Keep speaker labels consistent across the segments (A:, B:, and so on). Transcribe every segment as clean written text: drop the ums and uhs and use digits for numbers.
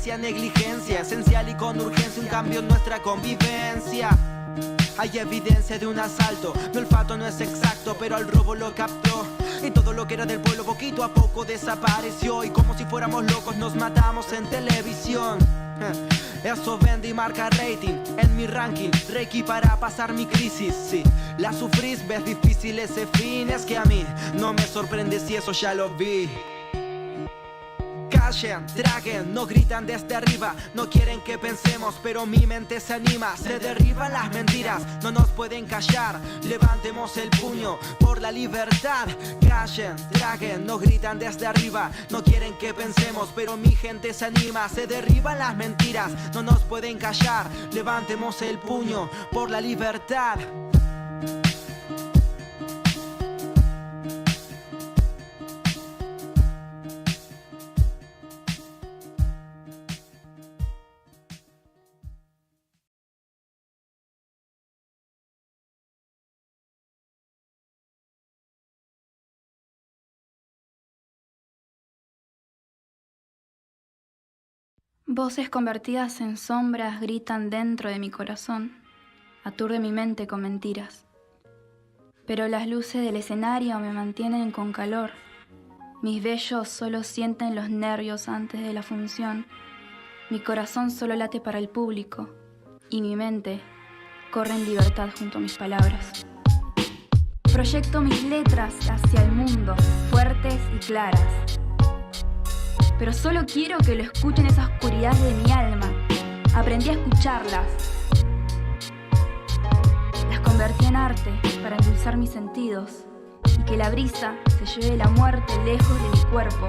A: parecía negligencia, esencial y con urgencia un cambio en nuestra convivencia. Hay evidencia de un asalto, mi olfato no es exacto, pero al robo lo captó. Y todo lo que era del pueblo poquito a poco desapareció. Y como si fuéramos locos nos matamos en televisión. Eso vende y marca rating en mi ranking. Reiki para pasar mi crisis, sí. La sufrís, ves difícil ese fin. Es que a mí no me sorprende si eso ya lo vi. Callen, traguen, no gritan desde arriba. No quieren que pensemos, pero mi mente se anima. Se derriban las mentiras, no nos pueden callar. Levantemos el puño por la libertad. Callen, traguen, no gritan desde arriba. No quieren que pensemos, pero mi gente se anima. Se derriban las mentiras, no nos pueden callar. Levantemos el puño por la libertad.
B: Voces convertidas en sombras gritan dentro de mi corazón, aturde mi mente con mentiras. Pero las luces del escenario me mantienen con calor. Mis vellos solo sienten los nervios antes de la función. Mi corazón solo late para el público y mi mente corre en libertad junto a mis palabras. Proyecto mis letras hacia el mundo, fuertes y claras. Pero solo quiero que lo escuchen esa oscuridad de mi alma. Aprendí a escucharlas. Las convertí en arte para endulzar mis sentidos y que la brisa se lleve la muerte lejos de mi cuerpo.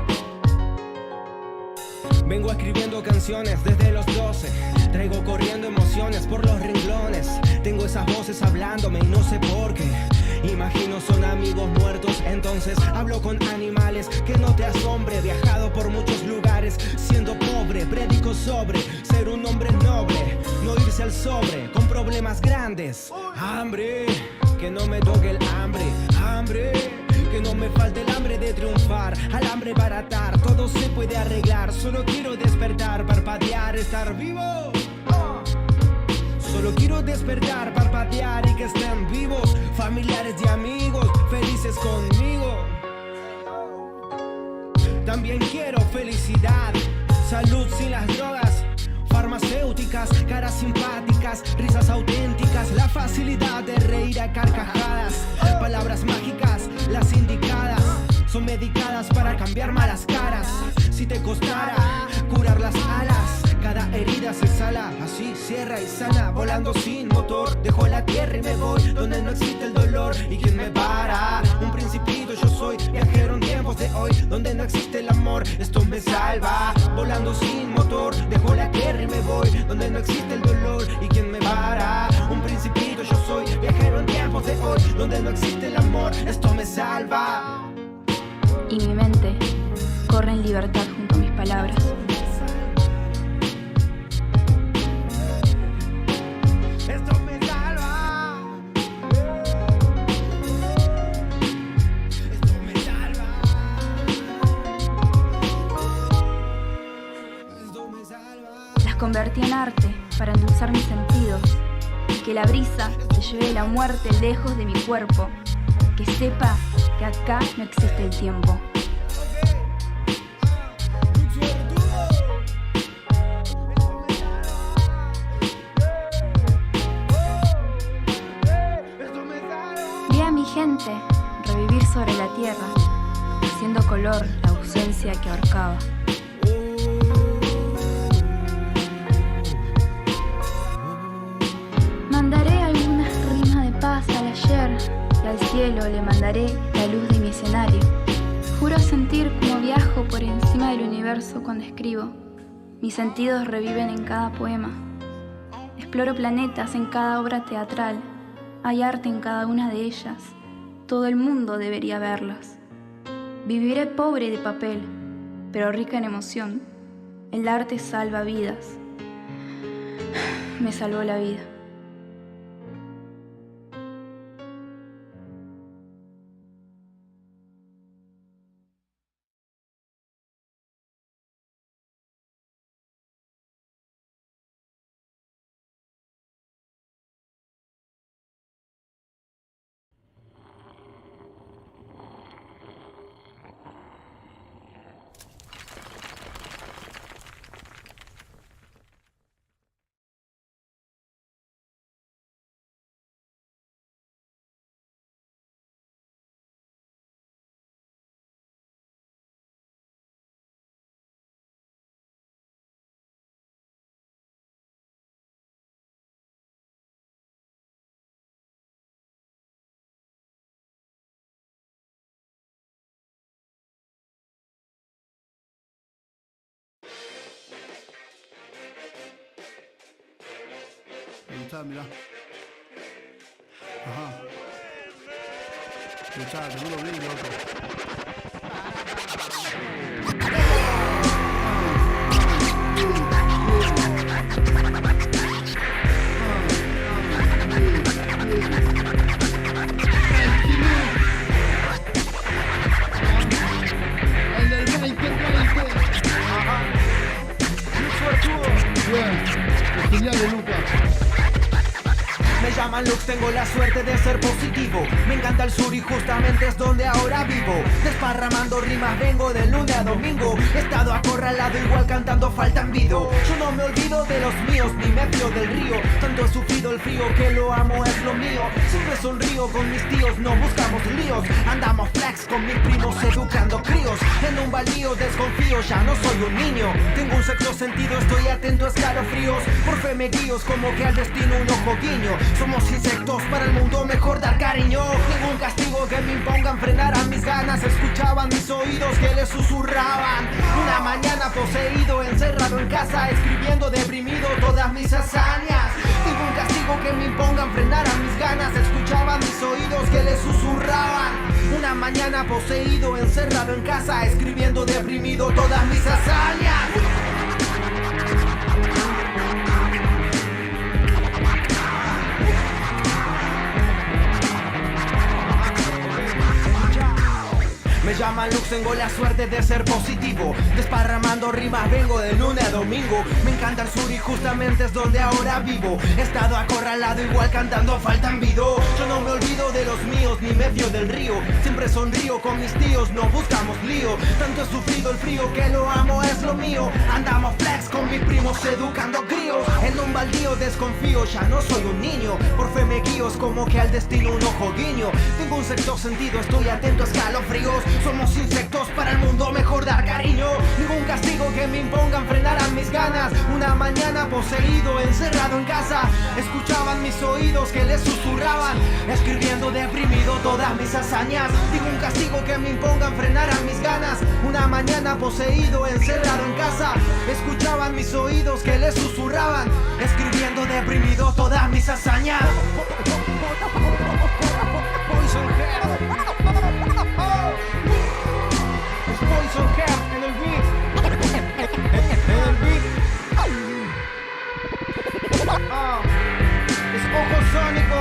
C: Vengo escribiendo canciones desde los 12. Traigo corriendo emociones por los renglones. Tengo esas voces hablándome y no sé por qué. Imagino son amigos muertos, entonces hablo con animales. Que no te asombre, viajado por muchos lugares. Siendo pobre, predico sobre ser un hombre noble. No irse al sobre, con problemas grandes. Hambre, que no me toque el hambre. Hambre, que no me falte el hambre de triunfar. Al hambre baratar, todo se puede arreglar. Solo quiero despertar, parpadear, estar vivo. Solo quiero despertar, parpadear y que estén vivos. Familiares y amigos, felices conmigo. También quiero felicidad, salud sin las drogas, farmacéuticas, caras simpáticas, risas auténticas, la facilidad de reír a carcajadas. Palabras mágicas, las indicadas, son medicadas para cambiar malas caras. Si te costara curar las alas, cada herida se sala, así cierra y sana. Volando sin motor, dejo la tierra y me voy donde no existe el dolor. ¿Y quién me para? Un principito yo soy, viajero en tiempos de hoy donde no existe el amor, esto me salva. Volando sin motor, dejo la tierra y me voy donde no existe el dolor. ¿Y quién me para? Un principito yo soy, viajero en tiempos de hoy donde no existe el amor, esto me salva.
B: Y mi mente corre en libertad junto a mis palabras.
C: Esto me salva. Esto me salva. Esto me salva.
B: Las convertí en arte para endulzar mis sentidos y que la brisa se lleve la muerte lejos de mi cuerpo. Que sepa que acá no existe el tiempo. Vi a mi gente revivir sobre la tierra, haciendo color la ausencia que ahorcaba. Mandaré algunas rimas de paz al ayer y al cielo le mandaré la luz de mi escenario. Juro sentir como viajo por encima del universo cuando escribo. Mis sentidos reviven en cada poema. Exploro planetas en cada obra teatral. Hay arte en cada una de ellas. Todo el mundo debería verlas. Viviré pobre de papel, pero rica en emoción. El arte salva vidas. Me salvó la vida.
D: Escuchá, mirá. Ajá. Escuchá, seguro bien, loco.
E: En el 2020. Bien, genial de Lucas.
A: Me llaman Lux, tengo la suerte de ser positivo. Me encanta el sur y justamente es donde ahora vivo. Desparramando rimas, vengo de lunes a domingo. He estado acorralado igual cantando falta en vido. Yo no me olvido de los míos, ni me fío del río. Tanto he sufrido el frío que lo amo, es lo mío. Siempre sonrío con mis tíos, no buscamos líos. Andamos flex con mis primos educando críos. En un baldío desconfío, ya no soy un niño. Tengo un sexto sentido, estoy atento a escalofríos. Por fe me guío, es como que al destino un ojo guiño. Somos insectos, para el mundo mejor dar cariño. Ningún castigo que me impongan frenar a mis ganas. Escuchaban mis oídos que les susurraban. Una mañana poseído, encerrado en casa, escribiendo deprimido todas mis hazañas. Ningún castigo que me impongan frenar a mis ganas. Escuchaban mis oídos que les susurraban. Una mañana poseído, encerrado en casa, escribiendo deprimido todas mis hazañas. Me llaman Lux, tengo la suerte de ser positivo. Desparramando rimas, vengo de lunes a domingo. Me encanta el sur y justamente es donde ahora vivo. He estado acorralado igual cantando falta en vido. Yo no me olvido de los míos, ni me fío del río. Siempre sonrío con mis tíos, no buscamos lío. Tanto he sufrido el frío que lo amo, es lo mío. Andamos flex con mis primos educando críos. En un baldío desconfío, ya no soy un niño. Por fe me guío, es como que al destino un ojo guiño. Tengo un sexto sentido, estoy atento a escalofríos. Somos insectos, para el mundo mejor dar cariño. Ningún castigo que me impongan frenarán mis ganas. Una mañana poseído, encerrado en casa, escuchaban mis oídos que les susurraban, escribiendo deprimido todas mis hazañas. Ningún castigo que me impongan frenarán mis ganas. Una mañana poseído, encerrado en casa, escuchaban mis oídos que les susurraban, escribiendo deprimido todas mis hazañas. Poison Heart. Es Poison Heart en el beat. En el beat. Es Ojo Sónico.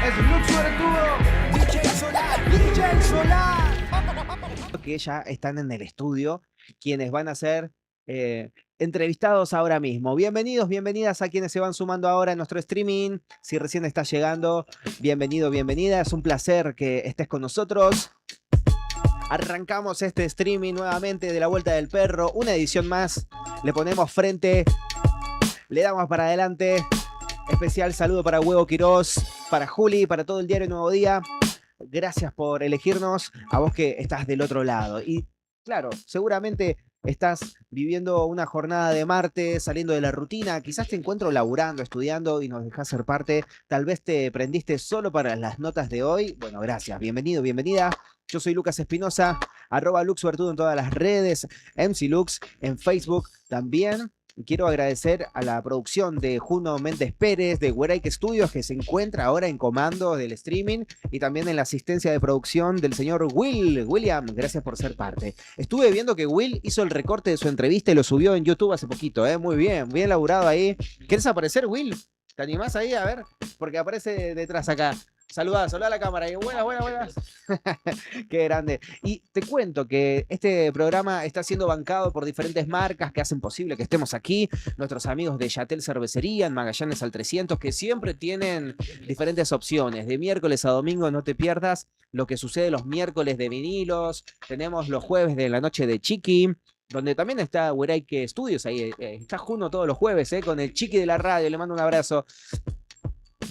A: Es Lux Verdugo. DJ Solar. DJ Solar.
F: Que ya están en el estudio, quienes van a ser entrevistados ahora mismo. Bienvenidos, bienvenidas a quienes se van sumando ahora a nuestro streaming. Si recién estás llegando, bienvenido, bienvenida. Es un placer que estés con nosotros. Arrancamos este streaming nuevamente de La Vuelta del Perro. Una edición más. Le ponemos frente. Le damos para adelante. Especial saludo para Huevo Quirós, para Juli, para todo el diario Nuevo Día. Gracias por elegirnos. A vos que estás del otro lado. Y claro, seguramente estás viviendo una jornada de martes, saliendo de la rutina, quizás te encuentro laburando, estudiando y nos dejas ser parte, tal vez te prendiste solo para las notas de hoy. Bueno, gracias, bienvenido, bienvenida. Yo soy Lucas Espinosa, @LuxVerdugo en todas las redes, MCLux en Facebook también. Quiero agradecer a la producción de Juno Méndez Pérez de Werike Studios, que se encuentra ahora en comando del streaming, y también en la asistencia de producción del señor William. Gracias por ser parte. Estuve viendo que Will hizo el recorte de su entrevista y lo subió en YouTube hace poquito. Muy bien, bien laburado ahí. ¿Quieres aparecer, Will? ¿Te animás ahí? A ver, porque aparece detrás acá. Saluda a la cámara. Y buenas. Qué grande. Y te cuento que este programa está siendo bancado por diferentes marcas que hacen posible que estemos aquí. Nuestros amigos de Yatel Cervecería en Magallanes al 300, que siempre tienen diferentes opciones. De miércoles a domingo no te pierdas lo que sucede los miércoles de vinilos. Tenemos los jueves de la noche de Chiqui, donde también está Werike Studios. Ahí está Juno todos los jueves, con el Chiqui de la radio. Le mando un abrazo.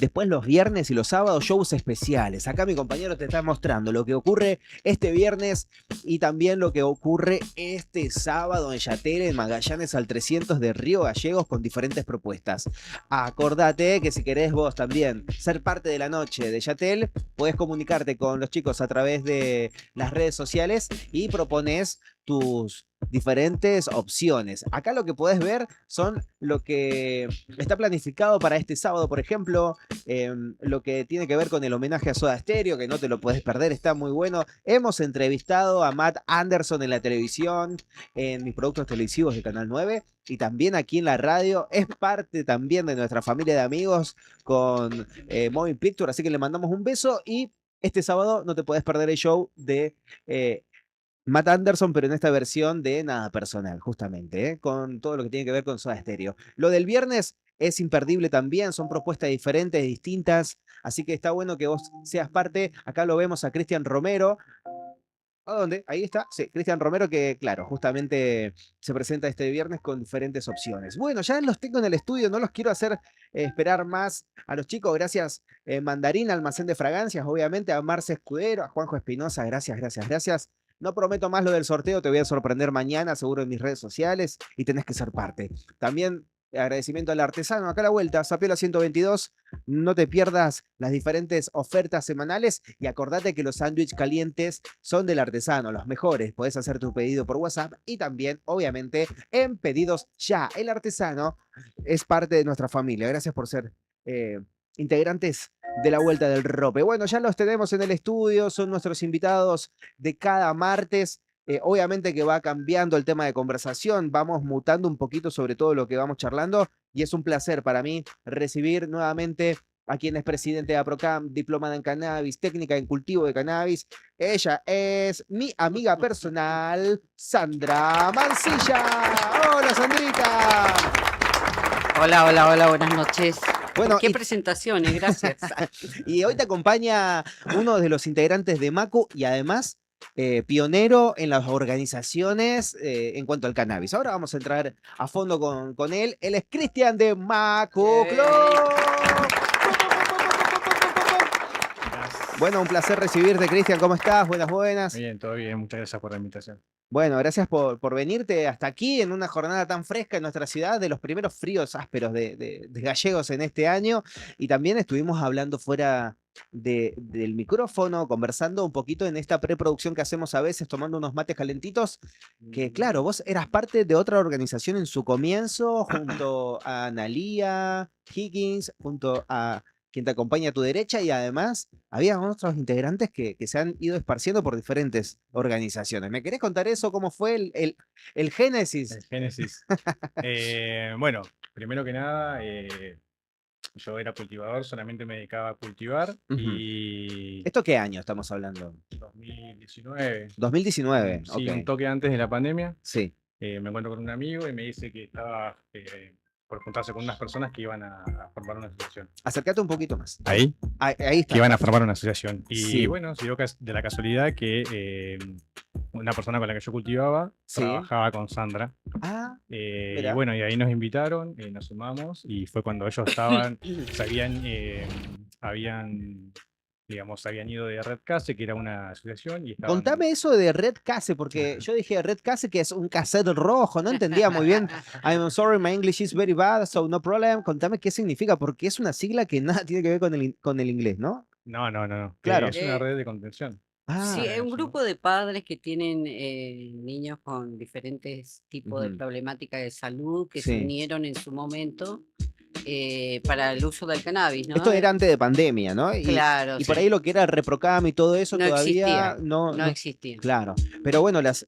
F: Después los viernes y los sábados, shows especiales. Acá mi compañero te está mostrando lo que ocurre este viernes y también lo que ocurre este sábado en Yatel, en Magallanes al 300 de Río Gallegos, con diferentes propuestas. Acordate que si querés vos también ser parte de la noche de Yatel, podés comunicarte con los chicos a través de las redes sociales y propones tus diferentes opciones. Acá lo que podés ver son lo que está planificado para este sábado, por ejemplo, lo que tiene que ver con el homenaje a Soda Stereo, que no te lo puedes perder, está muy bueno. Hemos entrevistado a Matt Anderson en la televisión, en mis productos televisivos de Canal 9, y también aquí en la radio. Es parte también de nuestra familia de amigos con Moving Picture, así que le mandamos un beso y este sábado no te puedes perder el show de Matt Anderson, pero en esta versión de Nada Personal, justamente, con todo lo que tiene que ver con Soda Stereo. Lo del viernes es imperdible también, son propuestas diferentes, distintas, así que está bueno que vos seas parte. Acá lo vemos a Cristian Romero. ¿A dónde? Ahí está. Sí, Cristian Romero, que claro, justamente se presenta este viernes con diferentes opciones. Bueno, ya los tengo en el estudio, no los quiero hacer esperar más a los chicos. Gracias, Mandarín, Almacén de Fragancias, obviamente, a Marce Escudero, a Juanjo Espinosa, gracias, gracias, gracias. No prometo más lo del sorteo, te voy a sorprender mañana, seguro en mis redes sociales, y tenés que ser parte. También agradecimiento al artesano, acá a la vuelta, Sapiola 122. No te pierdas las diferentes ofertas semanales y acordate que los sándwiches calientes son del artesano, los mejores. Podés hacer tu pedido por WhatsApp y también, obviamente, en Pedidos Ya. El artesano es parte de nuestra familia. Gracias por ser integrantes de la Vuelta del Rope. Bueno, ya los tenemos en el estudio, son nuestros invitados de cada martes. Obviamente que va cambiando el tema de conversación, vamos mutando un poquito sobre todo lo que vamos charlando y es un placer para mí recibir nuevamente a quien es presidente de APROCAM, diplomada en cannabis, técnica en cultivo de cannabis. Ella es mi amiga personal, Sandra Mancilla. ¡Hola, Sandrita!
G: Hola, hola, hola, buenas noches.
F: Bueno,
G: Qué presentaciones, gracias.
F: y hoy te acompaña uno de los integrantes de MACU y además pionero en las organizaciones en cuanto al cannabis. Ahora vamos a entrar a fondo con él. Él es Cristian de MACU Club. Bueno, un placer recibirte, Cristian. ¿Cómo estás? Buenas, buenas.
D: Bien, todo bien. Muchas gracias por la invitación.
F: Bueno, gracias por venirte hasta aquí en una jornada tan fresca en nuestra ciudad, de los primeros fríos ásperos de gallegos en este año. Y también estuvimos hablando fuera del micrófono, conversando un poquito en esta preproducción que hacemos a veces, tomando unos mates calentitos, que claro, vos eras parte de otra organización en su comienzo, junto a Analía Higgins, junto a quien te acompaña a tu derecha, y además había otros integrantes que se han ido esparciendo por diferentes organizaciones. ¿Me querés contar eso? ¿Cómo fue el génesis?
D: El génesis. Bueno, primero que nada, yo era cultivador, solamente me dedicaba a cultivar. Y
F: ¿Esto qué año estamos hablando?
D: 2019.
F: 2019,
D: Sí,
F: ok.
D: un toque antes de la pandemia.
F: Sí.
D: Me encuentro con un amigo y me dice que estaba por juntarse con unas personas que iban a formar una asociación.
F: Acércate un poquito más.
D: Ahí,
F: Ahí está.
D: que iban a formar una asociación. Y
F: Sí.
D: bueno, se dio de la casualidad que una persona con la que yo cultivaba
F: Sí.
D: trabajaba con Sandra.
F: Ah,
D: Y
F: Mira.
D: bueno, y ahí nos invitaron, nos sumamos, y fue cuando ellos estaban, habían ido de Red Case, que era una asociación, y estaban...
F: contame eso de Red Case, porque yo dije Red Case, que es un cassette rojo, no entendía muy bien. I'm sorry, my English is very bad, so no problem. Contame qué significa, porque es una sigla que nada tiene que ver con el inglés, ¿no?
D: No.
F: Claro.
D: Es una red de contención.
F: Ah,
G: Sí, es un
D: sí.
G: grupo de padres que tienen niños con diferentes tipos de
F: Ujú.
G: problemática de salud que
F: Sí.
G: se unieron en su momento para el uso del cannabis, ¿no?
F: esto era antes de pandemia, ¿no?
G: Claro,
F: Y por
G: sí.
F: ahí lo que era el Reprocam y todo eso
G: No
F: todavía
G: existía,
F: no
G: no existía.
F: Claro, pero bueno, las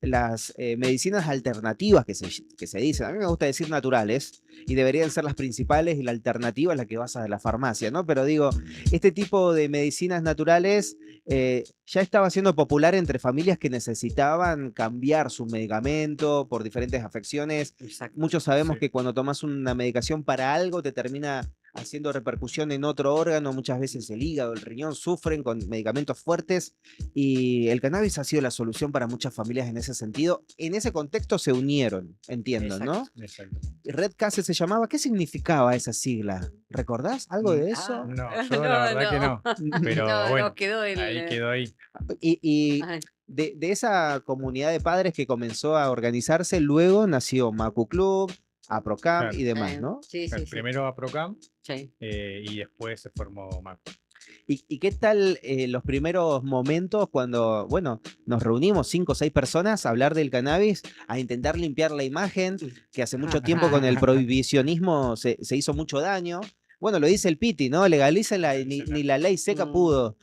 F: medicinas alternativas que se dicen, a mí me gusta decir naturales, y deberían ser las principales, y la alternativa es la que vas a la farmacia, ¿no? Pero digo, este tipo de medicinas naturales ya estaba siendo popular entre familias que necesitaban cambiar su medicamento por diferentes afecciones.
G: Exacto.
F: Muchos sabemos
D: Sí.
F: que cuando tomas una medicación para algo te termina haciendo repercusión en otro órgano, muchas veces el hígado, el riñón sufren con medicamentos fuertes, y el cannabis ha sido la solución para muchas familias en ese sentido. En ese contexto se unieron, entiendo, ¿no?
D: Exacto.
F: Red Case se llamaba. ¿Qué significaba esa sigla? ¿Recordás algo de eso?
D: No, yo la verdad que no. Pero
G: No,
D: bueno,
G: quedó
D: ahí quedó ahí.
F: Y
G: Ay,
F: de esa comunidad de padres que comenzó a organizarse, luego nació Macu Club, APROCAM
D: Claro.
F: y demás, ¿no?
G: Sí, sí, sí.
D: Primero a Procam
G: Sí.
D: y después se formó Mac.
F: ¿Y qué tal los primeros momentos cuando, bueno, nos reunimos 5 o 6 personas a hablar del cannabis, a intentar limpiar la imagen, que hace mucho tiempo con el prohibicionismo se hizo mucho daño? Bueno, lo dice el Piti, ¿no? Legalícenla y ni la ley seca pudo.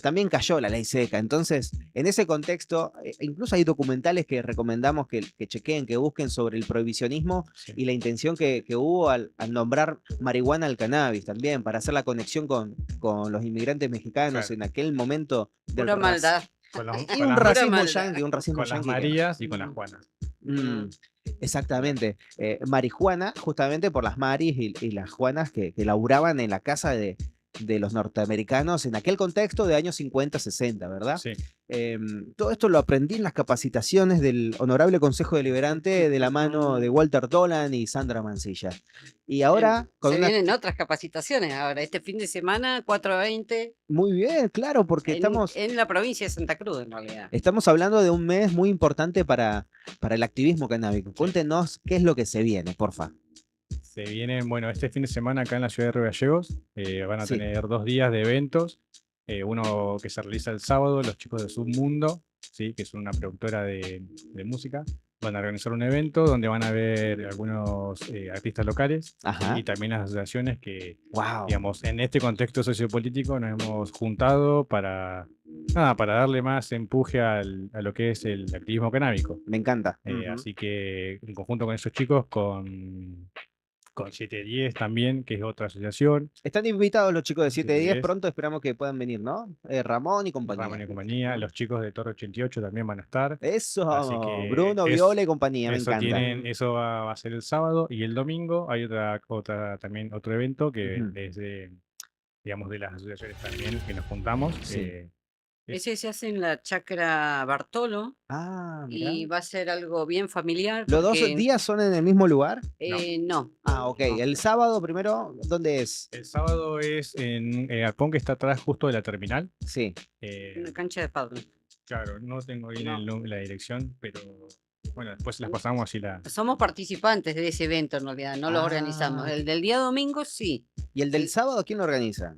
F: También cayó la ley seca. Entonces, en ese contexto, incluso hay documentales que recomendamos que chequeen, que busquen sobre el prohibicionismo
D: Sí.
F: y la intención que hubo al nombrar marihuana al cannabis también, para hacer la conexión con los inmigrantes mexicanos
D: Claro.
F: en aquel momento del
G: Pura maldad.
D: Con, los-
F: y
D: con
F: un
D: las,
F: racismo
G: maldad.
F: yanqui, un racismo
D: con las
F: yanqui que no.
D: Marías y con las
G: Mm.
D: Juanas.
F: Mm, exactamente. Marihuana, justamente por las Maris y las Juanas que laburaban en la casa de los norteamericanos en aquel contexto de años 50, 60, ¿verdad?
D: Sí.
F: Todo esto lo aprendí en las capacitaciones del Honorable Consejo Deliberante de la mano de Walter Dolan y Sandra Mancilla. Y ahora, con
G: Se
F: una...
G: vienen otras capacitaciones ahora. Este fin de semana, 4/20,
F: Muy bien, claro, porque
G: en la provincia de Santa Cruz, en realidad.
F: estamos hablando de un mes muy importante para el activismo canábico. Cuéntenos qué es lo que se viene, porfa.
D: Se vienen, bueno, este fin de semana acá en la ciudad de Río Gallegos van a
F: Sí.
D: tener 2 días de eventos. Uno que se realiza el sábado, los chicos de Submundo, ¿sí? Que es una productora de música, van a organizar un evento donde van a ver algunos artistas locales
F: Ajá.
D: y también las asociaciones que,
F: Wow.
D: digamos, en este contexto sociopolítico nos hemos juntado para, nada, para darle más empuje a lo que es el activismo canábico.
F: Me encanta.
D: Así que en conjunto con esos chicos, con 710 también, que es otra asociación,
F: Están invitados los chicos de 710,
D: 710,
F: pronto esperamos que puedan venir, ¿no? Ramón y compañía.
D: Ramón y compañía, los chicos de Torre 88 también van a estar. Así
F: Eso,
D: que
F: Bruno, Viola y compañía, me encanta.
D: eso va a ser el sábado, y el domingo hay también otro evento que
F: Ujú.
D: es digamos, de las asociaciones también que nos juntamos.
F: Sí.
G: Ese se hace en la Chacra Bartolo
F: Ah, mirá.
G: y va a ser algo bien familiar
F: ¿Los dos
G: porque
F: días son en el mismo lugar?
G: no.
F: Ah, ok.
G: no.
F: El sábado primero, ¿dónde es?
D: El sábado es en Arpón, que está atrás justo de la terminal.
F: Sí.
G: Una cancha de pádel.
D: Claro, no tengo bien
G: No.
D: la dirección, pero bueno, después las pasamos así la...
G: Somos participantes de ese evento en realidad, no lo organizamos.
F: Ah.
G: El del día domingo sí.
F: ¿Y el del
G: El-
F: sábado quién lo organiza?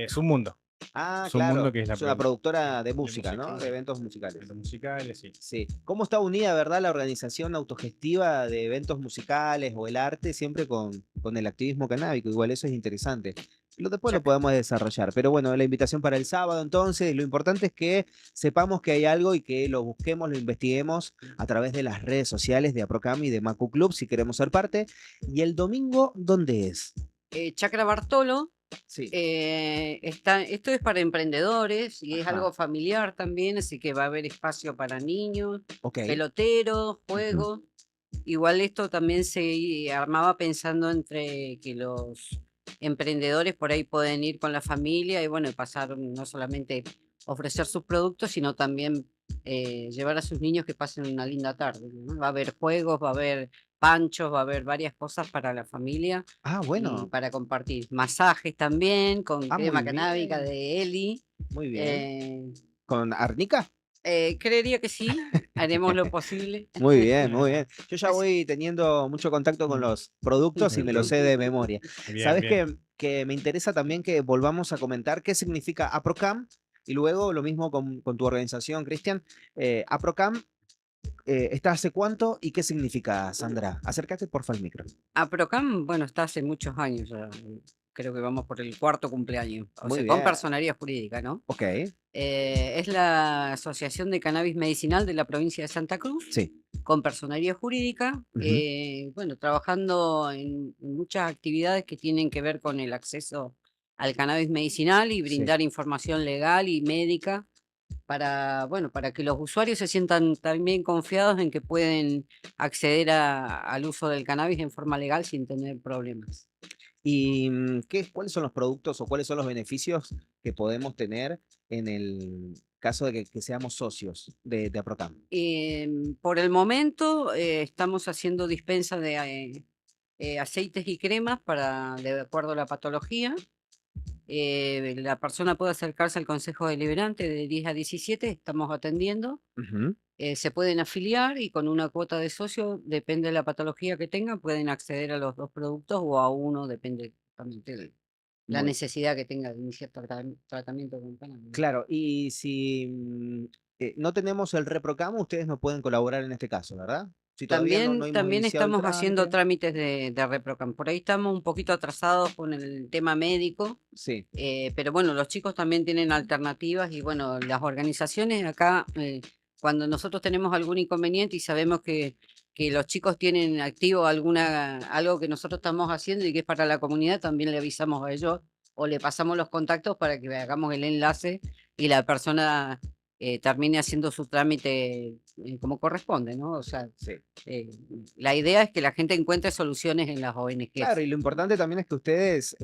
D: Submundo.
F: Ah,
D: Submundo,
F: claro.
D: que es la
F: Es una productora de
D: de
F: música, ¿no?
D: música,
F: De eventos musicales.
D: eventos musicales, sí.
F: Sí. ¿Cómo está unida, verdad, la organización autogestiva de eventos musicales o el arte siempre con el activismo canábico? Igual eso es interesante. Después lo podemos desarrollar. Pero bueno, la invitación para el sábado entonces, lo importante es que sepamos que hay algo y que lo busquemos, lo investiguemos a través de las redes sociales de APROCAM y de Macu Club si queremos ser parte. ¿Y el domingo dónde es?
G: Chacra Bartolo,
F: Sí.
G: esto es para emprendedores y es
F: Ajá.
G: algo familiar también, así que va a haber espacio para niños,
F: Ok.
G: peloteros, juegos. Igual esto también se armaba pensando entre que los emprendedores por ahí pueden ir con la familia y bueno, pasar no solamente ofrecer sus productos, sino también llevar a sus niños que pasen una linda tarde, ¿no? Va a haber juegos, va a haber panchos, va a haber varias cosas para la familia
F: Ah,
G: y
F: bueno.
G: para compartir. Masajes también con
F: Ah, muy
G: crema canábica
F: bien.
G: de Eli.
F: Muy bien.
G: Eh,
F: ¿Con Arnica?
G: creería que sí, haremos lo posible.
F: Muy bien, muy bien. Yo ya voy teniendo mucho contacto con los productos y me lo sé de memoria.
D: Bien,
F: ¿Sabes
D: bien.
F: que me interesa también que volvamos a comentar qué significa APROCAM? Y luego lo mismo con tu organización, Cristian. APROCAM, ¿está hace cuánto y qué significa, Sandra? Acércate porfa al micro.
G: APROCAM, bueno, está hace muchos años ya. Creo que vamos por el 4º cumpleaños. O
F: Muy
G: sea, con
F: bien.
G: personería jurídica, ¿no?
F: Ok,
G: Es la Asociación de Cannabis Medicinal de la provincia de Santa Cruz,
F: sí.
G: con personería jurídica,
F: Ujú.
G: bueno, trabajando en muchas actividades que tienen que ver con el acceso al cannabis medicinal y
F: Sí.
G: brindar información legal y médica para, bueno, para que los usuarios se sientan también confiados en que pueden acceder al uso del cannabis en forma legal sin tener problemas.
F: ¿Y cuáles son los productos o cuáles son los beneficios que podemos tener en el caso de que seamos socios de APROCAM?
G: Por el momento estamos haciendo dispensa de aceites y cremas de acuerdo a la patología. La persona puede acercarse al Consejo Deliberante de 10 a 17, estamos atendiendo.
F: Ujú.
G: Se pueden afiliar y con una cuota de socio, depende de la patología que tengan, pueden acceder a los 2 productos o a uno, depende justamente la
F: Muy
G: necesidad que tenga de iniciar tratamiento con cannabis.
F: claro, y si no tenemos el ReproCam, ustedes no pueden colaborar en este caso, ¿verdad? Si todavía no hemos
G: También
F: iniciado el
G: estamos haciendo
F: trámite.
G: trámites de ReproCam. Por ahí estamos un poquito atrasados con el tema médico,
F: Sí,
G: pero bueno, los chicos también tienen alternativas y bueno, las organizaciones acá, cuando nosotros tenemos algún inconveniente y sabemos que los chicos tienen activo algo que nosotros estamos haciendo y que es para la comunidad, también le avisamos a ellos o le pasamos los contactos para que hagamos el enlace y la persona termine haciendo su trámite como corresponde, ¿no? O sea,
F: sí.
G: eh, la idea es que la gente encuentre soluciones en las
F: Claro,
G: ONGs.
F: y lo importante también es que ustedes,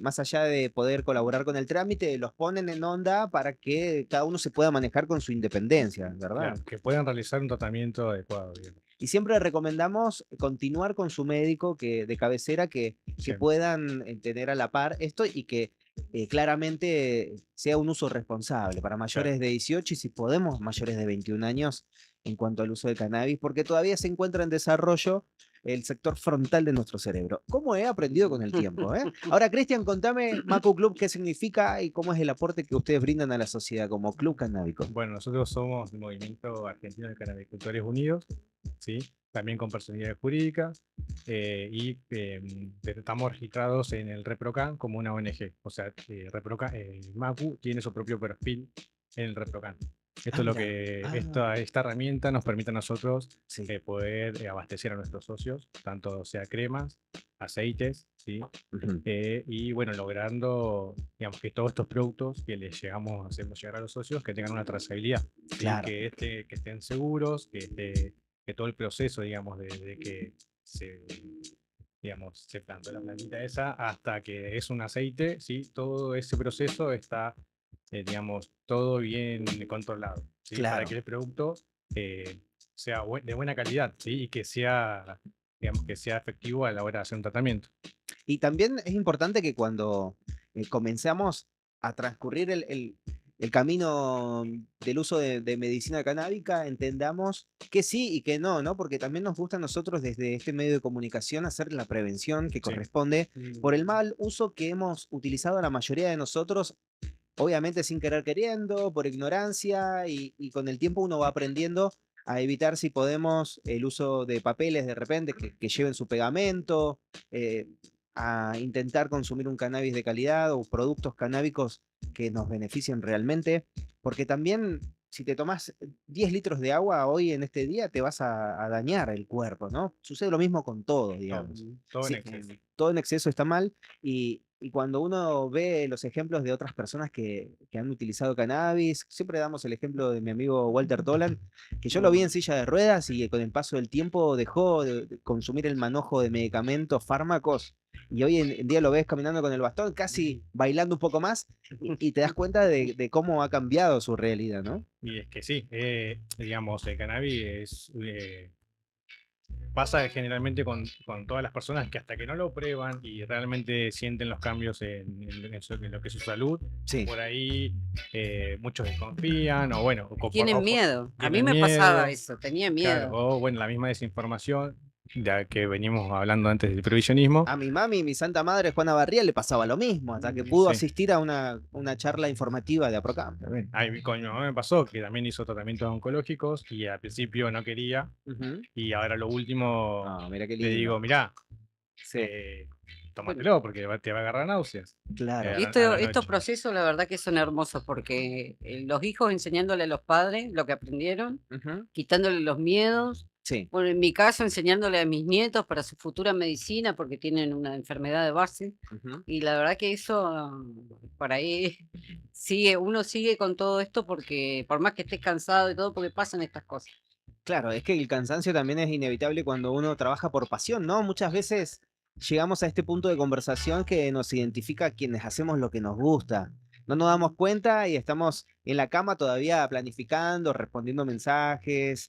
F: más allá de poder colaborar con el trámite, los ponen en onda para que cada uno se pueda manejar con su independencia, ¿verdad?
D: Claro, que puedan realizar un tratamiento adecuado, digamos.
F: Y siempre recomendamos continuar con su médico de cabecera, que
D: Sí,
F: puedan tener a la par esto y que claramente sea un uso responsable para
D: claro.
F: mayores de 18 y si podemos mayores de 21 años en cuanto al uso de cannabis, porque todavía se encuentra en desarrollo el sector frontal de nuestro cerebro. ¿Cómo he aprendido con el tiempo? Ahora, Cristian, contame Macu Club qué significa y cómo es el aporte que ustedes brindan a la sociedad como club canábico.
D: Bueno, nosotros somos el Movimiento Argentino de Cannabicultores Unidos, ¿sí? También con personalidad jurídica y estamos registrados en el ReproCan como una ONG. O sea, MACU tiene su propio perfil en el ReproCan. Esto es lo
F: Mira.
D: que esta herramienta nos permite a nosotros
F: Sí.
D: poder abastecer a nuestros socios, tanto sea cremas, aceites, ¿sí?
F: Ujú.
D: Y bueno, logrando, digamos, que todos estos productos que les hacemos llegar a los socios, que tengan una trazabilidad, ¿sí?
F: Claro.
D: Que estén seguros, que todo el proceso, digamos, de que se plantó la plantita esa hasta que es un aceite, ¿sí? Todo ese proceso está, digamos, todo bien controlado, ¿sí? Para
F: Claro.
D: que el producto sea de buena calidad, ¿sí? Y que sea, digamos, que sea efectivo a la hora de hacer un tratamiento.
F: Y también es importante que cuando comenzamos a transcurrir el camino del uso de medicina canábica, entendamos que sí y que no, ¿no? Porque también nos gusta a nosotros desde este medio de comunicación hacer la prevención que
D: Sí.
F: corresponde por el mal uso que hemos utilizado la mayoría de nosotros, obviamente sin querer queriendo, por ignorancia y con el tiempo uno va aprendiendo a evitar si podemos el uso de papeles de repente que lleven su pegamento, eh, a intentar consumir un cannabis de calidad o productos canábicos que nos beneficien realmente, porque también si te tomas 10 litros de agua hoy en este día te vas a dañar el cuerpo, ¿no? Sucede lo mismo con todo, digamos.
D: Todo en
F: Sí,
D: exceso.
F: todo en exceso está mal y cuando uno ve los ejemplos de otras personas que han utilizado cannabis, siempre damos el ejemplo de mi amigo Walter Tolan, que yo lo vi en silla de ruedas y con el paso del tiempo dejó de consumir el manojo de medicamentos, fármacos, y hoy en día lo ves caminando con el bastón, casi bailando un poco más, y te das cuenta de cómo ha cambiado su realidad, ¿no?
D: Y es que sí, digamos, el cannabis pasa generalmente con todas las personas que hasta que no lo prueban y realmente sienten los cambios en lo que es su salud,
F: Sí.
D: por ahí muchos desconfían o bueno,
G: Tienen miedo. A mí
D: tienen
G: me pasaba
D: miedo,
G: eso, tenía
D: claro,
G: miedo.
D: o bueno, la misma desinformación de que venimos hablando antes del provisionismo.
F: A mi mami, mi santa madre Juana Barrial, le pasaba lo mismo, hasta que pudo
D: Sí.
F: asistir a una charla informativa de APROCAM.
D: Con mi mamá me pasó que también hizo tratamientos oncológicos y al principio no quería
F: Ujú.
D: y ahora lo último
F: Ah, mira qué
D: le
F: lindo.
D: digo, mirá,
F: Sí,
D: tómatelo porque te va a agarrar náuseas.
F: claro.
D: a
G: Y
D: la- a la
G: estos
D: noche.
G: procesos, la verdad que son hermosos porque los hijos enseñándole a los padres lo que aprendieron,
F: Ujú.
G: quitándole los miedos.
F: Sí,
G: Bueno, en mi caso, enseñándole a mis nietos para su futura medicina porque tienen una enfermedad de base.
F: ujú.
G: Y la verdad que eso, por ahí, uno sigue con todo esto porque por más que estés cansado y todo, porque pasan estas cosas.
F: Claro, es que el cansancio también es inevitable cuando uno trabaja por pasión, ¿no? Muchas veces llegamos a este punto de conversación que nos identifica a quienes hacemos lo que nos gusta. No nos damos cuenta y estamos en la cama todavía planificando, respondiendo mensajes,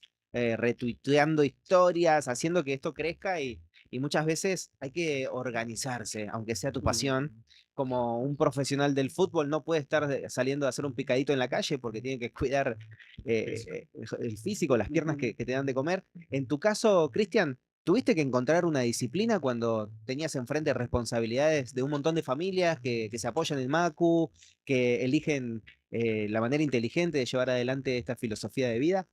F: retuiteando historias, haciendo que esto crezca y muchas veces hay que organizarse, aunque sea tu pasión. Como un profesional del fútbol no puede estar saliendo a hacer un picadito en la calle porque tiene que cuidar el físico, las piernas que te dan de comer. En tu caso, Cristian, ¿Tuviste que encontrar una disciplina cuando tenías enfrente responsabilidades de un montón de familias que se apoyan en Macu, que eligen la manera inteligente de llevar adelante esta filosofía de vida?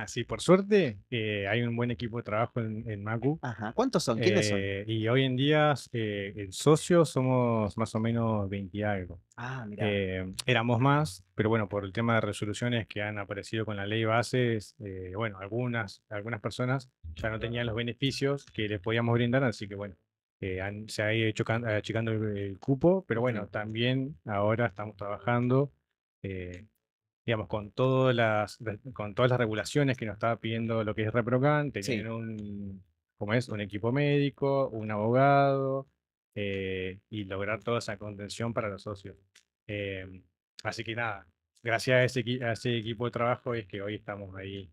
D: Sí, por suerte hay un buen equipo de trabajo en Macu.
F: Ajá. ¿Cuántos son? ¿Quiénes son?
D: Y hoy en día en socios somos más o menos 20 y algo.
F: Ah, mirá.
D: Éramos más, pero bueno, por el tema de resoluciones que han aparecido con la ley bases, bueno, algunas personas ya no tenían los beneficios que les podíamos brindar, así que bueno, se ha ido achicando el cupo, pero bueno, también ahora estamos trabajando, digamos, con todas las regulaciones que nos estaba pidiendo lo que es ReproCan,
F: Sí.
D: tener como es, un equipo médico, un abogado, y lograr toda esa contención para los socios. Así que nada, gracias a ese equipo de trabajo es que hoy estamos ahí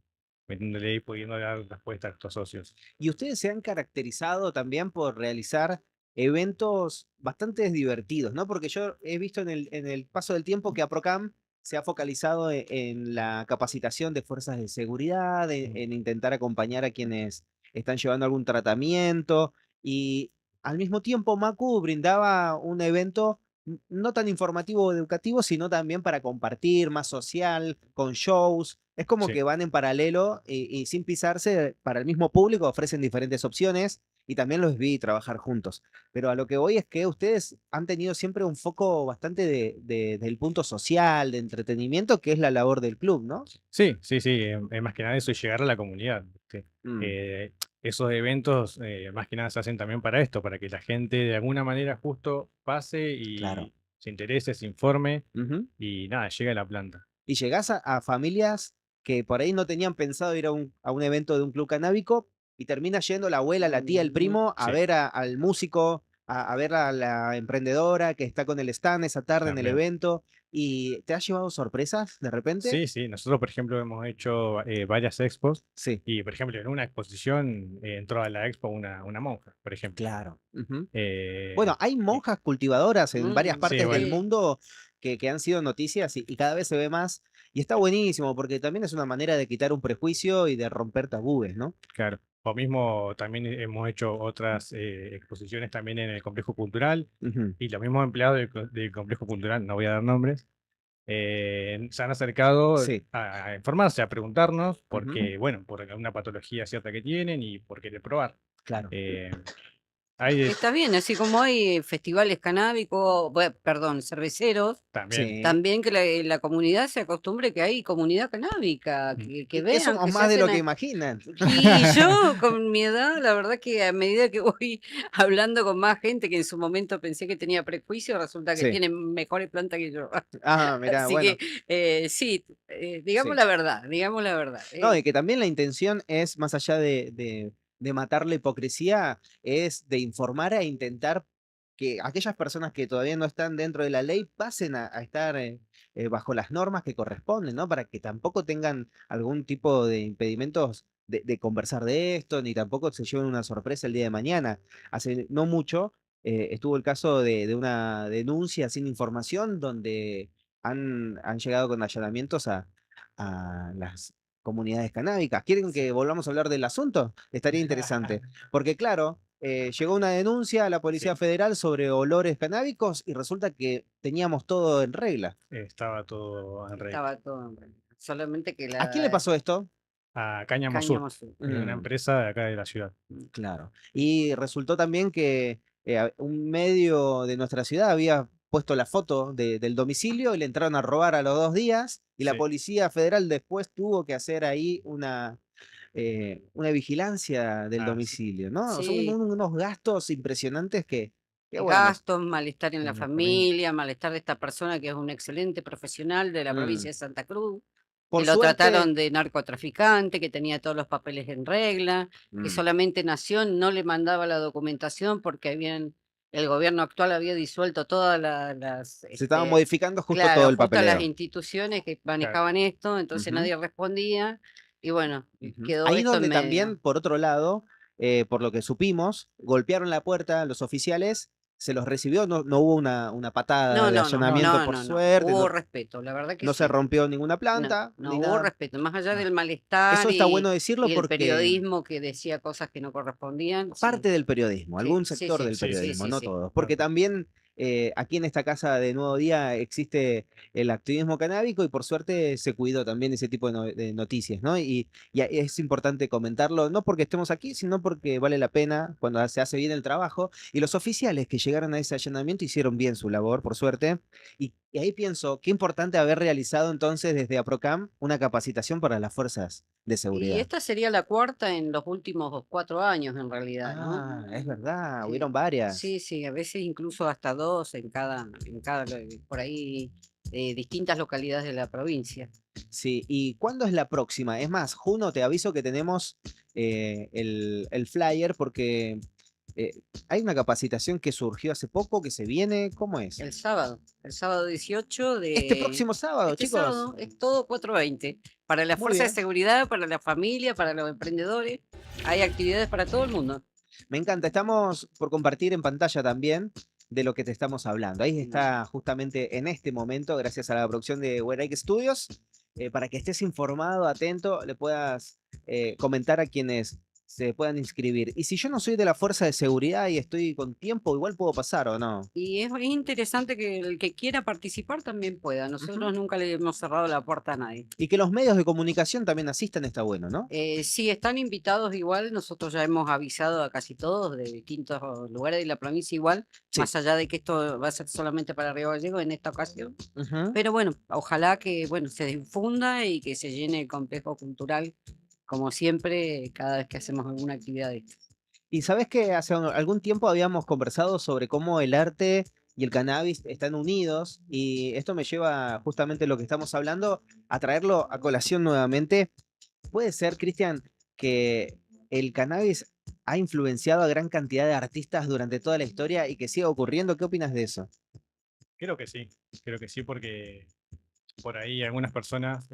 D: metiéndole y pudiendo dar respuesta a estos socios.
F: Y ustedes se han caracterizado también por realizar eventos bastante divertidos, ¿no? Porque yo he visto en el paso del tiempo que APROCAM se ha focalizado en la capacitación de fuerzas de seguridad, en intentar acompañar a quienes están llevando algún tratamiento y al mismo tiempo Macu brindaba un evento no tan informativo o educativo, sino también para compartir, más social, con shows. Es como
D: Sí.
F: que van en paralelo y sin pisarse, para el mismo público ofrecen diferentes opciones y también los vi trabajar juntos. Pero a lo que voy es que ustedes han tenido siempre un foco bastante del punto social, de entretenimiento, que es la labor del club, ¿no?
D: Sí, sí, sí, más que nada eso es llegar a la comunidad. ¿Viste?
F: Mm,
D: Esos eventos más que nada se hacen también para esto, para que la gente de alguna manera justo pase
F: claro.
D: y se interese, se informe
F: Ujú.
D: y nada, llegue a la planta.
F: Y llegás a familias que por ahí no tenían pensado ir a un evento de un club canábico y termina yendo la abuela, la tía, el primo a
D: Sí,
F: ver al músico, a ver a la emprendedora que está con el stand esa tarde en el
D: también.
F: evento. ¿Y te has llevado sorpresas de repente?
D: Sí, sí, nosotros por ejemplo hemos hecho varias expos
F: Sí,
D: y por ejemplo en una exposición entró a la expo una monja, por ejemplo.
F: claro. Ujú.
D: Eh,
F: Bueno, hay
D: y-
F: monjas cultivadoras en varias
D: sí,
F: partes del
D: bueno,
G: Sí.
F: mundo que han sido noticias y cada vez se ve más. Y está buenísimo porque también es una manera de quitar un prejuicio y de romper tabúes, ¿no?
D: claro. O mismo también hemos hecho otras exposiciones también en el complejo cultural
F: Ujú.
D: y los mismos empleados del complejo cultural, no voy a dar nombres, se han acercado
F: Sí.
D: a informarse, a preguntarnos,
F: Ujú.
D: porque, bueno, por una patología cierta que tienen y por querer probar.
F: Claro.
D: Eh, hay
G: Está bien, así como hay festivales canábicos, perdón, cerveceros,
D: también.
F: Sí.
G: también que la comunidad se acostumbre que hay comunidad canábica,
D: Mm.
G: que
F: Que
G: vean
F: somos
G: que se
F: más de lo
G: hacen.
F: que imaginan.
G: Y yo con mi edad, la verdad que a medida que voy hablando con más gente que en su momento pensé que tenía prejuicio, resulta que
F: Sí.
G: tienen mejores plantas que yo.
F: Ah, mirá,
G: Así
F: bueno,
G: que sí, digamos
F: sí.
G: la verdad, digamos la verdad.
F: No, y que también la intención es, más allá de matar la hipocresía, es de informar e intentar que aquellas personas que todavía no están dentro de la ley pasen a estar bajo las normas que corresponden, ¿no? Para que tampoco tengan algún tipo de impedimentos de conversar de esto, ni tampoco se lleven una sorpresa el día de mañana. Hace no mucho estuvo el caso de una denuncia sin información donde han llegado con allanamientos a las comunidades canábicas. ¿Quieren que volvamos a hablar del asunto? Estaría interesante. Porque claro, llegó una denuncia a la Policía
D: Sí,
F: Federal sobre olores canábicos y resulta que teníamos todo en regla.
D: estaba todo en regla.
G: Estaba todo en regla. Solamente que
F: ¿A quién le
G: la
F: pasó esto?
D: A Cáñamo Sur,
G: cáñamo azul.
D: es una
F: Mm,
D: empresa de acá de la ciudad.
F: claro. Y resultó también que un medio de nuestra ciudad había puesto la foto del domicilio y le entraron a robar a los 2 días y la
D: Sí,
F: Policía Federal después tuvo que hacer ahí una vigilancia del
D: sí,
F: domicilio, ¿no? Son
G: Sí,
F: unos gastos impresionantes que bueno,
G: gastos, malestar en la
D: en la familia.
G: familia, malestar de esta persona que es un excelente profesional de la
F: mm,
G: provincia de Santa Cruz, que
F: por
G: lo
F: suerte,
G: trataron de narcotraficante, que tenía todos los papeles en regla, que
F: mm,
G: solamente Nación no le mandaba la documentación porque el gobierno actual había disuelto todas las,
F: se estaba modificando justo todo
G: claro,
F: el
G: justo las
F: papeleo.
G: instituciones que
D: Claro,
G: manejaban esto, entonces
F: Ujú,
G: nadie respondía y bueno,
F: ujú.
G: quedó
F: Ahí
G: esto en
F: donde
G: medio.
F: también, por otro lado, por lo que supimos, golpearon la puerta los oficiales se los recibió, no hubo una patada
G: No,
F: de
G: no, no,
F: allanamiento
G: no,
F: por
G: no, no.
F: suerte,
G: Hubo respeto, la verdad que
F: no se
G: sí.
F: rompió ninguna
G: No,
F: planta,
G: no,
F: ni
G: hubo
F: nada.
G: respeto, más allá
F: No.
G: del malestar
F: Eso está bueno decirlo
G: y el
F: porque
G: periodismo que decía cosas que no correspondían,
F: parte
G: sí,
F: del periodismo,
G: sí,
F: algún
G: sí,
F: sector
G: sí,
F: del
D: Sí, sí,
G: sí,
F: periodismo,
G: sí,
F: no
G: sí.
F: todos.
D: tal
F: Porque
D: cual.
F: también aquí en esta casa de Nuevo Día existe el activismo canábico y por suerte se cuidó también ese tipo de noticias, ¿no? Y es importante comentarlo, no porque estemos aquí, sino porque vale la pena cuando se hace bien el trabajo. Y los oficiales que llegaron a ese allanamiento hicieron bien su labor, por suerte. Y ahí pienso, qué importante haber realizado entonces desde APROCAM una capacitación para las fuerzas de
G: Y
F: seguridad.
G: esta sería la cuarta en los últimos 4 años, en realidad, ¿no?
F: Ah, es verdad, hubieron
G: Sí,
F: varias.
G: sí, sí, a veces incluso hasta dos por ahí, distintas localidades de la provincia.
F: Sí, ¿y cuándo es la próxima? Es más, Juno, te aviso que tenemos el flyer porque eh, hay una capacitación que surgió hace poco, que se viene, ¿cómo es?
G: El sábado 18
F: Este
G: de
F: próximo sábado,
G: este
F: chicos.
G: sábado, es todo 4:20. Para la
F: Muy
G: fuerza de
F: bien,
G: seguridad, para la familia, para los emprendedores, hay actividades para todo el mundo.
F: me encanta. Estamos por compartir en pantalla también de lo que te estamos hablando. Ahí
G: Mm.
F: está justamente en este momento, gracias a la producción de Weraik Studios, para que estés informado, atento, le puedas comentar a quienes se puedan inscribir. Y si yo no soy de la fuerza de seguridad y estoy con tiempo, igual puedo pasar o no.
G: Y es interesante que el que quiera participar también pueda.
F: Ujú.
G: Nosotros nunca le hemos cerrado la puerta a nadie.
F: Y que los medios de comunicación también asistan está bueno, ¿no?
G: Sí, están invitados igual, nosotros ya hemos avisado a casi todos de distintos lugares de la provincia igual,
F: Sí.
G: más allá de que esto va a ser solamente para Río Gallegos en esta ocasión.
F: Ujú.
G: Pero bueno, ojalá que bueno, se difunda y que se llene el complejo cultural, como siempre, cada vez que hacemos alguna actividad de estas.
F: Y sabes que hace algún tiempo habíamos conversado sobre cómo el arte y el cannabis están unidos y esto me lleva justamente a lo que estamos hablando, a traerlo a colación nuevamente. ¿Puede ser, Cristian, que el cannabis ha influenciado a gran cantidad de artistas durante toda la historia y que siga ocurriendo? ¿Qué opinas de eso?
D: Creo que sí, porque por ahí algunas personas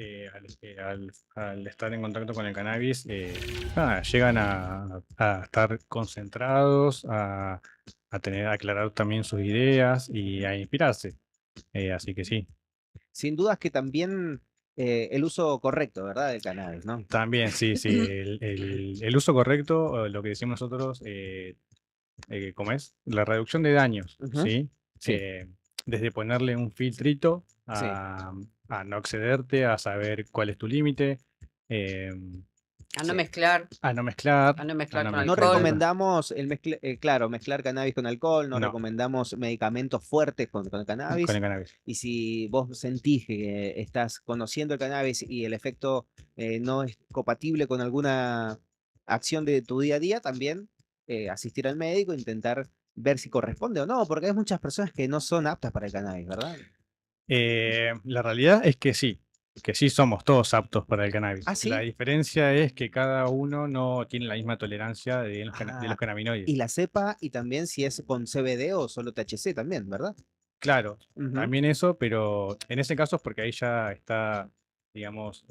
D: al estar en contacto con el cannabis nada, llegan a estar concentrados, a tener a aclarar también sus ideas y a inspirarse. Así que sí,
F: Sin dudas que también el uso correcto, ¿verdad? Del cannabis, ¿no?
D: también sí, sí, el uso correcto, o lo que decimos nosotros, ¿cómo es? La reducción de daños,
F: Ujú.
D: ¿sí?
F: Sí,
D: Eh, Desde ponerle un filtrito
F: sí.
D: a no excederte, a saber cuál es tu límite, em,
G: A no
F: Sí.
G: mezclar,
D: a no mezclar,
G: a no
D: a
G: mezclar
D: no
G: con
F: No
G: alcohol.
D: mezclar.
F: recomendamos claro, mezclar cannabis con alcohol, no
D: No,
F: recomendamos medicamentos fuertes con el
D: con
F: cannabis.
D: el cannabis.
F: Y si vos sentís que estás conociendo el cannabis y el efecto no es compatible con alguna acción de tu día a día, también asistir al médico, intentar ver si corresponde o no, porque hay muchas personas que no son aptas para el cannabis, ¿verdad?
D: La realidad es que sí somos todos aptos para el cannabis.
F: Ah,
D: La
F: sí.
D: diferencia es que cada uno no tiene la misma tolerancia de los
F: Ah, y
D: cannabinoides.
F: la cepa y también si es con CBD o solo THC también, ¿verdad?
D: Claro,
F: Ujú.
D: también eso, pero en ese caso es porque ahí ya está, digamos,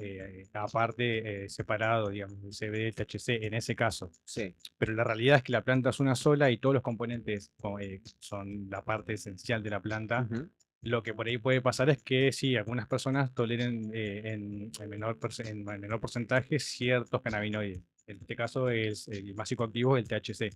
D: aparte, separado, digamos, el CBD, el THC, en ese caso.
F: Sí.
D: Pero la realidad es que la planta es una sola y todos los componentes son la parte esencial de la planta.
F: Ujú.
D: Lo que por ahí puede pasar es que sí, algunas personas toleren en menor porcentaje ciertos cannabinoides. En este caso es el más psicoactivo, el THC.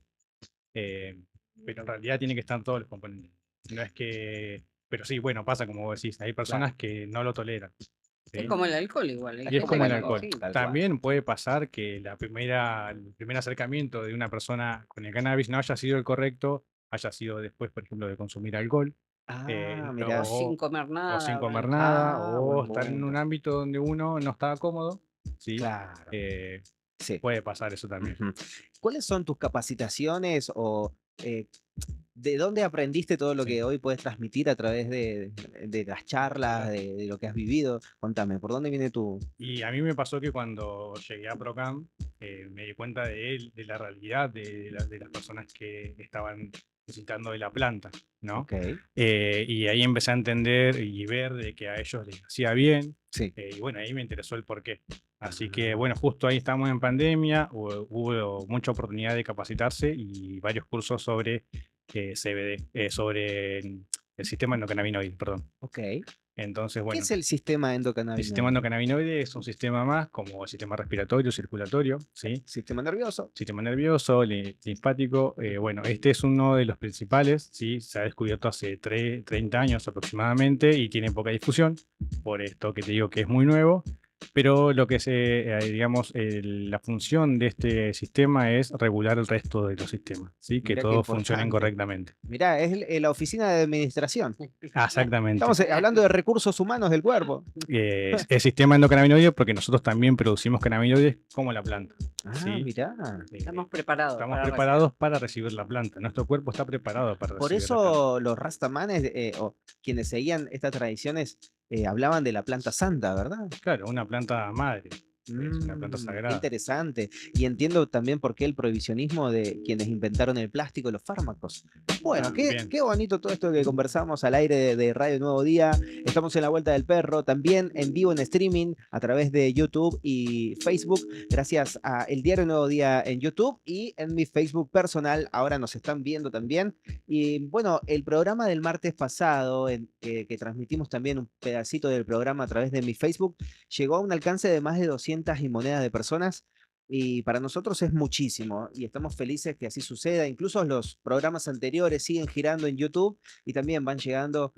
D: Eh, pero en realidad tiene que estar todos los componentes. No es que. Pero sí, bueno, pasa como vos decís, hay
F: Claro.
D: personas que no lo toleran.
G: Es
D: ¿Sí?
G: como el alcohol igual, hay
D: Y es
F: Como
G: gente
F: el
D: como el
G: que no,
D: alcohol.
F: alcohol,
G: sí.
F: tal cual.
D: También puede pasar que el primer acercamiento de una persona con el cannabis no haya sido el correcto, haya sido después, por ejemplo, de consumir alcohol,
F: Ah,
G: O
F: mira.
G: sin comer
D: o sin
G: nada,
D: comer
G: bueno.
D: nada,
F: Ah,
D: o
F: buen
D: estar en un
F: punto.
D: ámbito donde uno no estaba cómodo, ¿sí?
F: Claro,
D: Eh,
F: sí.
D: Puede pasar eso también.
F: Ujú. ¿Cuáles son tus capacitaciones o eh, de dónde aprendiste todo lo
D: Sí.
F: que hoy puedes transmitir a través de las charlas, de lo que has vivido? Contame, ¿por dónde viene tu...?
D: Y a mí me pasó que cuando llegué a Procam, me di cuenta de la realidad de las personas que estaban visitando de la planta, ¿no?
F: Ok,
D: Y ahí empecé a entender y ver de que a ellos les hacía bien,
F: sí.
D: y bueno, ahí me interesó el porqué. Así que
F: Ah,
D: bueno, justo ahí estamos en pandemia, hubo mucha oportunidad de capacitarse y varios cursos sobre CBD, sobre el sistema endocannabinoide, perdón.
F: Ok.
D: Entonces,
F: ¿Qué
D: bueno,
F: es el sistema
D: el sistema
F: endocannabinoide?
D: endocannabinoide es un sistema más como el sistema respiratorio, circulatorio, ¿sí?
F: Sistema nervioso.
D: Sistema nervioso, linfático. Bueno, este es uno de los principales, ¿sí? Se ha descubierto hace 30 años aproximadamente y tiene poca difusión, por esto que te digo que es muy nuevo. Pero lo que digamos, la función de este sistema es regular el resto de los sistemas, ¿sí? Que
F: Mirá qué
D: todos funcionen
F: importante.
D: correctamente.
F: Mirá, es la oficina de administración.
D: Exactamente.
F: Estamos hablando de recursos humanos del cuerpo.
D: El sistema endocannabinoide, porque nosotros también producimos cannabinoides como la planta.
F: Ah,
D: ¿sí?
F: mirá.
G: Estamos preparados.
D: Estamos
G: para recibir.
D: preparados para recibir la planta. Nuestro cuerpo está preparado para
F: Por
D: recibir la planta.
F: eso los rastamanes o quienes seguían estas tradiciones hablaban de la planta santa, ¿verdad?
D: Claro, una planta madre. Es una planta
F: Qué
D: sagrada.
F: interesante. Y entiendo también por qué el prohibicionismo de quienes inventaron el plástico y los fármacos. Bueno,
D: También.
F: qué bonito todo esto que conversamos al aire de Radio Nuevo Día. Estamos en la Vuelta del Perro, también en vivo en streaming a través de YouTube y Facebook, gracias a El Diario Nuevo Día en YouTube y en mi Facebook personal. Ahora nos están viendo también. Y bueno, el programa del martes pasado, que transmitimos también un pedacito del programa a través de mi Facebook, llegó a un alcance de más de 200 y monedas de personas y para nosotros es muchísimo y estamos felices que así suceda. Incluso los programas anteriores siguen girando en YouTube y también van llegando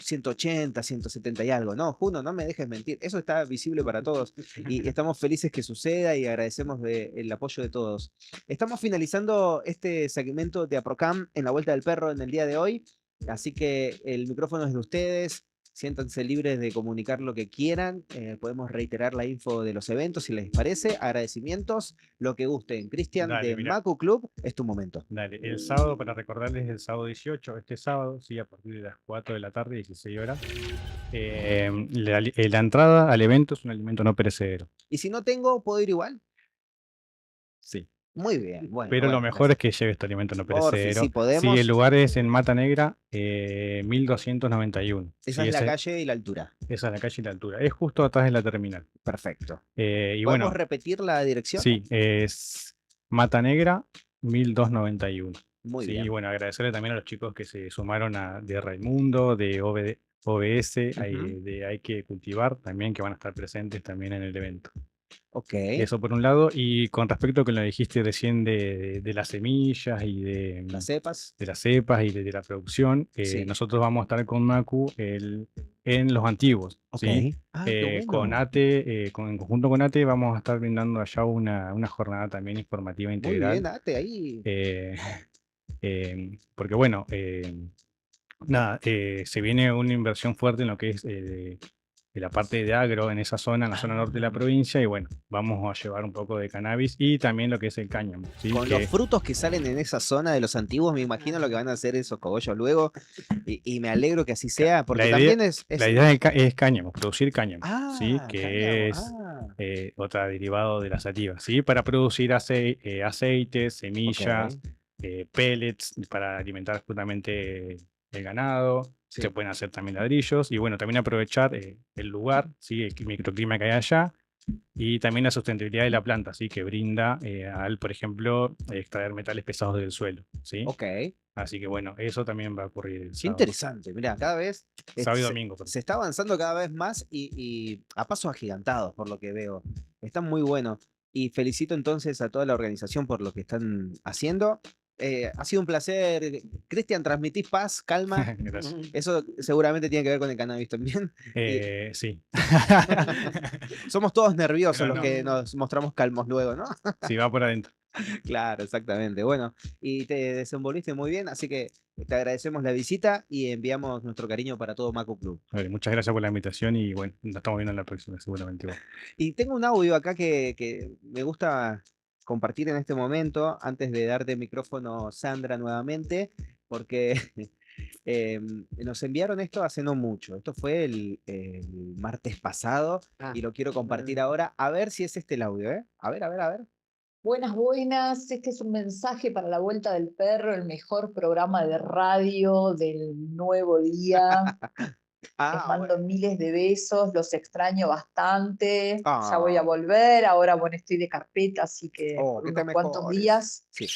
F: 180, 170 y algo. No, Juno, no me dejes mentir. Eso está visible para todos y estamos felices que suceda y agradecemos el apoyo de todos. Estamos finalizando este segmento de APROCAM en la Vuelta del Perro en el día de hoy, así que el micrófono es de ustedes. Siéntanse libres de comunicar lo que quieran. Podemos reiterar la info de los eventos si les parece. Agradecimientos, lo que gusten. Cristian,
D: Dale,
F: de
D: mirá.
F: Macu Club, es tu momento.
D: Dale, el sábado, para recordarles, el sábado 18, este sábado, sí, a partir de las 4 de la tarde, 16 horas. La entrada al evento es un alimento no perecedero.
F: Y si no tengo, ¿puedo ir igual?
D: Sí.
F: Muy bien. Bueno,
D: Pero lo
F: bueno,
D: mejor
F: gracias.
D: es que lleve este alimento no
F: Porfi,
D: perecedero.
F: si podemos.
D: Sí, el lugar es en Mata Negra, 1291.
F: Esa
D: Sí,
F: es la calle y la altura.
D: esa es la calle y la altura. Es justo atrás de la terminal.
F: Perfecto.
D: Y
F: ¿Podemos
D: bueno,
F: repetir la dirección?
D: sí, es Mata Negra, 1291.
F: Muy
D: Sí,
F: bien.
D: y bueno, agradecerle también a los chicos que se sumaron de Raimundo, de OBS, de Hay que Cultivar, también que van a estar presentes también en el evento.
F: Ok.
D: Eso por un lado, y con respecto a lo que lo dijiste recién de las semillas y
F: Las cepas.
D: de las cepas y de la producción,
F: Sí.
D: nosotros vamos a estar con Macu en los antiguos.
F: Ok.
D: ¿sí?
F: Ah, qué
D: Con
F: bueno.
D: ATE, en conjunto con ATE, vamos a estar brindando allá una jornada también informativa
F: Muy
D: integral.
F: bien, date ahí.
D: Porque bueno, nada, se viene una inversión fuerte en lo que es de la parte de agro en esa zona, en la zona norte de la provincia, y bueno, vamos a llevar un poco de cannabis y también lo que es el cáñamo. ¿sí?
F: Con los frutos que salen en esa zona de los antiguos, me imagino lo que van a hacer esos cogollos luego. Y me alegro que así sea, porque
D: la idea,
F: también es.
D: La idea es cáñamo, producir cáñamo, ¿sí?
F: Ah,
D: Que
F: cáñamo,
D: es otra derivado de la sativa, ¿sí? Para producir aceites, semillas, pellets, para alimentar justamente el ganado.
F: Sí.
D: Se pueden hacer también ladrillos y bueno, también aprovechar el lugar, ¿sí? El microclima que hay allá y también la sustentabilidad de la planta, ¿sí? Que brinda al, por ejemplo, extraer metales pesados del suelo, ¿sí?
F: Ok.
D: Así que bueno, eso también va a ocurrir el
F: Qué
D: sábado.
F: interesante. Mira, cada vez.
D: Sábado y domingo.
F: Se está avanzando cada vez más y a pasos agigantados, por lo que veo. Está muy bueno. Y felicito entonces a toda la organización por lo que están haciendo. Ha sido un placer. Cristian, transmitís paz, calma.
D: Gracias.
F: Eso seguramente tiene que ver con el cannabis también.
D: Sí.
F: Somos todos nerviosos
D: Pero
F: los
D: no.
F: que nos mostramos calmos luego, ¿no?
D: Sí, va por adentro.
F: Claro, exactamente. Bueno, y te desenvolviste muy bien, así que te agradecemos la visita y enviamos nuestro cariño para todo Macu Club.
D: Vale, muchas gracias por la invitación y bueno, nos estamos viendo en la próxima, seguramente.
F: Y tengo un audio acá que me gusta compartir en este momento, antes de darte micrófono, Sandra, nuevamente, porque nos enviaron esto hace no mucho. Esto fue el martes pasado y lo quiero compartir ahora. A ver si es este el audio, ¿eh? A ver, a ver, a ver.
H: Buenas, buenas. Este es un mensaje para la Vuelta del Perro, el mejor programa de radio del nuevo día. Les mando miles de besos, los extraño bastante.
F: Ah.
H: Ya voy a volver. Ahora, bueno, estoy de carpeta, así que
F: Oh,
H: por
F: que te
H: unos cuantos
F: mejores.
H: días
F: Sí.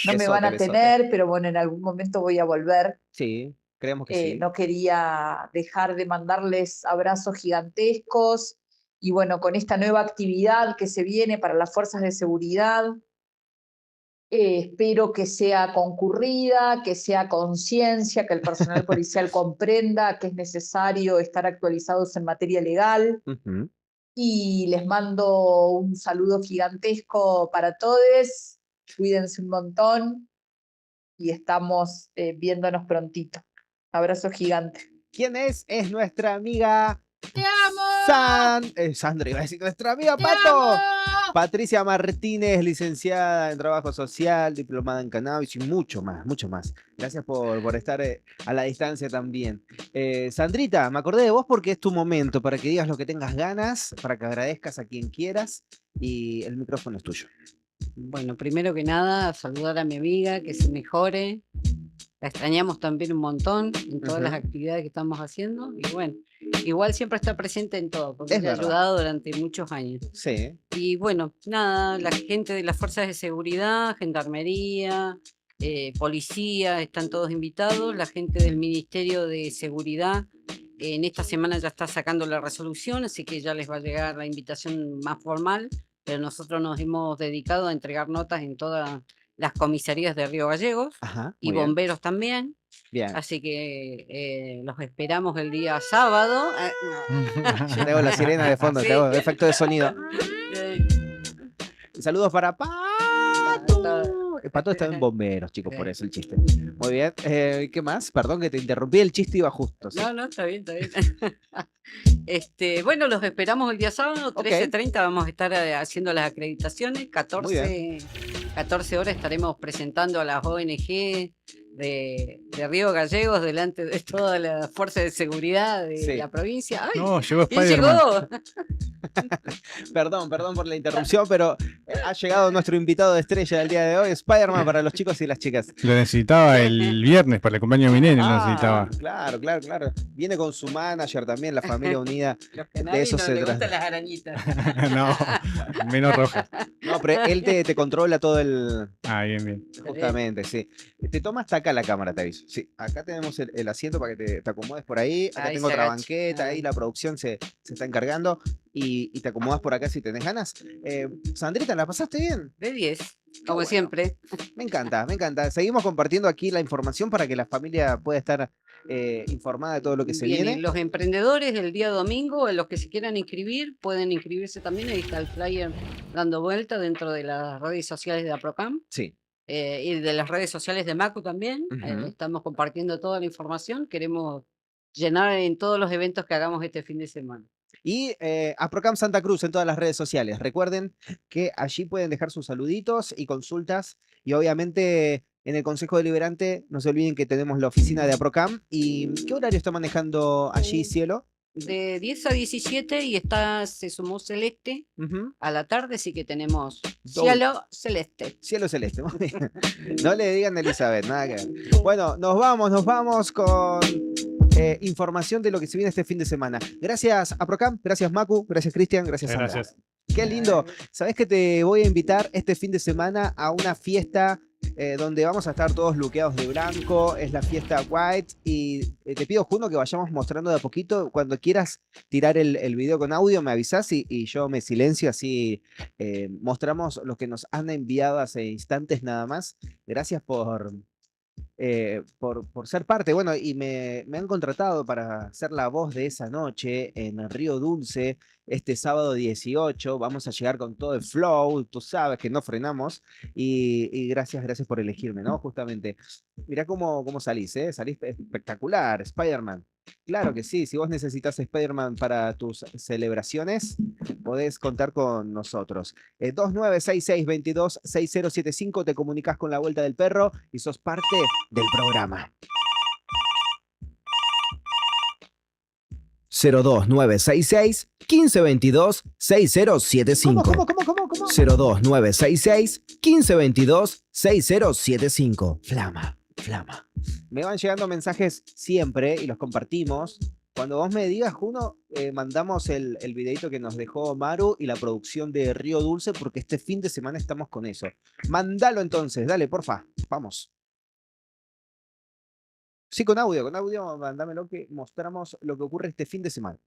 H: no me van a
F: Besote, besote.
H: tener, pero bueno, en algún momento voy a volver.
F: Sí, creemos que sí.
H: No quería dejar de mandarles abrazos gigantescos. Y bueno, con esta nueva actividad que se viene para las fuerzas de seguridad, espero que sea concurrida, que sea conciencia, que el personal policial comprenda que es necesario estar actualizados en materia legal.
F: Ujú.
H: Y les mando un saludo gigantesco para todos. Cuídense un montón y estamos viéndonos prontito. Abrazo gigante.
F: ¿Quién es? Es nuestra amiga
G: ¡Te amo!
F: Sandra, iba a decir nuestra amiga Pato. Patricia Martínez, licenciada en Trabajo Social, diplomada en Cannabis y mucho más, mucho más. Gracias por estar a la distancia también. Sandrita, me acordé de vos porque es tu momento para que digas lo que tengas ganas, para que agradezcas a quien quieras y el micrófono es tuyo.
G: Bueno, primero que nada, saludar a mi amiga, que se mejore. La extrañamos también un montón en todas las actividades que estamos haciendo. Y bueno, igual siempre está presente en todo, porque
F: Es
G: me ha
F: verdad.
G: ayudado durante muchos años.
F: Sí.
G: Y bueno, nada, la gente de las fuerzas de seguridad, gendarmería, policía, están todos invitados. La gente del Ministerio de Seguridad, en esta semana ya está sacando la resolución, así que ya les va a llegar la invitación más formal. Pero nosotros nos hemos dedicado a entregar notas en todas las comisarías de Río Gallegos
F: Ajá.
G: y
F: muy bien.
G: bomberos también.
F: Bien.
G: Así que los esperamos el día sábado.
F: Yo te hago la sirena de fondo,
G: Sí.
F: te hago efecto de sonido.
G: Eh,
F: Saludos para Pato. Pato está en bomberos, chicos, por eso el chiste. Muy bien. ¿Qué más? Perdón que te interrumpí, el chiste iba justo. ¿sí?
G: No, está bien, está bien. Bueno, los esperamos el día sábado, 13:30, vamos a estar haciendo las acreditaciones, 14 horas estaremos presentando a las ONG de Río Gallegos delante de toda la fuerza de seguridad de la provincia. ¡Ay!
D: No, llegó
G: ¿Quién
D: Spider-Man.
G: llegó?
F: Perdón por la interrupción, pero ha llegado nuestro invitado de estrella del día de hoy, Spider-Man para los chicos y las chicas.
D: Lo necesitaba el viernes para el cumpleaños de mi nene, lo necesitaba.
F: Claro. Viene con su manager también, la familia unida.
G: Los que
F: De eso
G: no
F: se
G: le
F: trata.
G: gustan las arañitas.
D: No, menos roja.
F: No, pero él te controla todo el...
D: Ah, bien.
F: Justamente, sí. Te toma hasta acá la cámara, te aviso. Sí, acá tenemos el asiento para que te acomodes por ahí. Acá
G: Ahí
F: tengo
G: se
F: otra
G: agacha.
F: banqueta, ahí la producción se está encargando. Y te acomodas por acá si tenés ganas. Sandrita, ¿la pasaste bien?
G: De 10, como
F: bueno.
G: siempre.
F: Me encanta. Seguimos compartiendo aquí la información para que la familia pueda estar informada de todo lo que se
G: Bien, y
F: viene.
G: los emprendedores el día domingo, los que se quieran inscribir, pueden inscribirse también. Ahí está el flyer dando vuelta dentro de las redes sociales de APROCAM
F: Sí.
G: y de las redes sociales de MACU también.
F: Ujú.
G: Estamos compartiendo toda la información. Queremos llenar en todos los eventos que hagamos este fin de semana.
F: Y APROCAM Santa Cruz en todas las redes sociales. Recuerden que allí pueden dejar sus saluditos y consultas. Y obviamente en el Consejo Deliberante no se olviden que tenemos la oficina de APROCAM. ¿Y qué horario está manejando allí, Cielo?
G: De 10 a 17 y se sumó Celeste
F: Ujú.
G: a la tarde, sí que tenemos
F: Doble.
G: Cielo Celeste.
F: Cielo Celeste, muy bien. No le digan a Elizabeth, nada que ver. Bueno, nos vamos con información de lo que se viene este fin de semana. Gracias APROCAM, gracias Macu, gracias Cristian, gracias Sandra.
D: Gracias.
F: Qué lindo. ¿Sabés que te voy a invitar este fin de semana a una fiesta donde vamos a estar todos luqueados de blanco? Es la fiesta White y te pido, Juno, que vayamos mostrando de a poquito. Cuando quieras tirar el video con audio me avisás y yo me silencio, así mostramos lo que nos han enviado hace instantes nada más. Gracias por ser parte. Bueno, y me han contratado para ser la voz de esa noche en Río Dulce, este sábado 18. Vamos a llegar con todo el flow, tú sabes que no frenamos. Y gracias por elegirme, ¿no? Justamente. Mirá cómo salís, ¿eh? Salís espectacular, Spider-Man. Claro que sí, si vos necesitas Spider-Man para tus celebraciones, podés contar con nosotros. 2966-226075, te comunicas con la Vuelta del Perro y sos parte del programa. 02966 1522 6075. ¿Cómo? 02966 1522 6075. Flama. Me van llegando mensajes siempre y los compartimos Cuando vos me digas, Juno, mandamos el videito que nos dejó Maru y la producción de Río Dulce, porque este fin de semana estamos con eso. Mándalo entonces, dale, porfa, vamos. Sí, con audio, mándamelo que mostramos lo que ocurre este fin de semana.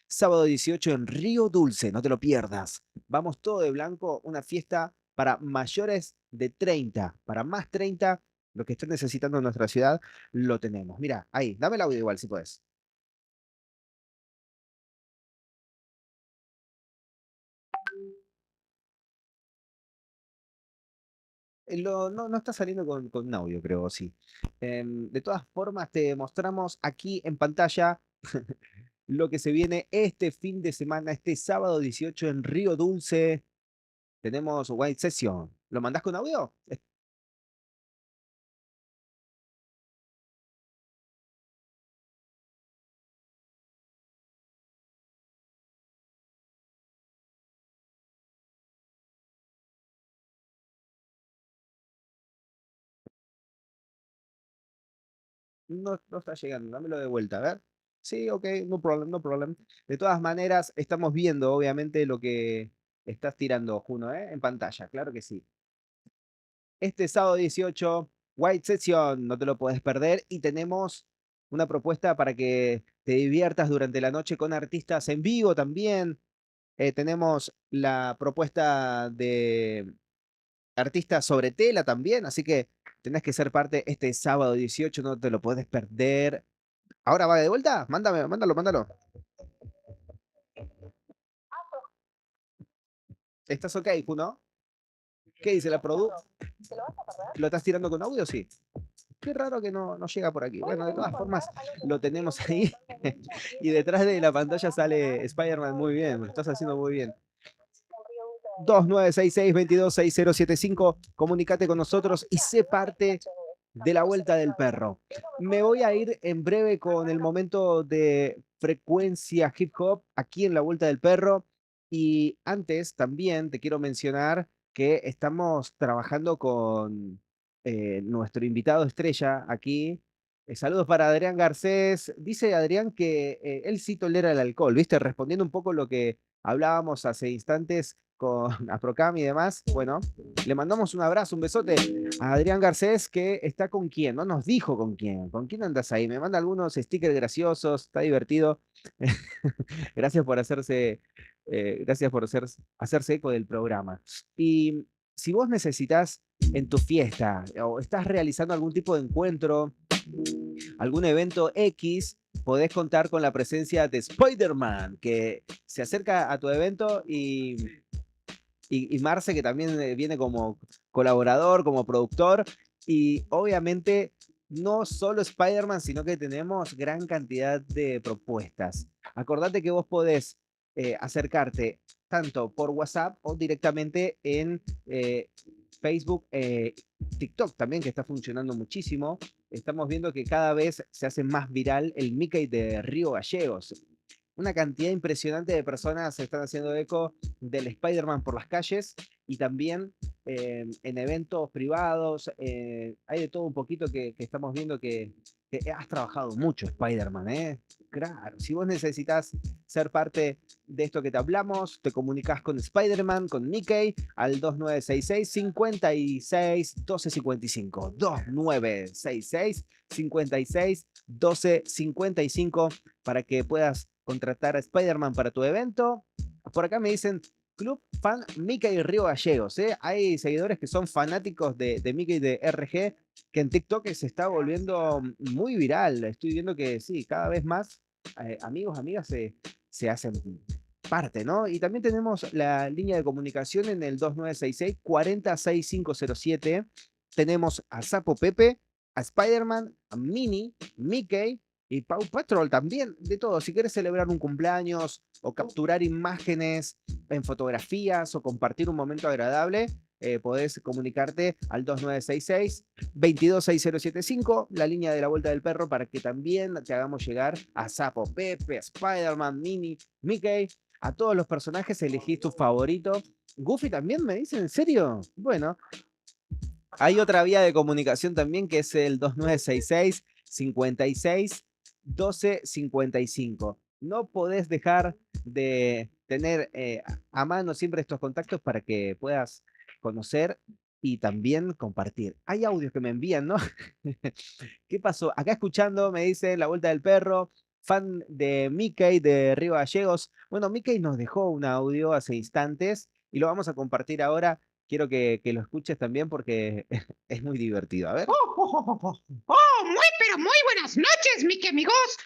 F: Sábado 18 en Río Dulce, no te lo pierdas. Vamos todo de blanco, una fiesta para mayores de 30, para más 30, lo que estén necesitando en nuestra ciudad, lo tenemos. Mira, ahí, dame el audio igual si puedes. No está saliendo con audio, creo, sí. De todas formas, te mostramos aquí en pantalla lo que se viene este fin de semana, este sábado 18 en Río Dulce. Tenemos White Session. ¿Lo mandás con audio? No está llegando, dámelo de vuelta, a ver. Sí, ok, no problem, no problem. De todas maneras, estamos viendo, obviamente, lo que estás tirando, Juno, ¿eh? En pantalla, claro que sí. Este sábado 18, White Session, no te lo puedes perder. Y tenemos una propuesta para que te diviertas durante la noche con artistas en vivo también. Tenemos la propuesta de artistas sobre tela también, así que tenés que ser parte este sábado 18, no te lo puedes perder. ¿Ahora va de vuelta? Mándalo. ¿Estás ok, Juno? ¿Qué dice la produ? ¿Lo estás tirando con audio? Sí. Qué raro que no llega por aquí. Bueno, de todas formas, lo tenemos ahí. Y detrás de la pantalla sale Spider-Man. Muy bien, lo estás haciendo muy bien. 2966-226075. Comunícate con nosotros y sé parte de la Vuelta del Perro. Me voy a ir en breve con el momento de frecuencia hip hop aquí en la Vuelta del Perro. Y antes también te quiero mencionar que estamos trabajando con nuestro invitado estrella aquí. Saludos para Adrián Garcés. Dice Adrián que él sí tolera el alcohol, ¿viste? Respondiendo un poco lo que hablábamos hace instantes con Aprocam y demás. Bueno, le mandamos un abrazo, un besote a Adrián Garcés, que está con quién, no nos dijo con quién. ¿Con quién andas ahí? Me manda algunos stickers graciosos, está divertido. Gracias por hacerse, hacerse eco del programa. Y si vos necesitas en tu fiesta o estás realizando algún tipo de encuentro, algún evento X, podés contar con la presencia de Spider-Man, que se acerca a tu evento y Marce, que también viene como colaborador, como productor, y obviamente no solo Spider-Man, sino que tenemos gran cantidad de propuestas. Acordate que vos podés acercarte tanto por WhatsApp o directamente en Facebook, TikTok también, que está funcionando muchísimo. Estamos viendo que cada vez se hace más viral el Mickey de Río Gallegos. Una cantidad impresionante de personas se están haciendo eco del Spider-Man por las calles y también en eventos privados. Hay de todo un poquito que estamos viendo que has trabajado mucho, Spider-Man, ¿eh? Claro, si vos necesitas ser parte de esto que te hablamos, te comunicas con Spider-Man, con Mickey, al 2966-56-1255. 2966-56-1255 para que puedas contratar a Spider-Man para tu evento. Por acá me dicen Club Fan Mickey Río Gallegos. Hay seguidores que son fanáticos de Mickey de RG, que en TikTok se está volviendo muy viral. Estoy viendo que sí, cada vez más amigos, amigas se hacen parte, ¿no? Y también tenemos la línea de comunicación en el 2966-406507. Tenemos a Sapo Pepe, a Spider-Man, a Minnie, Mickey y Paw Patrol también, de todo. Si quieres celebrar un cumpleaños o capturar imágenes en fotografías o compartir un momento agradable, podés comunicarte al 2966-226075, la línea de la Vuelta del Perro, para que también te hagamos llegar a Sapo Pepe, a Spider-Man, Minnie, Mickey, a todos los personajes. Elegís tu favorito. Goofy también, me dicen, ¿en serio? Bueno, hay otra vía de comunicación también, que es el 2966-56 1255. No podés dejar de tener a mano siempre estos contactos para que puedas conocer y también compartir. Hay audios que me envían, ¿no? ¿Qué pasó? Acá escuchando, me dice La Vuelta del Perro, fan de Mickey de Río Gallegos. Bueno, Mickey nos dejó un audio hace instantes y lo vamos a compartir ahora. Quiero que lo escuches también porque es muy divertido. A ver.
I: Pero muy buenas noches, mis amigos.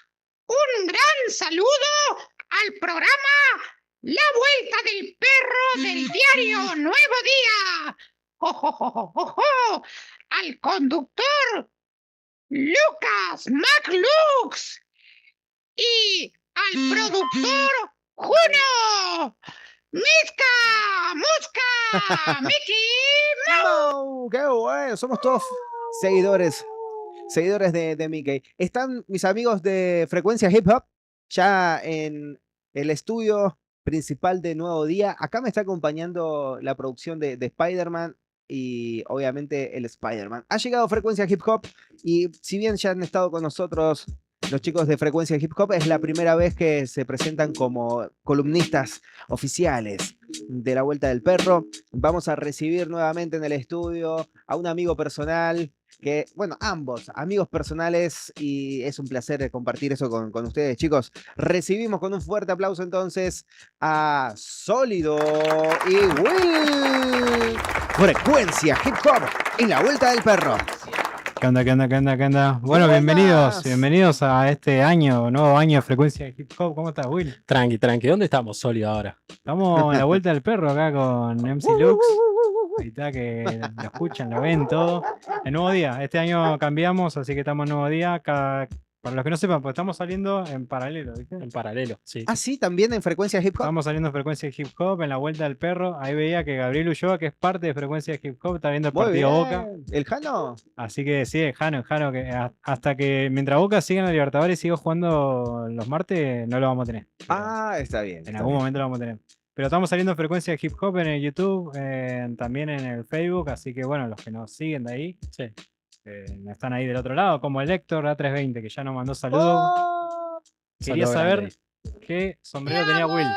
I: Un gran saludo al programa La Vuelta del Perro del diario Nuevo Día. Al conductor Lucas McLux y al productor Juno. ¡Misca! ¡Musca! ¡Mickey!
F: ¡Mau! ¡Qué bueno! Somos todos seguidores de Mickey. Están mis amigos de Frecuencia Hip Hop ya en el estudio principal de Nuevo Día. Acá me está acompañando la producción de Spider-Man y obviamente el Spider-Man. Ha llegado Frecuencia Hip Hop y si bien ya han estado con nosotros los chicos de Frecuencia Hip Hop, es la primera vez que se presentan como columnistas oficiales de La Vuelta del Perro. Vamos a recibir nuevamente en el estudio a un amigo personal, que, bueno, ambos amigos personales, y es un placer compartir eso con ustedes, chicos. Recibimos con un fuerte aplauso entonces a Sólido y Will. Frecuencia Hip Hop en La Vuelta del Perro.
J: ¿Qué onda, qué onda, qué onda, qué onda? Bueno, bienvenidos a este nuevo año de Frecuencia de Hip Hop. ¿Cómo estás, Will?
K: Tranqui. ¿Dónde estamos, Sólido, ahora?
J: Estamos en La Vuelta del Perro acá con MC Lux. Ahí está, que lo escuchan, lo ven todo. El Nuevo Día. Este año cambiamos, así que estamos en Nuevo Día. Para los que no sepan, pues estamos saliendo en paralelo, ¿viste?
K: En paralelo, sí.
F: Ah, sí, también en Frecuencia Hip Hop.
J: Estamos saliendo en Frecuencia de Hip Hop, en La Vuelta del Perro. Ahí veía que Gabriel Ulloa, que es parte de Frecuencia de Hip Hop, está viendo el
F: Muy
J: partido
F: bien.
J: Boca.
F: ¿El Jano?
J: Así que sí, el Jano, que hasta que mientras Boca siga en la Libertadores y siga jugando los martes, no lo vamos a tener.
F: Ah, está bien.
J: En algún momento lo vamos a tener. Pero estamos saliendo en Frecuencia de Hip Hop en el YouTube, también en el Facebook, así que bueno, los que nos siguen de ahí,
K: Sí.
J: están ahí del otro lado, como el Héctor A320, que ya nos mandó saludos.
F: ¡Oh!
J: Quería
K: Saludo
J: saber
K: grande.
J: qué sombrero tenía Will.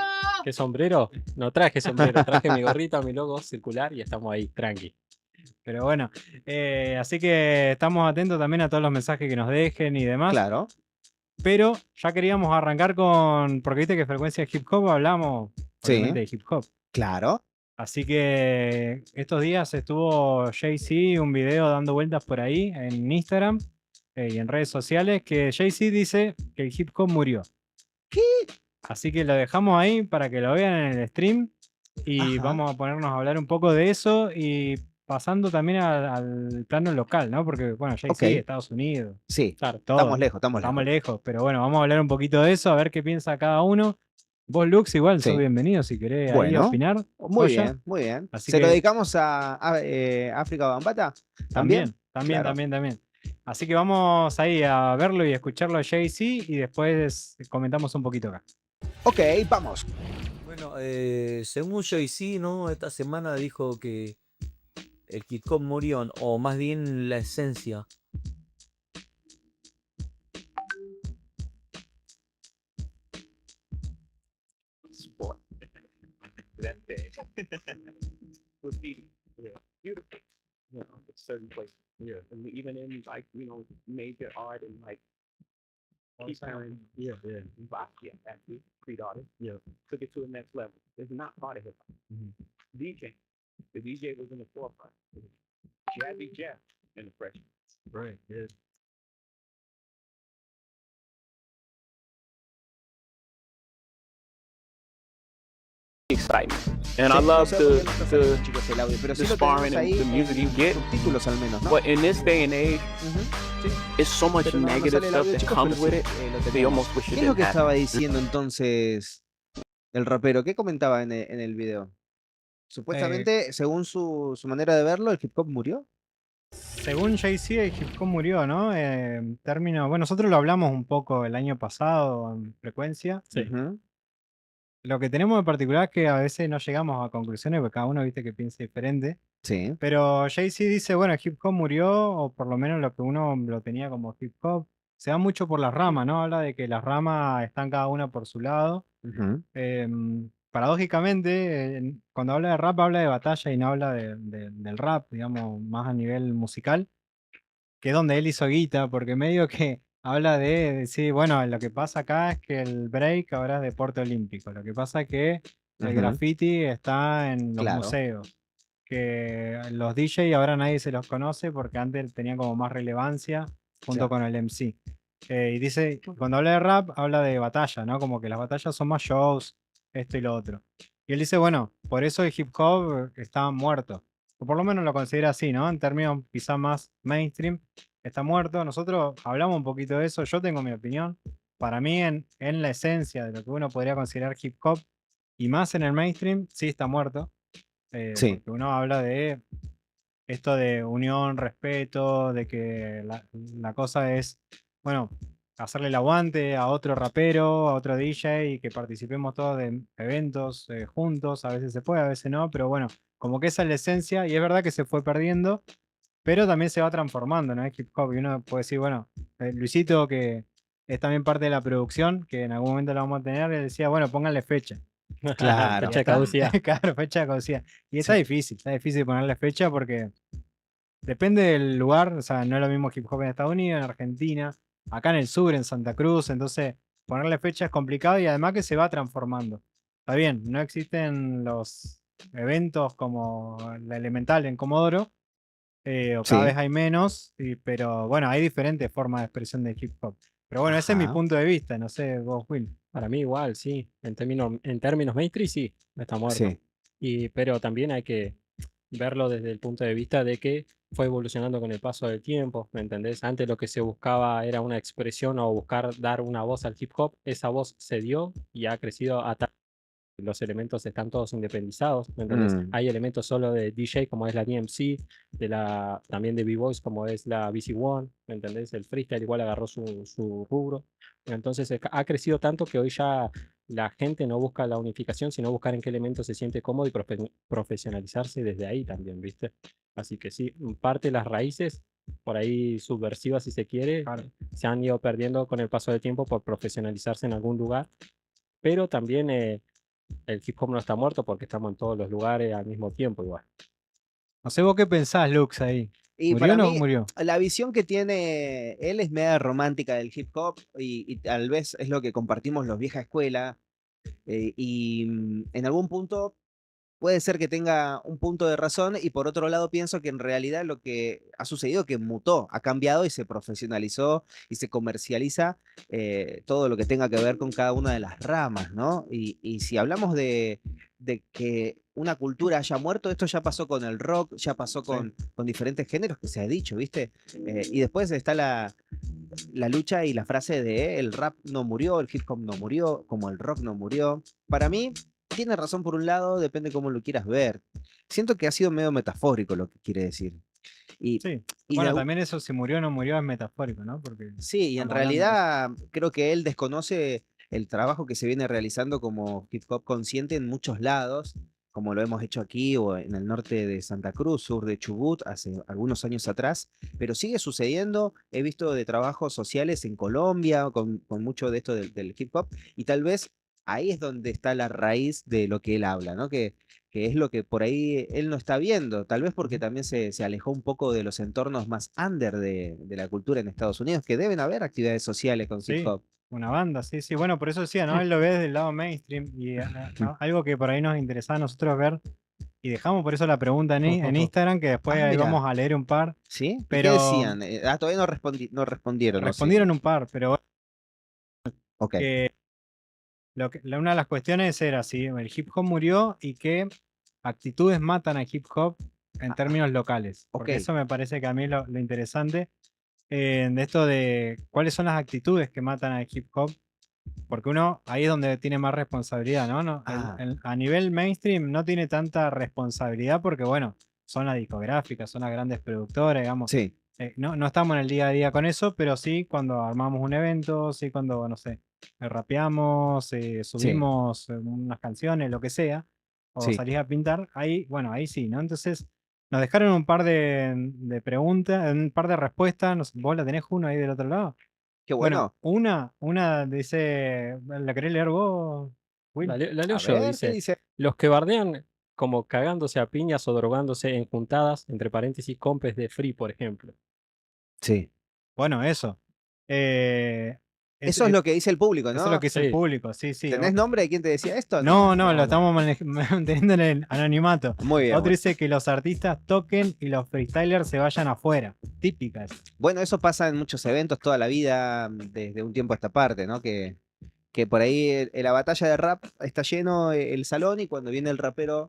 K: ¿Qué sombrero? No traje sombrero, traje mi gorrita, mi logo circular y estamos ahí, tranqui.
J: Pero bueno, así que estamos atentos también a todos los mensajes que nos dejen y demás.
F: Claro.
J: Pero ya queríamos arrancar porque viste que Frecuencia de Hip Hop hablamos obviamente de hip hop.
F: Claro.
J: Así que estos días estuvo Jay-Z un video dando vueltas por ahí en Instagram y en redes sociales que Jay-Z dice que el hip hop murió.
F: ¿Qué?
J: Así que lo dejamos ahí para que lo vean en el stream y
F: Ajá.
J: vamos a ponernos a hablar un poco de eso y pasando también al plano local, ¿no? Porque bueno, Jay-Z,
F: Ok.
J: Estados Unidos,
F: Sí,
J: claro, todo.
F: estamos lejos.
J: Estamos lejos, pero bueno, vamos a hablar un poquito de eso, a ver qué piensa cada uno. Vos, Lux, igual
F: Sí.
J: sos bienvenido si querés ahí
F: Bueno,
J: opinar.
F: Muy
J: Joya.
F: bien, muy bien.
J: Así
F: ¿Se lo
J: que-
F: dedicamos a África Bambata?
J: También.
F: Claro.
J: Así que vamos ahí a verlo y escucharlo a Jay-Z y después comentamos un poquito acá.
F: Ok, vamos.
L: Bueno, según Jay-Z, ¿no? Esta semana dijo que el hip hop murió, o más bien la esencia.
M: Certain places. Yeah. And even in like, major art and like Keystone, Basquiat, actually, Creed artist, took it to the next level. It's not part of hip hop. DJ, the DJ was in the forefront. Jazzy Jeff in the freshman.
J: Right, yeah.
M: Excitement. And I
F: Sí,
M: love
F: no sé por qué no está
M: the
F: saliendo, chicos, el audio, pero sí
M: the
F: lo tenemos
M: sparring
F: ahí
M: and the music you
F: en
M: get.
F: subtítulos al menos, ¿no?
M: But in this day and age,
F: Ujú.
M: it's so much
F: Pero no
M: negative
F: sale el
M: stuff
F: audio,
M: that
F: chicos,
M: comes
F: pero
M: with
F: sí,
M: it.
F: lo
M: They
F: tenemos.
M: almost wish it
F: ¿Qué es lo
M: didn't
F: que
M: happen.
F: estaba diciendo entonces el rapero? ¿Qué comentaba en el video? Supuestamente, según su manera de verlo, el hip hop murió.
J: Según Jay-Z, el hip hop murió, ¿no? Bueno, nosotros lo hablamos un poco el año pasado en Frecuencia.
F: Ujú.
J: Lo que tenemos en particular es que a veces no llegamos a conclusiones porque cada uno, viste, que piensa diferente.
F: Sí.
J: Pero Jay-Z dice, bueno, el hip hop murió, o por lo menos lo que uno lo tenía como hip hop. se va mucho por las ramas, ¿no? Habla de que las ramas están cada una por su lado.
F: Ujú.
J: Paradójicamente, cuando habla de rap, habla de batalla y no habla del rap, digamos, más a nivel musical, que es donde él hizo guita, porque medio que habla de decir, bueno, lo que pasa acá es que el break ahora es deporte olímpico, lo que pasa es que el
F: Ujú.
J: graffiti está en los
F: Claro.
J: museos, que los DJ ahora nadie se los conoce porque antes tenían como más relevancia junto
F: Claro.
J: con el MC. Y dice, cuando habla de rap, habla de batalla, ¿no? Como que las batallas son más shows, esto y lo otro. Y él dice, bueno, por eso el hip hop está muerto. O por lo menos lo considera así, ¿no? En términos quizá más mainstream, está muerto. Nosotros hablamos un poquito de eso, yo tengo mi opinión. Para mí, en la esencia de lo que uno podría considerar hip hop, y más en el mainstream, sí está muerto.
F: Sí.
J: Porque uno habla de esto de unión, respeto, de que la cosa es, bueno, hacerle el aguante a otro rapero, a otro DJ y que participemos todos de eventos juntos, a veces se puede, a veces no, pero bueno, como que esa es la esencia y es verdad que se fue perdiendo, pero también se va transformando, ¿no? Es hip hop y uno puede decir, bueno, Luisito, que es también parte de la producción, que en algún momento la vamos a tener, él decía, bueno, pónganle fecha.
F: Claro.
J: Y
K: Fecha de
J: está,
K: caducidad.
J: claro, fecha de caducidad. Y
F: Sí.
J: está difícil ponerle fecha porque depende del lugar, o sea, no es lo mismo hip hop en Estados Unidos, en Argentina, acá en el sur, en Santa Cruz, entonces ponerle fecha es complicado y además que se va transformando. Está bien, no existen los eventos como la Elemental en Comodoro, o cada
F: Sí.
J: vez hay menos, pero bueno, hay diferentes formas de expresión de hip hop. Pero bueno, ese es mi
F: Ajá.
J: punto de vista, no sé, vos, Will.
K: Para mí igual, sí. En términos mainstream, sí, está muerto.
F: Sí.
K: Pero también hay que verlo desde el punto de vista de que fue evolucionando con el paso del tiempo, ¿me entendés? Antes lo que se buscaba era una expresión o buscar dar una voz al hip hop. Esa voz se dio y ha crecido a tal los elementos están todos independizados, ¿me entendés?
F: Mm.
K: Hay elementos solo de DJ como es la DMC, también de B-Boys como es la BC1, ¿me entendés? El freestyle igual agarró su rubro. Entonces ha crecido tanto que hoy ya la gente no busca la unificación, sino buscar en qué elemento se siente cómodo y profesionalizarse desde ahí también, ¿viste? Así que sí, parte de las raíces, por ahí subversivas si se quiere, se han ido perdiendo con el paso del tiempo por profesionalizarse en algún lugar, pero también el hip hop no está muerto porque estamos en todos los lugares al mismo tiempo igual.
J: No sé vos qué pensás, Lux, ahí.
F: Y
J: ¿Murió
F: para
J: o no
F: mí,
J: murió?
F: la visión que tiene él es media romántica del hip hop y tal vez es lo que compartimos los vieja escuela. En algún punto puede ser que tenga un punto de razón y por otro lado pienso que en realidad lo que ha sucedido es que mutó, ha cambiado y se profesionalizó y se comercializa todo lo que tenga que ver con cada una de las ramas, ¿no? Y si hablamos de que una cultura haya muerto, esto ya pasó con el rock, ya pasó con diferentes géneros que se ha dicho, ¿viste? Y después está la lucha y la frase de el rap no murió, el hip hop no murió, como el rock no murió. Para mí, tiene razón por un lado, depende cómo lo quieras ver. Siento que ha sido medio metafórico lo que quiere decir. Y,
J: Sí.
F: y
J: Bueno,
F: de-
J: también eso si murió o no murió es metafórico, ¿no? Porque
F: sí, y en
J: estamos hablando de eso.
F: realidad creo que él desconoce el trabajo que se viene realizando como hip hop consciente en muchos lados, como lo hemos hecho aquí o en el norte de Santa Cruz, sur de Chubut, hace algunos años atrás, pero sigue sucediendo. He visto de trabajos sociales en Colombia con mucho de esto del hip hop y tal vez ahí es donde está la raíz de lo que él habla, ¿no? Que es lo que por ahí él no está viendo, tal vez porque también se alejó un poco de los entornos más under de la cultura en Estados Unidos, que deben haber actividades sociales con hip
J: Sí,
F: hop.
J: una banda, sí, sí. Bueno, por eso decía, ¿no? Él lo ve desde el lado mainstream y algo que por ahí nos interesaba a nosotros ver. Y dejamos por eso la pregunta en Instagram, que después ahí
F: Mira,
J: vamos a leer un par.
F: ¿sí? ¿Y qué
J: Pero
F: decían? Todavía no respondieron, ¿no? Sí.
J: respondieron un par, pero
F: Ok.
J: una de las cuestiones era si el hip hop murió y qué actitudes matan al hip hop en términos locales. Porque
F: ok.
J: eso me parece que a mí lo interesante de esto de cuáles son las actitudes que matan al hip hop. Porque uno ahí es donde tiene más responsabilidad, ¿no? A nivel mainstream no tiene tanta responsabilidad porque, bueno, son las discográficas, son las grandes productoras, digamos.
F: Sí.
J: No estamos en el día a día con eso, pero sí cuando armamos un evento, sí cuando, no sé, rapeamos, subimos unas canciones, lo que sea, o
F: Sí.
J: salís a pintar, ahí, bueno, ahí sí, ¿no? Entonces, nos dejaron un par de preguntas, un par de respuestas, vos la tenés uno ahí del otro lado.
F: Qué
J: Bueno,
F: bueno.
J: una dice, ¿la querés leer vos, Will?
K: La leo
F: A
K: yo,
F: ver, ¿qué
K: dice,
F: dice?
K: los que bardean como cagándose a piñas o drogándose en juntadas, entre paréntesis, compes de free, por ejemplo.
F: Sí.
J: Bueno, eso. Eh, es-
F: Eso es
J: es-
F: lo que dice el público,
J: eso es lo
F: ¿no?
J: que dice el
K: Sí.
J: público, sí, sí.
F: ¿Tenés nombre de quién te decía esto?
J: No, no, lo
F: no.
J: estamos manteniendo en el anonimato.
F: Muy bien.
J: Otro
F: Bueno.
J: dice que los artistas toquen y los freestylers se vayan afuera. Típica esa.
F: Bueno, eso pasa en muchos eventos toda la vida, desde un tiempo a esta parte, ¿no? Que por ahí en la batalla de rap está lleno el salón y cuando viene el rapero.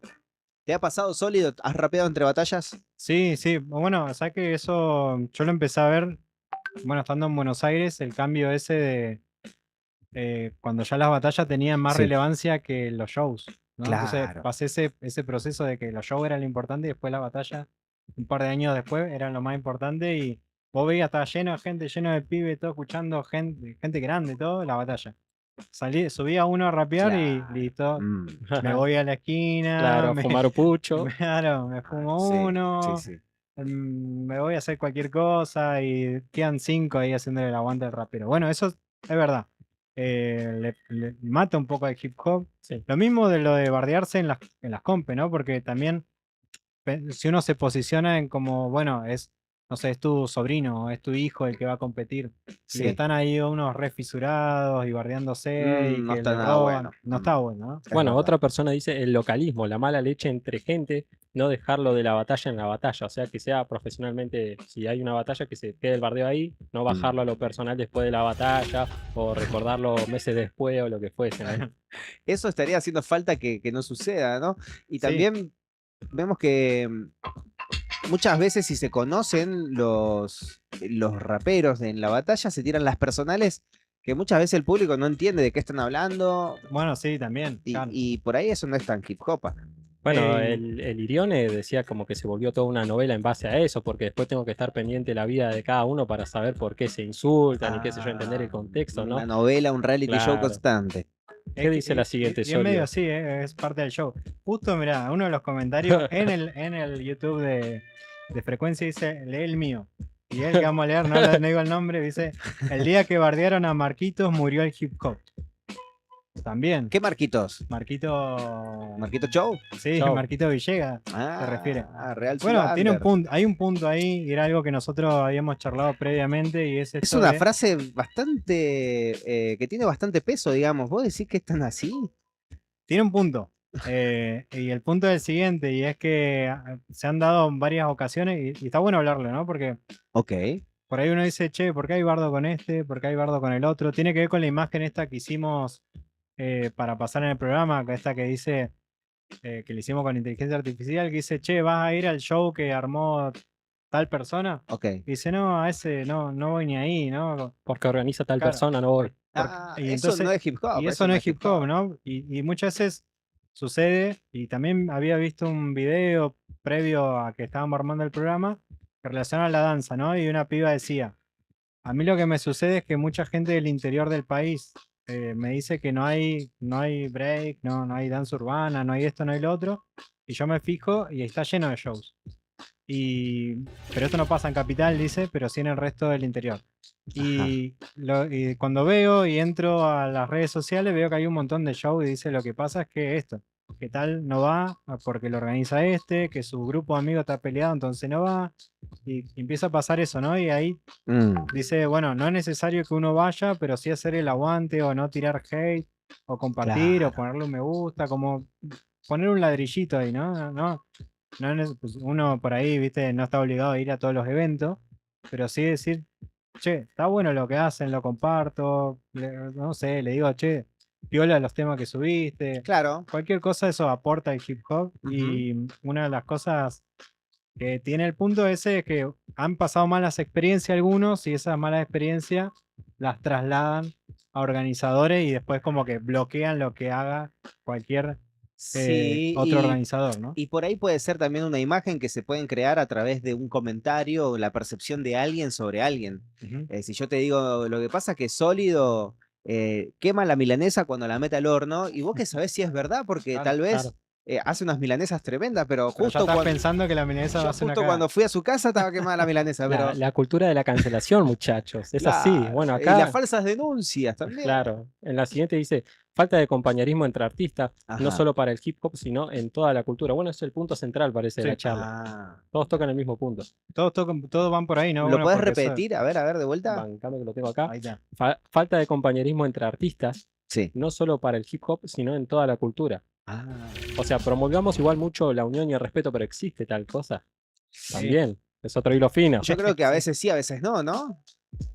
F: ¿Te ha pasado sólido? ¿Has rapeado entre batallas?
J: Sí, sí. Bueno, sabes que eso yo lo empecé a ver, bueno, estando en Buenos Aires, el cambio ese de cuando ya las batallas tenían más
F: Sí.
J: relevancia que los shows, ¿no? Entonces
F: Claro.
J: pasé ese proceso de que los shows eran lo importante y después la batalla, un par de años después, eran lo más importante y vos veías, estaba lleno de gente, lleno de pibes, todo escuchando gente grande, todo, la batalla. Subía uno a rapear y
F: Claro.
J: listo.
F: Mm.
J: Me voy a la esquina,
K: Claro, fumar un pucho.
J: claro, me fumo
F: Sí,
J: uno,
F: sí, sí.
J: me voy a hacer cualquier cosa y quedan 5 ahí haciéndole el aguante al rapero. Bueno, eso es verdad. Le mata un poco al hip hop.
K: Sí.
J: Lo mismo de lo de bardearse en las compes, ¿no? Porque también si uno se posiciona en como, bueno, no sé, es tu sobrino, es tu hijo el que va a competir. Y
F: Sí.
J: que están ahí unos re fisurados y bardeándose y
F: No
J: que
F: está
J: le
F: nada
J: roban.
F: bueno.
J: No está bueno, ¿no?
F: Es
K: Bueno,
F: verdad.
K: otra persona dice el localismo, la mala leche entre gente, no dejarlo de la batalla en la batalla, o sea, que sea profesionalmente, si hay una batalla, que se quede el bardeo ahí, no bajarlo a lo personal después de la batalla o recordarlo meses después o lo que fuese, ¿no?
F: Eso estaría haciendo falta que no suceda, ¿no? Y
J: Sí.
F: también vemos que muchas veces si se conocen los raperos en la batalla, se tiran las personales que muchas veces el público no entiende de qué están hablando
J: Bueno, sí, también. Claro.
F: y por ahí eso no es tan hip hop.
K: Bueno,
J: Eh,
K: el Irione decía como que se volvió toda una novela en base a eso, porque después tengo que estar pendiente de la vida de cada uno para saber por qué se insultan y qué sé yo, entender el contexto, ¿no?
F: Una novela, un reality show
K: Claro.
F: constante.
K: ¿Qué dice la siguiente,
J: Y en medio
K: Solio?
J: así, es parte del show. Justo, mirá, uno de los comentarios en el YouTube de Frecuencia dice, lee el mío. Y el que vamos a leer, no digo el nombre, dice, el día que bardearon a Marquitos murió el hip hop. También.
F: ¿Qué Marquitos?
J: Marquito
F: Show.
J: Sí,
K: Show.
J: Marquito Villegas se refiere.
F: Real
J: Bueno, tiene un
F: Zubander.
J: punto, hay un punto ahí, y era algo que nosotros habíamos charlado previamente, y es
F: Es
J: esto
F: una
J: de-
F: frase bastante que tiene bastante peso, digamos. ¿Vos decís que es tan así?
J: Tiene un punto. Y el punto es el siguiente, y es que se han dado en varias ocasiones, y está bueno hablarlo, ¿no? Porque
F: Ok.
J: por ahí uno dice, che, ¿por qué hay bardo con este? ¿Por qué hay bardo con el otro? Tiene que ver con la imagen esta que hicimos para pasar en el programa, que esta que dice, que le hicimos con inteligencia artificial, que dice, che, ¿vas a ir al show que armó tal persona?
F: Ok.
J: Y dice, no, a ese no voy ni ahí, ¿no?
K: Porque organiza tal
J: Claro.
K: persona, no voy.
J: Y
F: eso no es hip hop.
J: Y eso no es hip hop, ¿no? Y muchas veces sucede, y también había visto un video previo a que estábamos armando el programa que relaciona a la danza, ¿no? Y una piba decía, a mí lo que me sucede es que mucha gente del interior del país me dice que no hay break, no hay danza urbana, no hay esto, no hay lo otro, y yo me fijo y está lleno de shows. Pero esto no pasa en Capital, dice, pero sí en el resto del interior. Y cuando veo y entro a las redes sociales, veo que hay un montón de shows y dice lo que pasa es que esto, que tal no va porque lo organiza este, que su grupo de amigos está peleado, entonces no va. Y empieza a pasar eso, ¿no? Y ahí dice, bueno, no es necesario que uno vaya, pero sí hacer el aguante o no tirar hate o compartir o ponerle un me gusta, como poner un ladrillito ahí, ¿no? Pues uno por ahí, viste, no está obligado a ir a todos los eventos, pero sí decir, che, está bueno lo que hacen, lo comparto, no sé, le digo, che, viola los temas que subiste.
F: Claro.
J: Cualquier cosa, eso aporta el hip hop. Y una de las cosas que tiene el punto ese es que han pasado malas experiencias algunos y esas malas experiencias las trasladan a organizadores y después como que bloquean lo que haga cualquier otro organizador, ¿no?
F: Y por ahí puede ser también una imagen que se pueden crear a través de un comentario o la percepción de alguien sobre alguien. Si yo te digo, lo que pasa es que Sólido quema la milanesa cuando la mete al horno, y vos que sabés si es verdad, porque
K: Claro,
F: tal vez
K: claro.
F: hace unas milanesas tremendas, pero
J: Pero ya
F: justo,
J: estás
F: cuando,
J: pensando que la milanesa va
F: yo
J: a ser una
F: justo
J: cagada.
F: cuando fui a su casa estaba quemada la milanesa, pero
K: La cultura de la cancelación, muchachos. Es así.
F: claro,
K: Bueno,
F: y las
K: acá,
F: falsas denuncias también.
K: claro, en la siguiente dice, falta de compañerismo entre artistas, no
F: Ajá.
K: solo para el hip hop, sino en toda la cultura. Bueno, ese es el punto central, parece, de
J: Sí.
K: la charla.
F: Ah.
K: Todos tocan el mismo punto.
J: Todos van por ahí, ¿no?
F: ¿Lo
J: Bueno,
F: puedes
J: porque eso-
F: repetir? A ver, de vuelta.
K: Bancame que lo tengo acá.
J: Ahí está.
K: Falta de compañerismo entre artistas,
F: Sí.
K: no solo para el hip hop, sino en toda la cultura.
F: Ah.
K: O sea, promulgamos igual mucho la unión y el respeto, pero existe tal cosa.
J: Sí.
K: También. Es otro hilo fino.
F: Yo creo que a veces sí, a veces no, ¿no?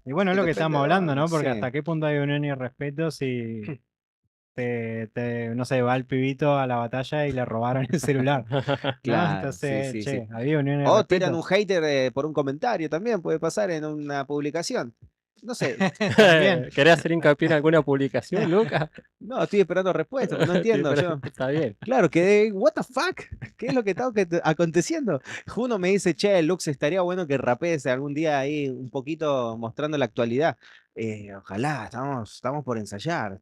J: Y bueno, es lo que
F: Depende
J: estamos
F: de
J: hablando,
F: dónde,
J: ¿no? Porque
F: sí.
J: hasta qué punto hay unión y respeto si no sé, va el pibito a la batalla y le robaron el celular. ¿no?
F: Claro,
J: Entonces,
F: sí,
J: che,
F: sí.
J: había unión y
F: O tiran
J: respeto.
F: un hater por un comentario también, puede pasar en una publicación. No sé,
J: También.
K: ¿Querés hacer hincapié en alguna publicación, Lucas?
F: no, estoy esperando respuestas, no entiendo. Yo,
K: Está bien.
F: claro, quedé, what the fuck, ¿qué es lo que está aconteciendo? Juno me dice, che, Lux, estaría bueno que rapees algún día ahí un poquito mostrando la actualidad. Ojalá, estamos por ensayar,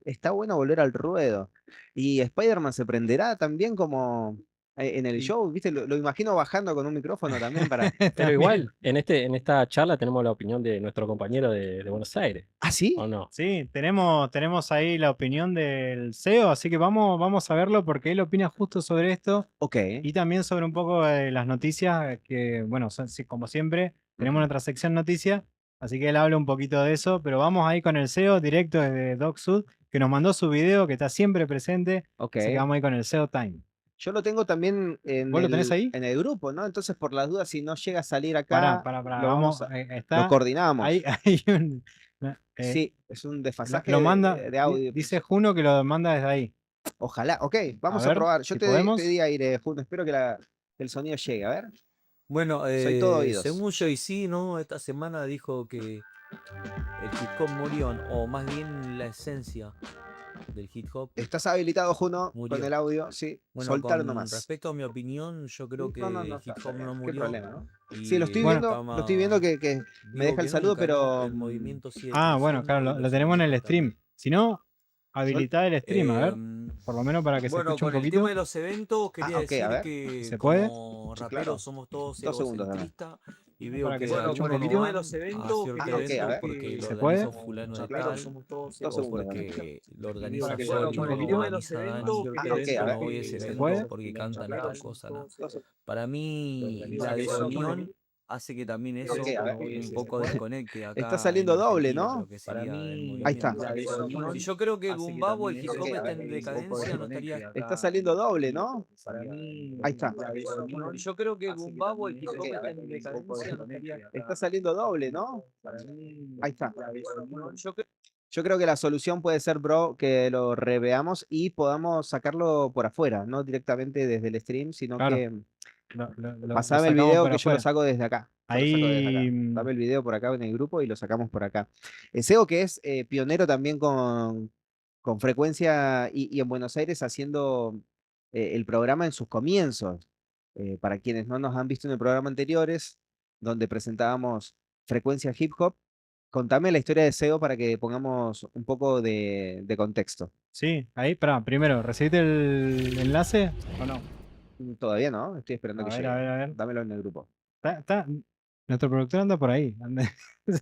F: está bueno volver al ruedo. Y Spider-Man se prenderá también como en el show, ¿viste? Lo imagino bajando con un micrófono también para...
K: Pero
J: También.
K: igual, en esta charla tenemos la opinión de nuestro compañero de Buenos Aires,
F: ¿Ah, sí?
K: ¿o no?
J: Sí, tenemos ahí la opinión del CEO, así que vamos a verlo porque él opina justo sobre esto
F: Ok.
J: y también sobre un poco de las noticias que, bueno, como siempre, tenemos
F: Ujú.
J: nuestra sección noticias, así que él habla un poquito de eso, pero vamos ahí con el CEO directo desde Doc Sud, que nos mandó su video, que está siempre presente,
F: Ok.
J: así que vamos ahí con el CEO Time.
F: Yo lo tengo también
J: ¿Vos lo tenés ahí?
F: en el grupo, ¿no? Entonces, por las dudas, si no llega a salir acá,
J: Pará,
F: lo
J: vamos,
F: lo
J: está,
F: coordinamos.
J: hay un...
F: Sí, es un desfasaje
J: Lo manda,
F: de audio.
J: dice Juno que lo manda desde ahí.
F: Ojalá, ok, vamos a
J: ver,
F: probar. Yo
J: si
F: te
J: podemos.
F: di aire, Juno, espero que el sonido llegue, a ver.
L: Bueno,
F: Soy todo oídos.
L: según Jay-Z, ¿no? Esta semana dijo que el hip hop murió, o más bien la esencia del hip hop.
F: ¿Estás habilitado, Juno,
L: Murió.
F: con el audio? Sí,
L: Bueno,
F: soltar
L: con
F: nomás.
L: respecto a mi opinión, yo creo que
F: No, no,
L: el
F: está
L: hip hop
F: bien,
L: no
F: qué
L: murió.
F: problema, ¿no?
L: y
F: Sí, lo estoy
J: Bueno.
F: viendo que me
L: vivo
F: deja el
L: que
F: saludo,
L: nunca, ¿no?
F: pero
L: El movimiento sigue
J: Ah, bueno, claro,
L: creciendo y
J: lo
L: los
J: tenemos en el
L: eventos
J: stream. Si no, habilitar el stream, a ver,
L: también.
J: por lo menos para que se
L: Bueno,
J: escuche un
L: con el
J: poquito.
L: tema de los eventos, quería
F: ok, a
L: decir
F: ver.
L: que
J: ¿Se puede?
L: como
F: Sí,
L: raperos
F: claro.
L: somos todos
F: 2 segundos, dame.
L: egocentristas y veo
J: Para
L: que
J: que se escuche un
L: algunos
J: poquito.
L: van a cierto
F: ok, a
L: evento
F: ver.
L: porque lo
J: ¿Se
L: organizó
J: puede?
L: fulano de
F: claro.
L: tal,
F: 2
L: o
F: segundos, dame.
L: porque lo organiza
F: Para que se
L: Sony,
F: escuche un
L: lo
F: poquito.
L: organiza Dani,
F: ok, a
L: yo
F: ver.
L: no voy a ese
J: ¿Se
L: evento
J: puede?
L: porque cantan tal cosa, ¿no? Para mí
F: Para
L: la
F: que se escuche un
L: desunión hace que también eso
F: Ok, a ver.
L: un poco desconecte acá
F: Está saliendo
L: en
F: doble,
L: Argentina,
F: ¿no?
L: lo que sería el
F: Ahí está.
L: movimiento. Si yo creo que el bumbabo, el hip hop está en decadencia, no estaría...
F: Está saliendo doble, ¿no? Ahí está.
L: Si yo creo que el bumbabo, el hip hop está en decadencia, no estaría...
F: Está saliendo doble, ¿no? Ahí está.
L: Yo creo
F: Yo creo que la solución puede ser, bro, que lo reveamos y podamos sacarlo por afuera, no directamente desde el stream, sino
J: Claro.
F: que
J: Lo
F: pasame el
J: sacamos
F: video
J: por
F: que yo lo
J: afuera.
F: saco desde acá. Yo lo saco desde acá.
J: Ahí,
F: Dame el video por acá en el grupo y lo sacamos por acá. SEO que es pionero también con frecuencia y en Buenos Aires haciendo el programa en sus comienzos. Para quienes no nos han visto en el programa anteriores, donde presentábamos frecuencia hip hop, contame la historia de SEO para que pongamos un poco de contexto.
J: sí, ahí, primero, ¿recibiste el enlace o no?
F: Todavía no, estoy esperando
J: A
F: que
J: ver,
F: llegue.
J: a ver, a ver.
F: Dámelo en el grupo.
J: Nuestro productor anda por ahí,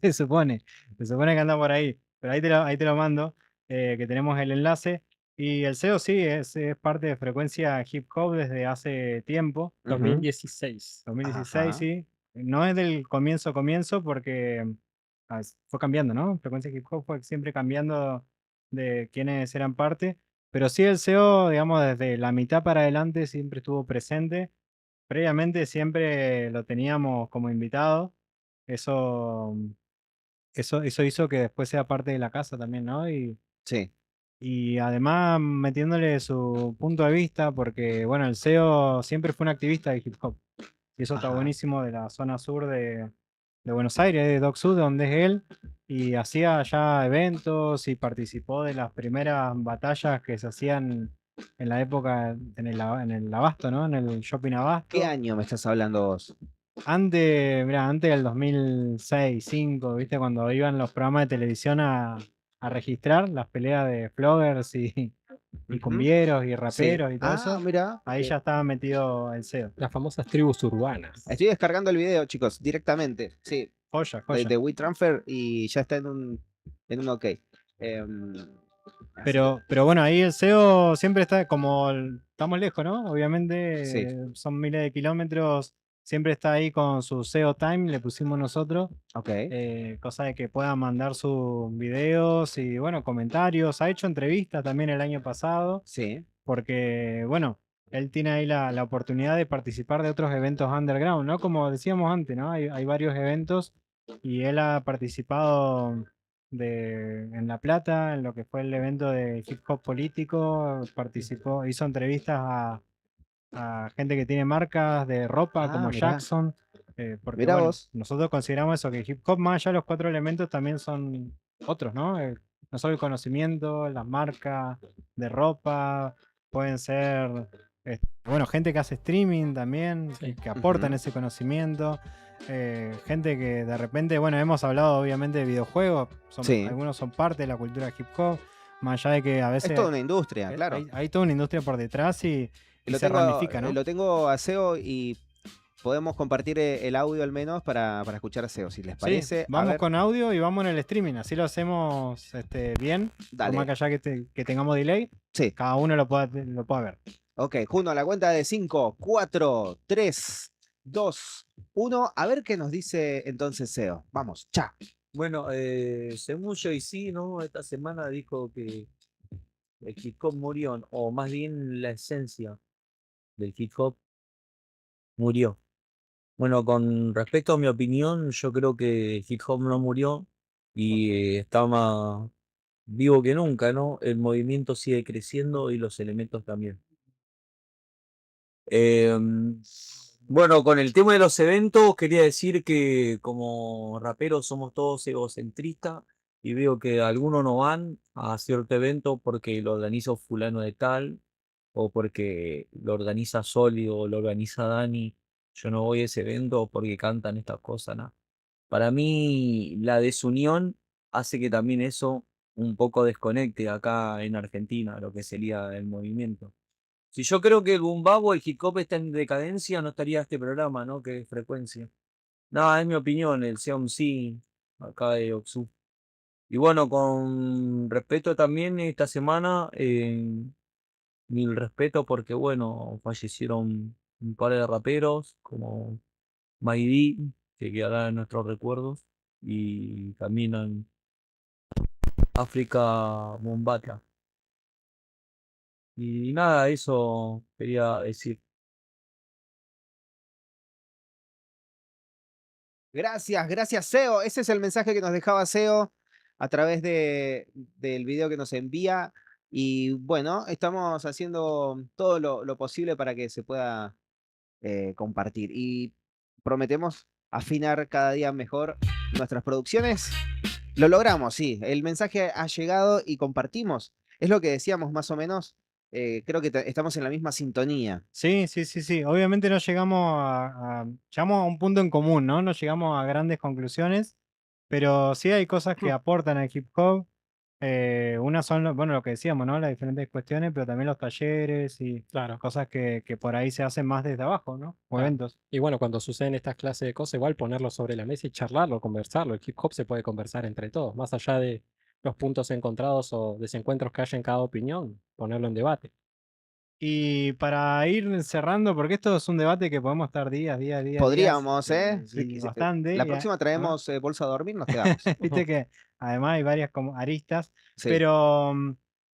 J: se supone que anda por ahí, pero ahí te lo mando, que tenemos el enlace. Y el SEO sí, es parte de frecuencia hip hop desde hace tiempo,
K: 2016.
J: 2016,
F: Ajá.
J: sí. No es del comienzo porque fue cambiando, ¿no? Frecuencia hip hop fue siempre cambiando de quienes eran parte, pero sí el SEO, digamos, desde la mitad para adelante siempre estuvo presente. Previamente siempre lo teníamos como invitado. Eso hizo que después sea parte de la casa también, ¿no?
F: Sí.
J: Y además metiéndole su punto de vista, porque bueno, el CEO siempre fue un activista de hip hop. Y eso está
F: Ajá.
J: buenísimo de la zona sur de Buenos Aires, de Doc Sud, donde es él. Y hacía ya eventos y participó de las primeras batallas que se hacían en la época en el Abasto, ¿no? En el Shopping Abasto.
F: ¿Qué año me estás hablando vos?
J: Antes del 2006, 2005, ¿viste? Cuando iban los programas de televisión a registrar las peleas de floggers y y
F: Ujú.
J: cumbieros y
F: Sí.
J: raperos y todo
F: Ah,
J: eso,
F: mira.
J: ahí ya estaba metido el SEO.
K: Las famosas tribus urbanas.
F: Estoy descargando el video, chicos, directamente. Sí,
J: Joya,
F: de
J: joya.
F: WeTransfer y ya está en un OK. Así que,
J: Pero bueno, ahí el SEO siempre está estamos lejos, ¿no?
F: sí.
J: Obviamente son miles de kilómetros, siempre está ahí con su SEO Time, le pusimos nosotros,
F: OK.
J: cosa de que puedan mandar sus videos y bueno, comentarios. Ha hecho entrevistas también el año pasado,
F: Sí.
J: porque bueno, él tiene ahí la oportunidad de participar de otros eventos underground, ¿no? Como decíamos antes, ¿no? Hay varios eventos y él ha participado en La Plata, en lo que fue el evento de hip hop político, participó, hizo entrevistas a gente que tiene marcas de ropa
F: Ah,
J: como
F: mirá.
J: Jackson, porque
F: Mirá
J: bueno,
F: vos.
J: nosotros consideramos eso, que hip hop más allá de los 4 elementos también son otros, ¿no? No solo el conocimiento, las marcas de ropa, pueden ser, bueno, gente que hace streaming también,
K: Sí.
J: que aportan
F: Ujú.
J: ese conocimiento. Gente que de repente, bueno, hemos hablado obviamente de videojuegos,
F: Sí.
J: algunos son parte de la cultura hip hop, más allá de que a
F: Es
J: veces
F: toda una industria, claro.
J: hay toda una industria por detrás y
F: Y
J: se ramifica, ¿no?
F: lo tengo a SEO y podemos compartir el audio al menos para escuchar a SEO, si les
J: Sí,
F: parece. A
J: vamos
F: ver,
J: con audio y vamos en el streaming, así lo hacemos bien, por más
F: dale.
J: que allá que tengamos delay,
F: Sí.
J: cada uno lo pueda ver.
F: OK, Juno, a la cuenta de 5, 4, 3, 2, 1. A ver qué nos dice entonces SEO. Vamos, cha.
L: Bueno, según Jay-Z, ¿no? Esta semana dijo que el hip hop murió, o más bien la esencia del hip hop murió. Bueno, con respecto a mi opinión, yo creo que el hip hop no murió y está más vivo que nunca, ¿no? El movimiento sigue creciendo y los elementos también. Bueno, con el tema de los eventos, quería decir que como raperos somos todos egocentristas y veo que algunos no van a cierto evento porque lo organiza fulano de tal o porque lo organiza Soli o lo organiza Dani. Yo no voy a ese evento porque cantan estas cosas, ¿no? Para mí la desunión hace que también eso un poco desconecte acá en Argentina, lo que sería el movimiento. Si yo creo que el boom bap o el hip hop está en decadencia, no estaría este programa, ¿no? Que es Frecuencia. Nada, es mi opinión, el CMC acá de Oxu. Y bueno, con respeto también esta semana, mil respeto porque bueno, fallecieron un par de raperos como Maidi, que quedará en nuestros recuerdos, y también en África Bombata. Y nada, eso quería decir.
F: Gracias SEO. Ese es el mensaje que nos dejaba SEO a través del video que nos envía. Y bueno, estamos haciendo todo lo posible para que se pueda compartir. Y prometemos afinar cada día mejor nuestras producciones. Lo logramos, sí. El mensaje ha llegado y compartimos. Es lo que decíamos más o menos. Creo que estamos en la misma sintonía.
J: Sí. Obviamente no llegamos a un punto en común, ¿no? No llegamos a grandes conclusiones, pero sí hay cosas que aportan al hip hop. Unas son, bueno, lo que decíamos, ¿no? Las diferentes cuestiones, pero también los talleres y
K: Claro.
J: cosas que por ahí se hacen más desde abajo, ¿no? O
K: Claro.
J: eventos.
K: Y bueno, cuando suceden estas clases de cosas, igual ponerlo sobre la mesa y charlarlo, conversarlo. El hip hop se puede conversar entre todos, más allá de los puntos encontrados o desencuentros que haya en cada opinión, ponerlo en debate.
J: Y para ir cerrando, porque esto es un debate que podemos estar días.
F: Podríamos, ¿eh?
J: Y bastante.
F: La próxima
J: a ver.
F: traemos bolsa a dormir, nos quedamos.
J: Viste que además hay varias como aristas,
F: Sí.
J: pero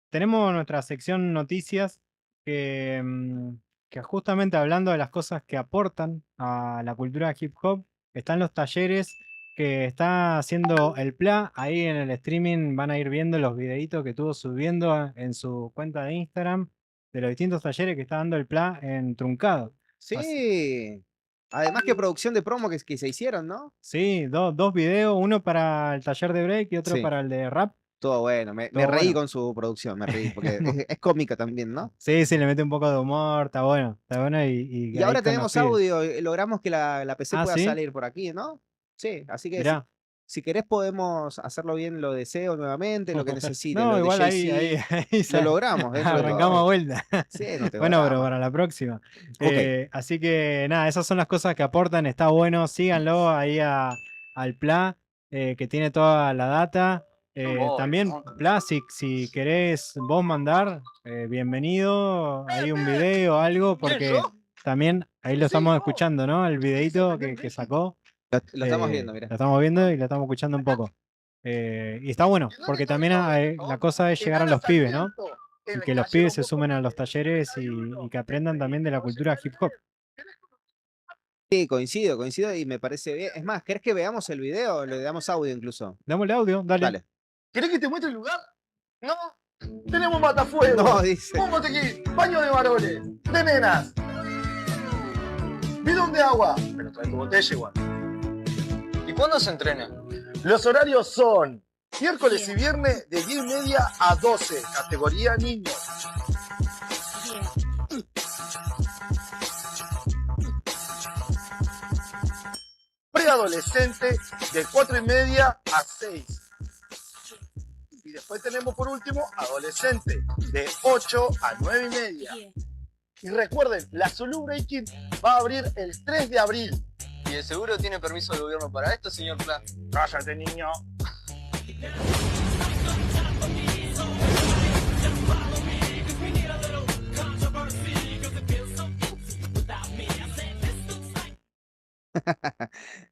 J: tenemos nuestra sección noticias que justamente hablando de las cosas que aportan a la cultura hip hop, están los talleres que está haciendo el PLA. Ahí en el streaming van a ir viendo los videitos que estuvo subiendo en su cuenta de Instagram de los distintos talleres que está dando el PLA en Truncado.
F: Sí. Además, qué producción de promo que se hicieron, ¿no?
J: Sí, dos videos, uno para el taller de break y otro
F: Sí.
J: para el de rap.
F: Todo bueno. Me
J: Todo
F: reí
J: bueno.
F: con su producción, me reí, porque es cómica también, ¿no?
J: Sí, le mete un poco de humor, está bueno
F: Y
J: ahí
F: ahora
J: con los
F: tenemos
J: pibes.
F: audio, logramos que la PC
J: Ah,
F: pueda
J: ¿sí?
F: salir por aquí, ¿no? Sí, así que
J: Mirá.
F: Si querés podemos hacerlo bien lo de SEO nuevamente, lo que necesites.
J: No,
F: lo de
J: igual ahí,
F: JC,
J: ahí
F: lo logramos dentro de
J: arrancamos a
F: todo.
J: vuelta.
F: Sí, no te va
J: Bueno, pero
F: drama.
J: para la próxima.
F: Ok.
J: Así que nada, esas son las cosas que aportan. Está bueno, síganlo ahí al Pla, que tiene toda la data. También, Pla, si querés vos mandar, bienvenido. Hay un video o algo, porque también ahí lo estamos escuchando, ¿no? El videito que sacó.
F: Lo estamos viendo, mira.
J: Lo estamos viendo y lo estamos escuchando un poco. Y está bueno, porque también la cosa es llegar a los pibes, ¿no? Y que los pibes se sumen a los talleres y que aprendan también de la cultura hip hop.
F: Sí, coincido y me parece bien. Es más, ¿querés que veamos el video? Le damos audio incluso.
J: Dámosle audio, dale.
F: Dale.
E: ¿Querés que te muestre el lugar? No. Tenemos matafuegos.
F: No, dice.
E: Un botequín, baño de varones, de nenas. Bidón de agua. Pero trae tu botella igual.
N: ¿Y cuándo se entrena?
E: Los horarios son miércoles y viernes de 10:30 a 12, categoría niños. Preadolescente de 4:30 a 6. Y después tenemos por último adolescente de 8 a 9:30. Y recuerden, la Zulu Breaking va a abrir el 3 de abril.
N: ¿Y el seguro tiene permiso del gobierno para esto, señor Pla?
E: Cállate, niño.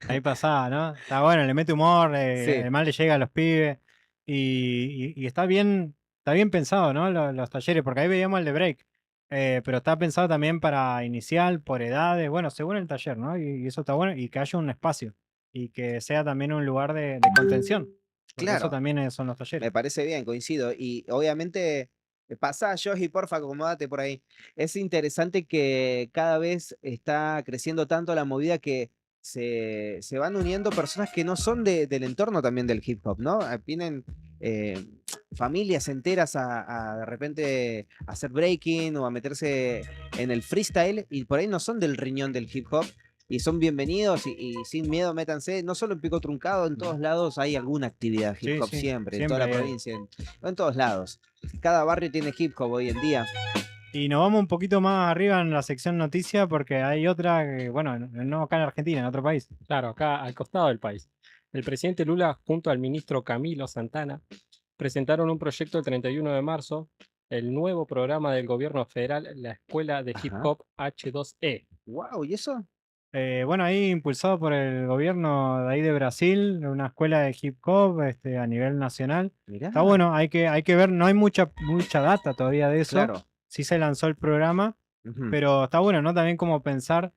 J: Ahí pasaba, ¿no? Está bueno, le mete humor,
F: Sí.
J: además le llega a los pibes. Y está bien pensado, ¿no? Los talleres, porque ahí veíamos el de break. Pero está pensado también para inicial, por edades, bueno, según el taller, ¿no? Y eso está bueno, y que haya un espacio, y que sea también un lugar de contención. Porque eso
F: Claro.
J: también son los talleres.
F: Me parece bien, coincido. Y obviamente, pasá, Josh, y porfa, acomódate por ahí. Es interesante que cada vez está creciendo tanto la movida que se van uniendo personas que no son del entorno también del hip hop, ¿no? Vienen familias enteras a de repente a hacer breaking o a meterse en el freestyle y por ahí no son del riñón del hip hop. Y son bienvenidos y sin miedo métanse, no solo en Pico Truncado, en todos lados hay alguna actividad hip
J: Sí,
F: hop
J: sí,
F: siempre, en toda la
J: siempre hay.
F: provincia, en todos lados. Cada barrio tiene hip hop hoy en día.
J: Y nos vamos un poquito más arriba en la sección noticias, porque hay otra, que, bueno, no acá en Argentina, en otro país.
K: Claro, acá al costado del país. El presidente Lula junto al ministro Camilo Santana presentaron un proyecto el 31 de marzo, el nuevo programa del gobierno federal, la Escuela de Hip
F: Ajá.
K: Hop H2E.
F: Wow, ¿y eso?
J: Bueno, ahí impulsado por el gobierno de ahí de Brasil, una escuela de hip hop a nivel nacional.
F: Mirá.
J: Está bueno, hay que ver, no hay mucha data todavía de eso.
F: Claro.
J: Sí se lanzó el programa,
F: Ujú.
J: pero está bueno, ¿no? También como pensar,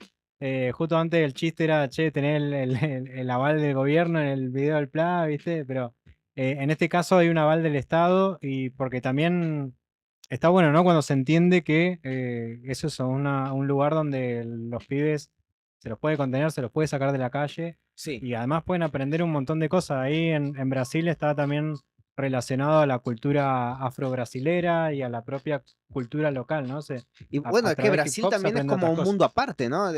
J: justo antes el chiste era, che, tener el aval del gobierno en el video del PLA, ¿viste? Pero en este caso hay un aval del Estado y porque también está bueno, ¿no? Cuando se entiende que eso es un lugar donde los pibes se los puede contener, se los puede sacar de la calle
F: Sí.
J: y además pueden aprender un montón de cosas. Ahí en Brasil está también relacionado a la cultura afro-brasilera y a la propia cultura local, ¿no?
F: Y
J: A-
F: bueno,
J: a
F: es que
J: través del hip
F: Brasil
J: hop se
F: también es
J: aprende
F: como
J: otras
F: un
J: cosas.
F: mundo aparte, ¿no?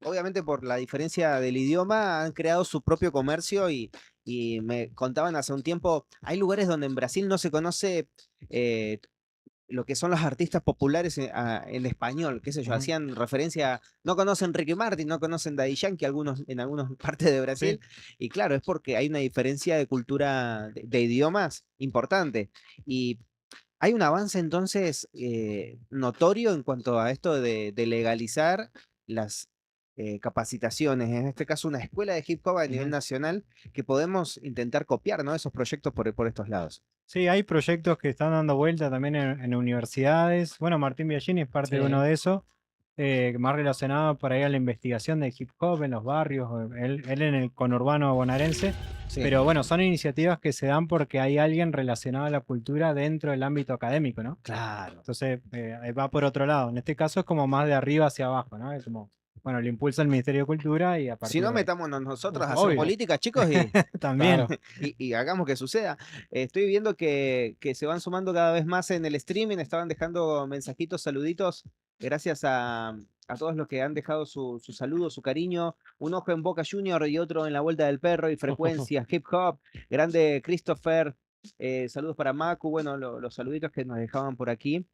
F: Obviamente por la diferencia del idioma han creado su propio comercio y me contaban hace un tiempo, hay lugares donde en Brasil no se conoce lo que son los artistas populares en español, qué sé yo,
J: Ujú.
F: hacían referencia, no conocen Ricky Martin, no conocen Daddy Yankee en algunas partes de Brasil, y claro, es porque hay una diferencia de cultura, de idiomas importante. Y hay un avance entonces notorio en cuanto a esto de legalizar las capacitaciones, en este caso una escuela de hip hop a nivel
J: Ujú.
F: nacional, que podemos intentar copiar, ¿no? Esos proyectos por estos lados.
J: Sí, hay proyectos que están dando vuelta también en universidades. Bueno, Martín Biagini es parte de uno
K: Sí.
J: de esos, más relacionado por ahí a la investigación de hip hop en los barrios, él en el conurbano bonaerense.
F: Sí.
J: Pero bueno, son iniciativas que se dan porque hay alguien relacionado a la cultura dentro del ámbito académico, ¿no?
F: Claro.
J: Entonces va por otro lado. En este caso es como más de arriba hacia abajo, ¿no? Es como, bueno, le impulsa el Ministerio de Cultura y a
F: Si
J: partir
F: no,
J: de ahí.
F: metámonos nosotros a hacer
J: Obvio.
F: política, chicos,
J: También.
K: Claro.
F: y hagamos que suceda. Estoy viendo que se van sumando cada vez más en el streaming, estaban dejando mensajitos, saluditos, gracias a a todos los que han dejado su saludo, su cariño. Un ojo en Boca Junior y otro en la Vuelta del Perro y Frecuencias Hip Hop. Grande Christopher. Saludos para Macu. Bueno, los saluditos que nos dejaban por aquí.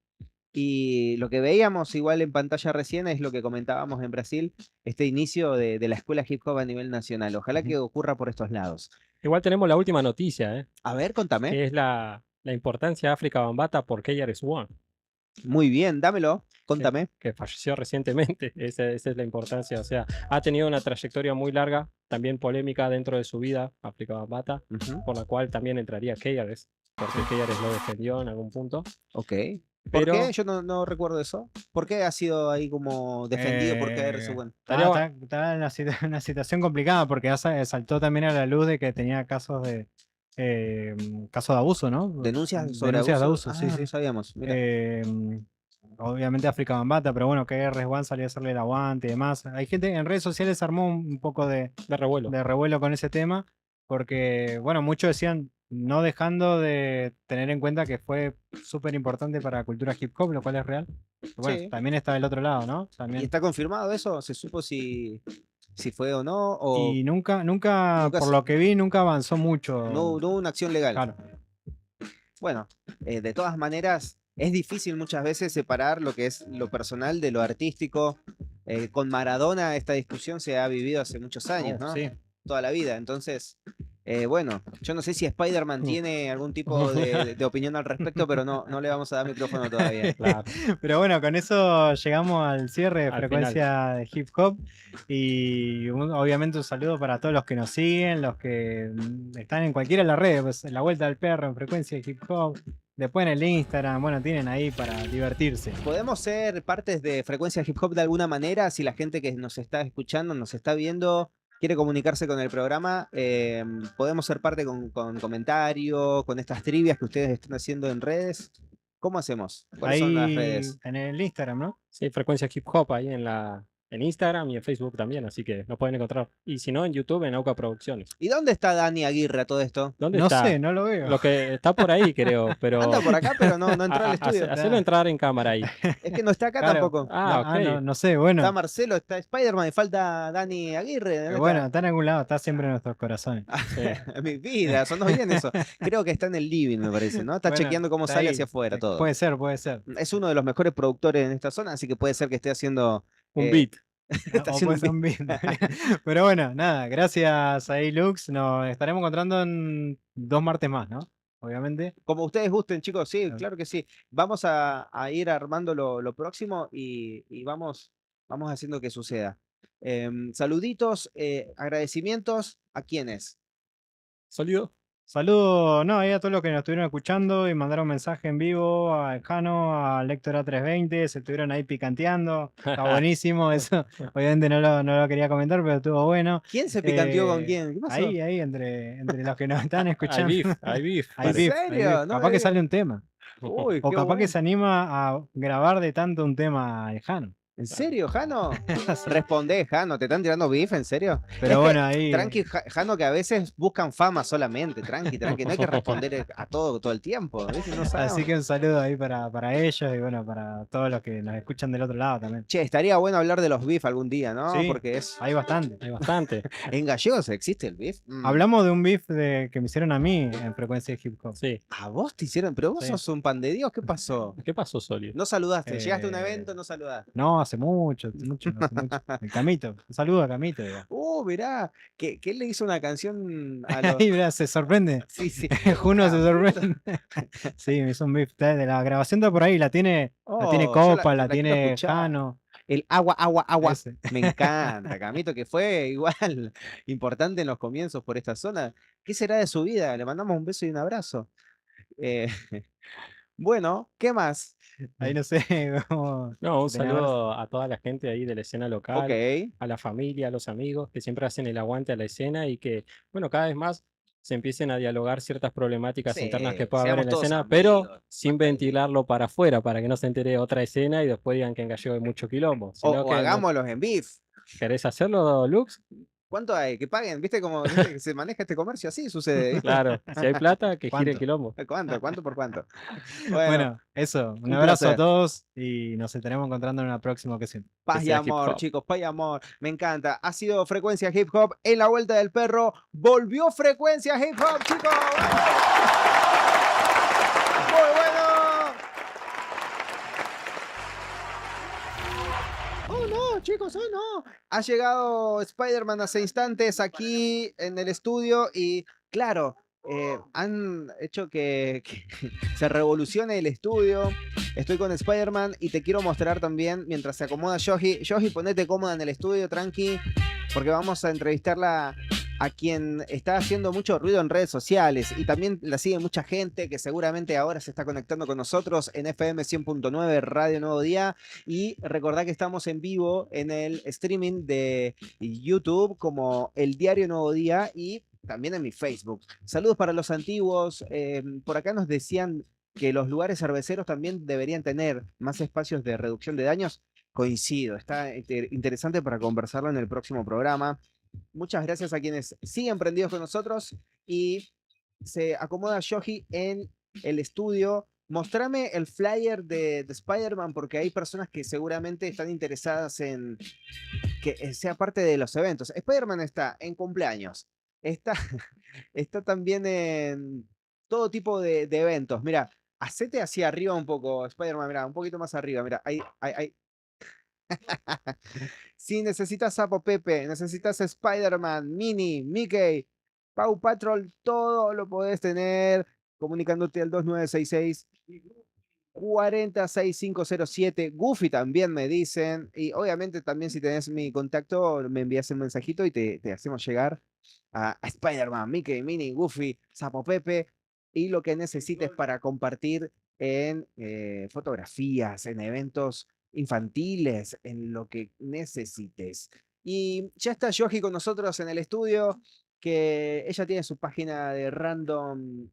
F: Y lo que veíamos igual en pantalla recién es lo que comentábamos en Brasil, este inicio de la escuela hip hop a nivel nacional. Ojalá que ocurra por estos lados.
K: Igual tenemos la última noticia, ¿eh?
F: A ver, contame.
K: Que es la importancia de África Bambaataa por KRS-One.
F: Muy bien, dámelo, contame.
K: Que falleció recientemente, esa es la importancia. O sea, ha tenido una trayectoria muy larga, también polémica dentro de su vida, África Bambaataa, por la cual también entraría KRS, porque KRS lo defendió en algún punto.
F: Ok. ¿Por
K: Pero-
F: qué? Yo no recuerdo eso. ¿Por qué ha sido ahí como defendido por KRS-One?
J: Está en una situación complicada porque saltó también a la luz de que tenía casos de abuso, ¿no?
F: Denuncias sobre
J: Denuncias de
F: abuso.
J: abuso, sí,
F: Ah,
J: sí.
F: no sabíamos. Mira.
J: Obviamente África Bambaataa, pero bueno, KRS-One salió a hacerle el aguante y demás. Hay gente en redes sociales armó un poco de revuelo con ese tema, porque, bueno, muchos decían, no dejando de tener en cuenta que fue súper importante para la cultura hip hop, lo cual es real. Bueno,
F: Sí.
J: también está del otro lado, ¿no? También.
F: ¿Y está confirmado eso? ¿Se supo si fue o no? O
J: Y nunca, por lo que vi, nunca avanzó mucho.
F: no hubo una acción legal?
J: Claro.
F: Bueno, de todas maneras, es difícil muchas veces separar lo que es lo personal de lo artístico. Con Maradona esta discusión se ha vivido hace muchos años, ¿no?
J: Sí.
F: Toda la vida. Entonces, bueno, yo no sé si Spider-Man tiene algún tipo de opinión al respecto, pero no le vamos a dar micrófono todavía.
J: Pero bueno, con eso llegamos al cierre de
K: Al
J: Frecuencia de Hip Hop. Y obviamente un saludo para todos los que nos siguen, los que están en cualquiera de las redes, pues, en La Vuelta del Perro, en Frecuencia de Hip Hop, después en el Instagram, bueno, tienen ahí para divertirse.
F: ¿Podemos ser partes de Frecuencia Hip Hop de alguna manera? Si la gente que nos está escuchando, nos está viendo, quiere comunicarse con el programa, podemos ser parte con comentario, con estas trivias que ustedes están haciendo en redes. ¿Cómo hacemos? ¿Cuáles son las
J: Ahí
F: redes?
J: en el Instagram, ¿no?
K: Sí, Frecuencia Hip Hop ahí en Instagram y en Facebook también, así que nos pueden encontrar. Y si no, en YouTube, en Auca Producciones.
F: ¿Y dónde está Dani Aguirre a todo esto?
K: ¿Dónde
J: No
K: está?
J: sé, no lo veo.
K: Lo que está por ahí, creo, pero...
F: Anda por acá, pero no entró al estudio.
K: Hacelo entrar en cámara ahí.
F: Es que no está acá
J: Claro.
F: tampoco.
J: No sé, bueno.
F: Está Marcelo, está Spider-Man y falta Dani Aguirre. ¿Dónde
J: Bueno,
F: está?
J: está en algún lado, está siempre en nuestros corazones.
F: Mi vida, sonó bien eso. Creo que está en el living, me parece, ¿no? Está
J: Bueno,
F: chequeando cómo
J: está
F: sale
J: ahí.
F: hacia afuera todo.
J: Puede ser, puede ser.
F: Es uno de los mejores productores en esta zona, así que puede ser que esté haciendo
K: Un beat.
F: está
J: O
F: haciendo
J: puede ser un beat. Pero bueno, nada, gracias a Lux. Nos estaremos encontrando en 2 martes más, ¿no? Obviamente.
F: Como ustedes gusten, chicos, sí, claro que sí. Vamos a ir armando lo próximo y vamos haciendo que suceda. Saluditos, agradecimientos, ¿a quiénes?
K: Sólido.
J: Saludos, no, ahí a todos los que nos estuvieron escuchando y mandaron mensaje en vivo, a Jano, a Lector A320, se estuvieron ahí picanteando. Está buenísimo eso. Obviamente no lo quería comentar, pero estuvo bueno.
F: ¿Quién se picanteó con quién? ¿Qué pasó?
J: Ahí, entre los que nos están escuchando.
K: Hay beef.
J: Hay
F: ¿En
J: beef,
F: serio?
J: hay beef.
F: No
J: Capaz
F: me
J: que
F: digas.
J: sale un tema.
F: Uy,
J: O
F: qué
J: capaz que
F: bueno.
J: se anima a grabar de tanto un tema de Jano.
F: ¿En serio, Jano? Responde, Jano, ¿te están tirando beef? ¿En serio?
J: Pero
F: Es que,
J: bueno, ahí.
F: Tranqui, Jano, que a veces buscan fama solamente. Tranqui, no hay que responder a todo el tiempo. ¿Viste? No sabemos.
J: Así que un saludo ahí para ellos y bueno, para todos los que nos escuchan del otro lado también.
F: Che, estaría bueno hablar de los beef algún día, ¿no?
J: Sí,
F: Porque es.
J: hay bastante.
K: Hay bastante.
F: ¿En gallegos existe el beef?
J: Hablamos de un beef que me hicieron a mí en Frecuencia de Hip Hop.
K: Sí.
F: ¿A vos te hicieron? Pero vos
J: Sí.
F: sos un pan de Dios, ¿qué pasó?
K: ¿Qué pasó, Sólido?
F: No saludaste, llegaste a un
J: Eh,
F: evento, no saludaste.
J: No, hace mucho. El Camito. Un saludo a Camito. Digo.
F: Mirá, que él le hizo una canción a los.
J: Ahí, mirá, se sorprende.
F: Sí, sí.
J: Juno se sorprende. Sí, me hizo un beef. Está de la grabación está por ahí, la tiene
F: Oh,
J: Copa,
F: yo
J: la
F: quiero
J: tiene
F: escuchar.
J: Jano.
F: El agua.
J: Ese.
F: Me encanta, Camito, que fue igual importante en los comienzos por esta zona. ¿Qué será de su vida? Le mandamos un beso y un abrazo. Eh, bueno, ¿qué más?
J: Ahí no sé. cómo
K: No, un
J: tenía
K: saludo a toda la gente ahí de la escena local,
F: Ok.
K: a la familia, a los amigos que siempre hacen el aguante a la escena y que, bueno, cada vez más se empiecen a dialogar ciertas problemáticas
F: Sí,
K: internas que pueda haber
F: seamos
K: en la
F: todos
K: escena,
F: amigos,
K: pero sin ventilarlo para afuera, para que no se entere otra escena y después digan que en Gallego hay mucho quilombo.
F: O
K: Sino que no-
F: hagámoslos en beef.
K: ¿Querés hacerlo, Lux?
F: ¿Cuánto hay? Que paguen, ¿viste cómo viste que se maneja este comercio? Así sucede. ¿viste?
K: Claro, si hay plata, que gire el
J: ¿Cuánto?
K: quilombo.
F: ¿Cuánto? ¿Cuánto por cuánto?
J: Bueno, eso. Un
F: un
J: abrazo a
F: placer.
J: todos y nos estaremos encontrando en una próxima ocasión.
F: Paz y
K: sea hip
F: amor,
K: hop.
F: chicos, paz y amor. Me encanta. Ha sido Frecuencia Hip Hop en la vuelta del perro. Volvió Frecuencia Hip Hop, chicos. Muy bueno. Oh no, chicos, oh no. Ha llegado Spider-Man hace instantes aquí en el estudio y claro, han hecho que se revolucione el estudio. Estoy con Spider-Man y te quiero mostrar también mientras se acomoda Yoji. Yoji, ponete cómoda en el estudio, tranqui, porque vamos a entrevistarla a quien está haciendo mucho ruido en redes sociales y también la sigue mucha gente que seguramente ahora se está conectando con nosotros en FM 100.9 Radio Nuevo Día. Y recordá que estamos en vivo en el streaming de YouTube como El Diario Nuevo Día y también en mi Facebook. Saludos para los antiguos. Por acá nos decían que los lugares cerveceros también deberían tener más espacios de reducción de daños. Coincido, está interesante para conversarlo en el próximo programa. Muchas gracias a quienes siguen prendidos con nosotros y se acomoda Yoji en el estudio. Mostrame el flyer de Spider-Man porque hay personas que seguramente están interesadas en que sea parte de los eventos. Spider-Man está en cumpleaños, está también en todo tipo de eventos. Mira, hacete hacia arriba un poco, Spider-Man, mira, un poquito más arriba, mira, ahí. Si necesitas Sapo Pepe, necesitas Spider-Man, Mini, Mickey, Paw Patrol, todo lo podés tener comunicándote al 2966 406507. Goofy también me dicen. Y obviamente también si tenés mi contacto, me envías un mensajito y te hacemos llegar a Spider-Man, Mickey, Mini, Goofy, Sapo Pepe y lo que necesites para compartir en fotografías, en eventos infantiles, en lo que necesites. Y ya está Yoji con nosotros en el estudio, que ella tiene su página de random.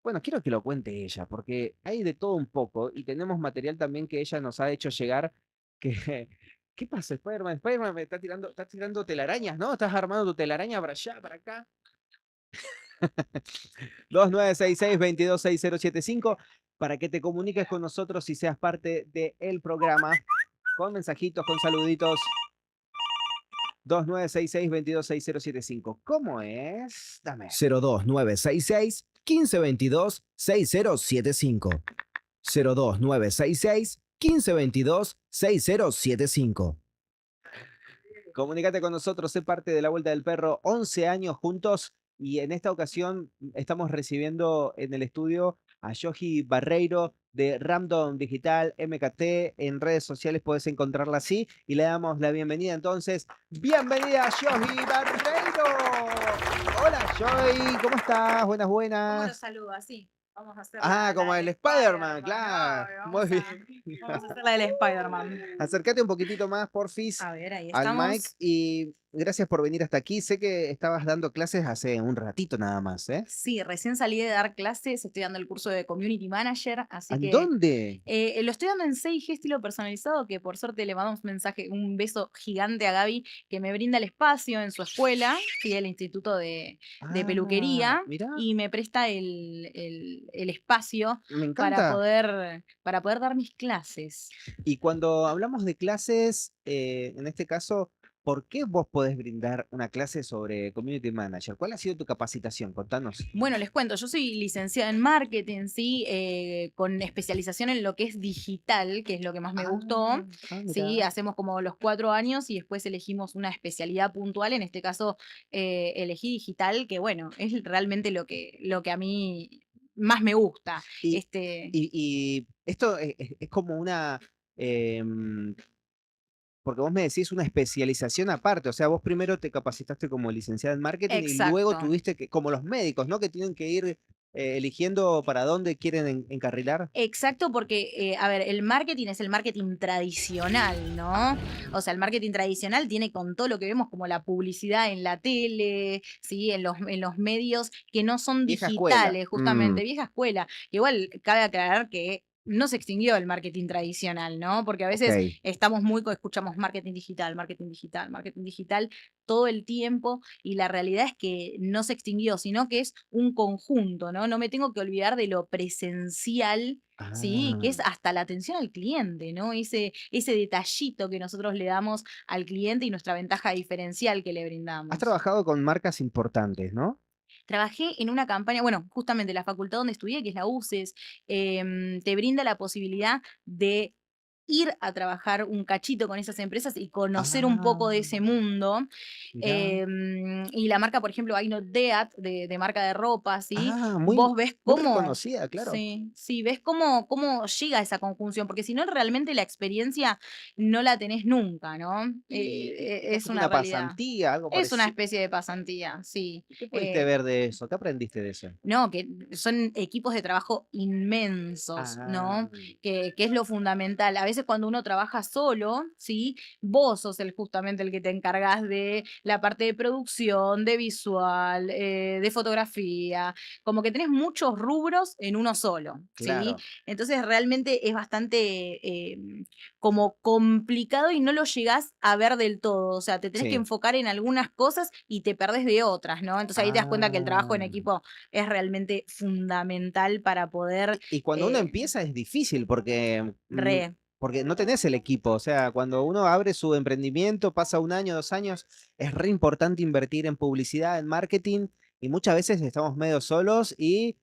F: Bueno, quiero que lo cuente ella, porque hay de todo un poco y tenemos material también que ella nos ha hecho llegar. Que, ¿qué pasa, Spider-Man? Spider-Man me está tirando telarañas, ¿no? Estás armando tu telaraña para allá, para acá. 2966-226075 para que te comuniques con nosotros y seas parte del programa con mensajitos, con saluditos. 2966-226075. ¿Cómo es? Dame.
O: 02966 1522 6075. 02966 1522 6075.
F: Comunícate con nosotros, sé parte de la Vuelta del Perro, 11 años juntos y en esta ocasión estamos recibiendo en el estudio a Yoji Barreiro de Random Digital MKT. En redes sociales puedes encontrarla así y le damos la bienvenida entonces. ¡Bienvenida, Yoji Barreiro! Hola, Yoji, ¿cómo estás? Buenas,
P: ¿Cómo
F: buenas.
P: lo saludo? Así. Vamos a hacer
F: Como el Spider-Man, claro. Muy bien.
P: Vamos a hacer la del Spider-Man.
F: Acércate un poquitito más, porfis,
P: A ver, ahí
F: al
P: estamos.
F: mic y gracias por venir hasta aquí. Sé que estabas dando clases hace un ratito nada más, ¿eh?
P: Sí, recién salí de dar clases, estoy dando el curso de Community Manager, así
F: ¿En
P: que
F: dónde?
P: lo estoy dando en 6G estilo personalizado, que por suerte le mandamos un beso gigante a Gaby, que me brinda el espacio en su escuela, sí, el Instituto de Peluquería,
F: mirá.
P: y me presta el espacio
F: Me
P: para
F: encanta.
P: poder dar mis clases.
F: Y cuando hablamos de clases, en este caso, ¿por qué vos podés brindar una clase sobre Community Manager? ¿Cuál ha sido tu capacitación? Contanos.
P: Bueno, les cuento, yo soy licenciada en marketing, sí, con especialización en lo que es digital, que es lo que más me gustó. Sí,
F: mirá.
P: hacemos como los 4 años y después elegimos una especialidad puntual. En este caso, elegí digital, que bueno, es realmente lo que a mí más me gusta.
F: Y esto es como una... porque vos me decís una especialización aparte, o sea, vos primero te capacitaste como licenciada en marketing y luego
P: Exacto.
F: tuviste que, como los médicos, ¿no? Que tienen que ir eligiendo para dónde quieren encarrilar.
P: Exacto, porque, a ver, el marketing es el marketing tradicional, ¿no? O sea, el marketing tradicional tiene con todo lo que vemos como la publicidad en la tele, ¿sí? En los medios que no son
F: Vieja escuela.
P: digitales, justamente, vieja escuela. Igual cabe aclarar que no se extinguió el marketing tradicional, ¿no? Porque a veces
F: Ok.
P: estamos escuchamos marketing digital, marketing digital, marketing digital todo el tiempo y la realidad es que no se extinguió, sino que es un conjunto, ¿no? No me tengo que olvidar de lo presencial, ¿sí? Que es
F: Ah.
P: hasta la atención al cliente, ¿no? Ese detallito que nosotros le damos al cliente y nuestra ventaja diferencial que le
F: Has
P: brindamos.
F: trabajado con marcas importantes, ¿no?
P: Trabajé en una campaña, bueno, justamente la facultad donde estudié, que es la UCES, te brinda la posibilidad de ir a trabajar un cachito con esas empresas y conocer un poco de ese
F: Ah,
P: mundo.
F: mirá.
P: Y la marca, por ejemplo, I Not Dead, de marca de ropa, ¿sí?
F: Ah,
P: Vos ves
F: muy
P: cómo,
F: reconocida, claro.
P: sí, sí, ves cómo llega esa conjunción, porque si no, realmente la experiencia no la tenés nunca, ¿no?
F: ¿Es
P: Es
F: como
P: una
F: una
P: realidad.
F: pasantía, algo
P: Es una
F: parecido?
P: especie de pasantía, sí.
F: ¿Qué pudiste ver de eso? ¿Qué aprendiste de eso?
P: No, que son equipos de trabajo inmensos,
F: Ah,
P: ¿no? Que es lo fundamental. A veces cuando uno trabaja solo, ¿sí? Vos sos justamente el que te encargas de la parte de producción, de visual, de fotografía, como que tenés muchos rubros en uno solo, ¿sí?
F: claro.
P: Entonces realmente es bastante como complicado y no lo llegás a ver del todo, o sea, te tenés que
F: Sí.
P: enfocar en algunas cosas y te perdés de otras, ¿no? Entonces ahí te das cuenta que el trabajo en
F: Ah.
P: equipo es realmente fundamental para poder,
F: Y cuando uno empieza es difícil porque,
P: re,
F: porque no tenés el equipo. O sea, cuando uno abre su emprendimiento, pasa 1 año, 2 años, es re importante invertir en publicidad, en marketing, y muchas veces estamos medio solos y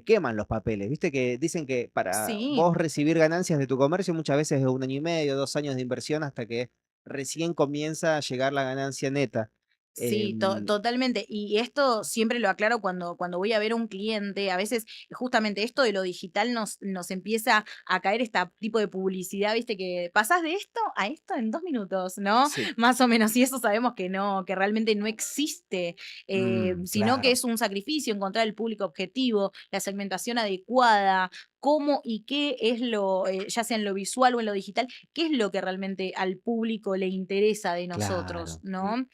F: queman los papeles. Viste que dicen que para
P: sí.
F: vos recibir ganancias de tu comercio muchas veces es 1 año y medio, 2 años de inversión hasta que recién comienza a llegar la ganancia neta.
P: Sí, totalmente. Y esto siempre lo aclaro cuando voy a ver a un cliente. A veces, justamente esto de lo digital nos empieza a caer este tipo de publicidad, ¿viste? Que pasás de esto a esto en 2 minutos, ¿no?
F: Sí.
P: Más o menos. Y eso sabemos que no, que realmente no existe, sino que
F: Claro.
P: es un sacrificio encontrar el público objetivo, la segmentación adecuada, cómo y qué es lo, ya sea en lo visual o en lo digital, qué es lo que realmente al público le interesa de nosotros,
F: Claro.
P: ¿no?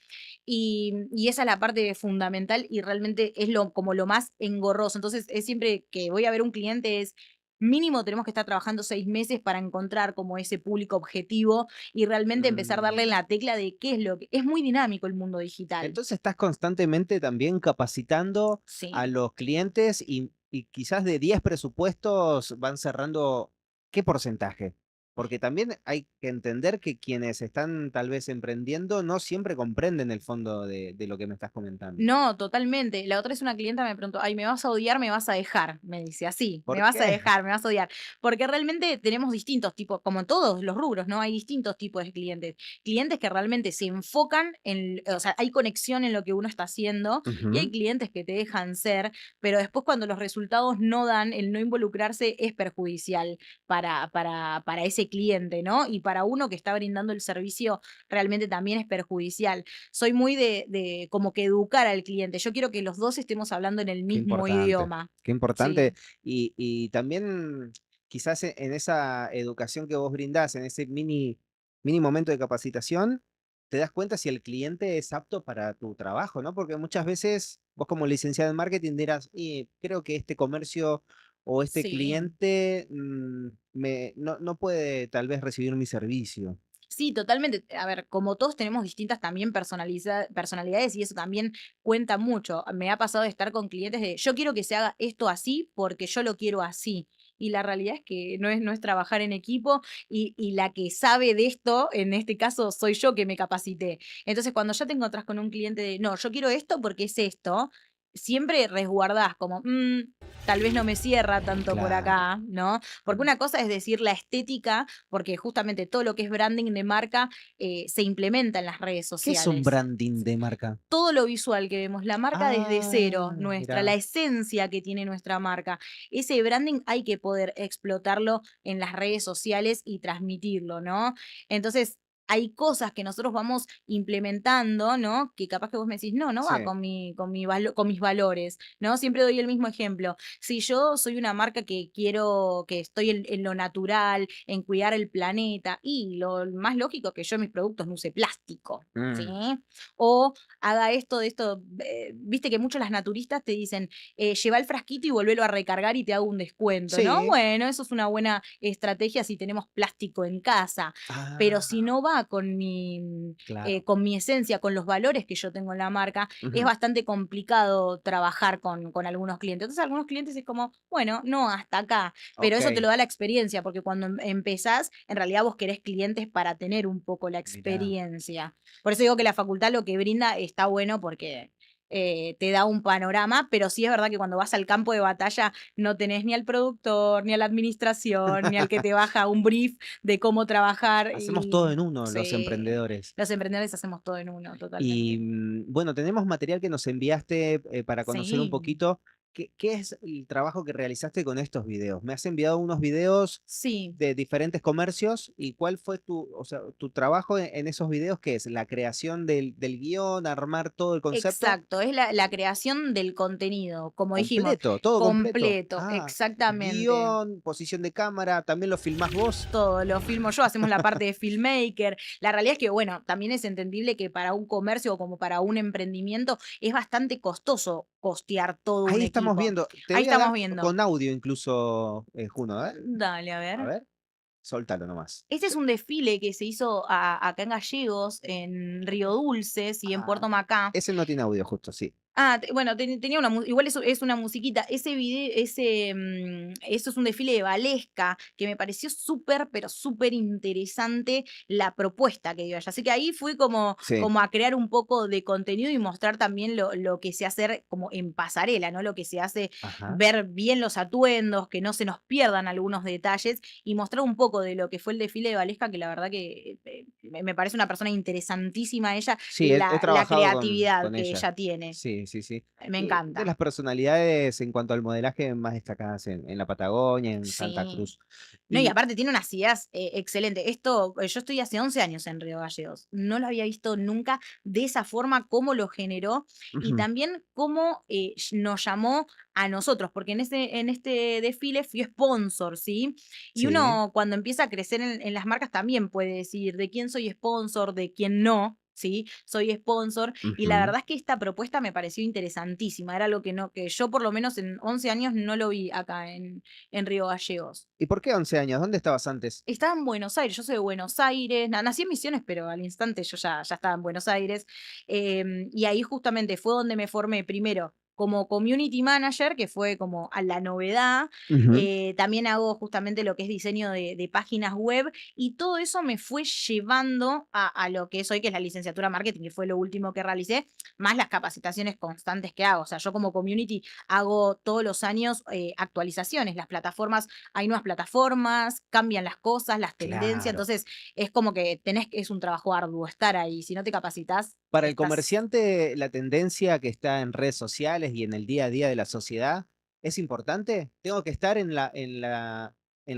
P: Y esa es la parte fundamental y realmente es como lo más engorroso. Entonces, es siempre que voy a ver un cliente, es mínimo tenemos que estar trabajando 6 meses para encontrar como ese público objetivo y realmente empezar a darle en
F: Mm.
P: la tecla de qué es lo que... Es muy dinámico el mundo digital.
F: Entonces estás constantemente también capacitando a
P: Sí.
F: los clientes y quizás de 10 presupuestos van cerrando, ¿qué porcentaje? Porque también hay que entender que quienes están tal vez emprendiendo no siempre comprenden el fondo de lo que me estás comentando.
P: No, totalmente. La otra es una clienta me preguntó, ay, ¿me vas a odiar, me vas a dejar? Me dice así, me
F: ¿Por
P: vas a
F: qué?
P: dejar, me vas a odiar. Porque realmente tenemos distintos tipos, como en todos los rubros, ¿no? Hay distintos tipos de clientes. Clientes que realmente se enfocan en, o sea, hay conexión en lo que uno está haciendo y hay
F: Ujú.
P: clientes que te dejan ser, pero después cuando los resultados no dan, el no involucrarse es perjudicial para ese cliente, ¿no? Y para uno que está brindando el servicio realmente también es perjudicial. Soy muy de como que educar al cliente. Yo quiero que los dos estemos hablando en el
F: Qué
P: mismo
F: importante,
P: idioma.
F: qué importante.
P: Sí.
F: Y también quizás en esa educación que vos brindás, en ese mini momento de capacitación, te das cuenta si el cliente es apto para tu trabajo, ¿no? Porque muchas veces vos como licenciado en marketing dirás, y creo que este comercio o este
P: Sí.
F: cliente no puede tal vez recibir mi servicio.
P: Sí, totalmente. A ver, como todos tenemos distintas también personalidades y eso también cuenta mucho. Me ha pasado de estar con clientes de yo quiero que se haga esto así porque yo lo quiero así. Y la realidad es que no es trabajar en equipo y la que sabe de esto, en este caso soy yo que me capacité. Entonces, cuando ya te encontrás con un cliente de no, yo quiero esto porque es esto, siempre resguardás como, tal vez no me cierra tanto por
F: Claro.
P: acá, ¿no? Porque una cosa es decir la estética, porque justamente todo lo que es branding de marca se implementa en las redes
F: ¿Qué es un
P: sociales.
F: branding de marca?
P: Todo lo visual que vemos, la marca desde cero,
F: Ah,
P: nuestra, la
F: mirá.
P: esencia que tiene nuestra marca, ese branding hay que poder explotarlo en las redes sociales y transmitirlo, ¿no? Entonces, hay cosas que nosotros vamos implementando, ¿no? Que capaz que vos me decís, no, no va
F: Sí.
P: con mis valores, ¿no? Siempre doy el mismo ejemplo. Si yo soy una marca que quiero, que estoy en lo natural, en cuidar el planeta, y lo más lógico es que yo en mis productos no use plástico, ¿sí? O haga esto de esto, viste que muchos las naturistas te dicen, lleva el frasquito y volvelo a recargar y te hago un descuento, ¿no?
F: Sí.
P: Bueno, eso es una buena estrategia si tenemos plástico en casa, pero si no va
F: Claro.
P: con mi esencia, con los valores que yo tengo en la marca, es
F: Ujú.
P: bastante complicado trabajar con algunos clientes. Entonces, algunos clientes es como, bueno, no, hasta acá, pero eso te
F: Ok.
P: lo da la experiencia, porque cuando empezás, en realidad vos querés clientes para tener un poco la
F: Mirá.
P: experiencia. Por eso digo que la facultad lo que brinda está bueno porque te da un panorama, pero sí es verdad que cuando vas al campo de batalla no tenés ni al productor, ni a la administración, ni al que te baja un brief de cómo trabajar.
F: Hacemos
P: Y
F: todo en uno, los
P: sí,
F: emprendedores.
P: los emprendedores hacemos todo en uno,
F: Y
P: totalmente.
F: bueno, tenemos material que nos enviaste para conocer un
P: Sí.
F: poquito. ¿Qué es el trabajo que realizaste con estos videos? Me has enviado unos videos
P: Sí.
F: de diferentes comercios y ¿cuál fue o sea, tu trabajo en esos videos? ¿Qué es? ¿La creación del guión, armar todo el concepto?
P: Exacto, es la creación del contenido, como dijimos,
F: Completo, todo completo.
P: completo, exactamente.
F: Guión, posición de cámara, ¿también lo filmás vos?
P: Todo lo filmo yo, hacemos la parte de filmmaker. La realidad es que, bueno, también es entendible que para un comercio o como para un emprendimiento es bastante costoso costear todo un
F: Ahí estamos
P: equipo.
F: viendo. Te
P: Ahí
F: voy a dar
P: estamos viendo.
F: con audio incluso, Juno, ¿eh?
P: Dale, a
F: A
P: ver.
F: ver, soltalo nomás.
P: Este es un desfile que se hizo acá en Gallegos, en Río Dulces y en Puerto Macá.
F: Ese no tiene audio, justo, sí.
P: Bueno, tenía igual eso es una musiquita. Ese video, eso es un desfile de Valesca que me pareció súper, pero súper interesante la propuesta que dio ella. Así que ahí fui como
F: Sí.
P: a crear un poco de contenido y mostrar también lo que se hace como en pasarela, ¿no? Lo que se hace,
F: Ajá.
P: ver bien los atuendos, que no se nos pierdan algunos detalles y mostrar un poco de lo que fue el desfile de Valesca, que la verdad que me parece una persona interesantísima ella,
F: Sí, he
P: la
F: trabajado
P: creatividad
F: con
P: que
F: ella.
P: ella tiene.
F: Sí, sí, sí.
P: Me
F: De
P: encanta.
F: las personalidades en cuanto al modelaje más destacadas en la Patagonia, en Santa
P: Sí.
F: Cruz.
P: No, y
F: Y
P: aparte tiene unas ideas excelentes. Esto, yo estoy hace 11 años en Río Gallegos. No lo había visto nunca de esa forma, cómo lo generó y
F: Ujú.
P: también cómo nos llamó a nosotros, porque en este desfile fui sponsor, ¿sí? Y
F: Sí.
P: uno cuando empieza a crecer en las marcas también puede decir de quién soy sponsor, de quién no. ¿Sí? Soy sponsor y la
F: Ujú.
P: verdad es que esta propuesta me pareció interesantísima, era algo que yo por lo menos en 11 años no lo vi acá en Río Gallegos.
F: ¿Y por qué 11 años? ¿Dónde estabas antes?
P: Estaba en Buenos Aires, yo soy de Buenos Aires, nací en Misiones, pero al instante yo ya estaba en Buenos Aires. Y ahí justamente fue donde me formé primero como community manager, que fue como a la novedad.
F: Ujú.
P: También hago justamente lo que es diseño de páginas web y todo eso me fue llevando a lo que es hoy, que es la licenciatura en marketing, que fue lo último que realicé, más las capacitaciones constantes que hago. O sea, yo como community hago todos los años actualizaciones, las plataformas, hay nuevas plataformas, cambian las cosas, las tendencias,
F: Claro.
P: entonces es como que es un trabajo arduo estar ahí, si no te capacitas,
F: Para el
P: estás...
F: comerciante, la tendencia que está en redes sociales y en el día a día de la sociedad, ¿es importante? ¿Tengo que estar en la